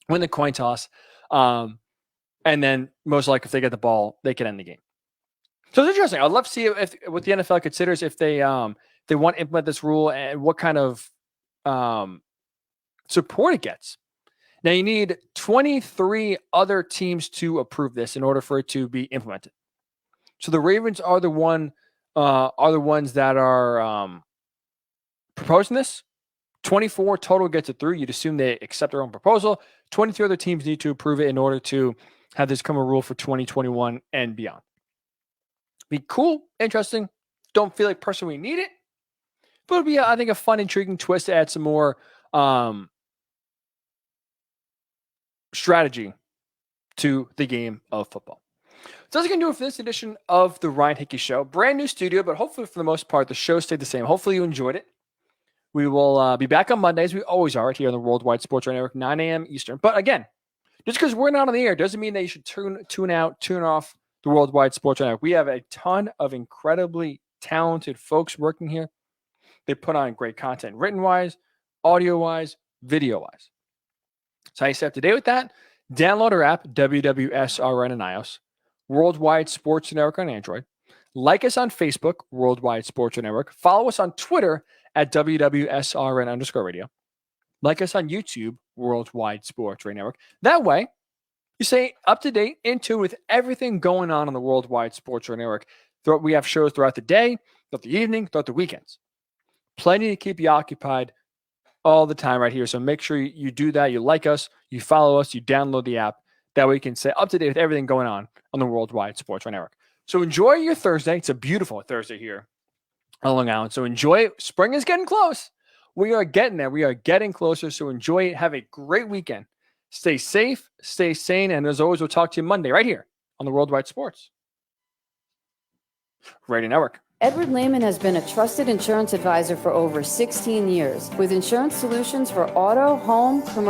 Speaker 17: Win the coin toss. And then most likely if they get the ball, they can end the game. So it's interesting. I'd love to see if what the NFL considers if they want to implement this rule and what kind of support it gets. Now you need 23 other teams to approve this in order for it to be implemented. So the Ravens are the ones that are proposing this. 24 total gets it through. You'd assume they accept their own proposal. 23 other teams need to approve it in order to have this come a rule for 2021 and beyond. Be cool, interesting. Don't feel like personally we need it, but it'll be, I think, a fun, intriguing twist to add some more strategy to the game of football. So that's going to do it for this edition of the Ryan Hickey Show. Brand new studio, but hopefully for the most part, the show stayed the same. Hopefully you enjoyed it. We will be back on Mondays. We always are here on the Worldwide Sports Radio Network, 9 a.m. Eastern. But again, just because we're not on the air doesn't mean that you should tune off the Worldwide Sports Radio Network. We have a ton of incredibly talented folks working here. They put on great content, written-wise, audio-wise, video-wise. So how you stay up to date with that? Download our app, WWSRN on iOS, Worldwide Sports Network on Android. Like us on Facebook, Worldwide Sports Network. Follow us on Twitter at WWSRN_radio. Like us on YouTube, Worldwide Sports Radio Network. That way, you stay up to date, in tune with everything going on the Worldwide Sports Radio Network. We have shows throughout the day, throughout the evening, throughout the weekends. Plenty to keep you occupied all the time right here. So make sure you do that. You like us, you follow us, you download the app. That way you can stay up to date with everything going on the Worldwide Sports right Network. So enjoy your Thursday. It's a beautiful Thursday here on Long Island. So enjoy it. Spring is getting close. We are getting there. We are getting closer. So enjoy it. Have a great weekend. Stay safe, stay sane. And as always, we'll talk to you Monday right here on the Worldwide Sports Radio Network.
Speaker 9: Edward Lehman has been a trusted insurance advisor for over 16 years with insurance solutions for auto, home, commercial,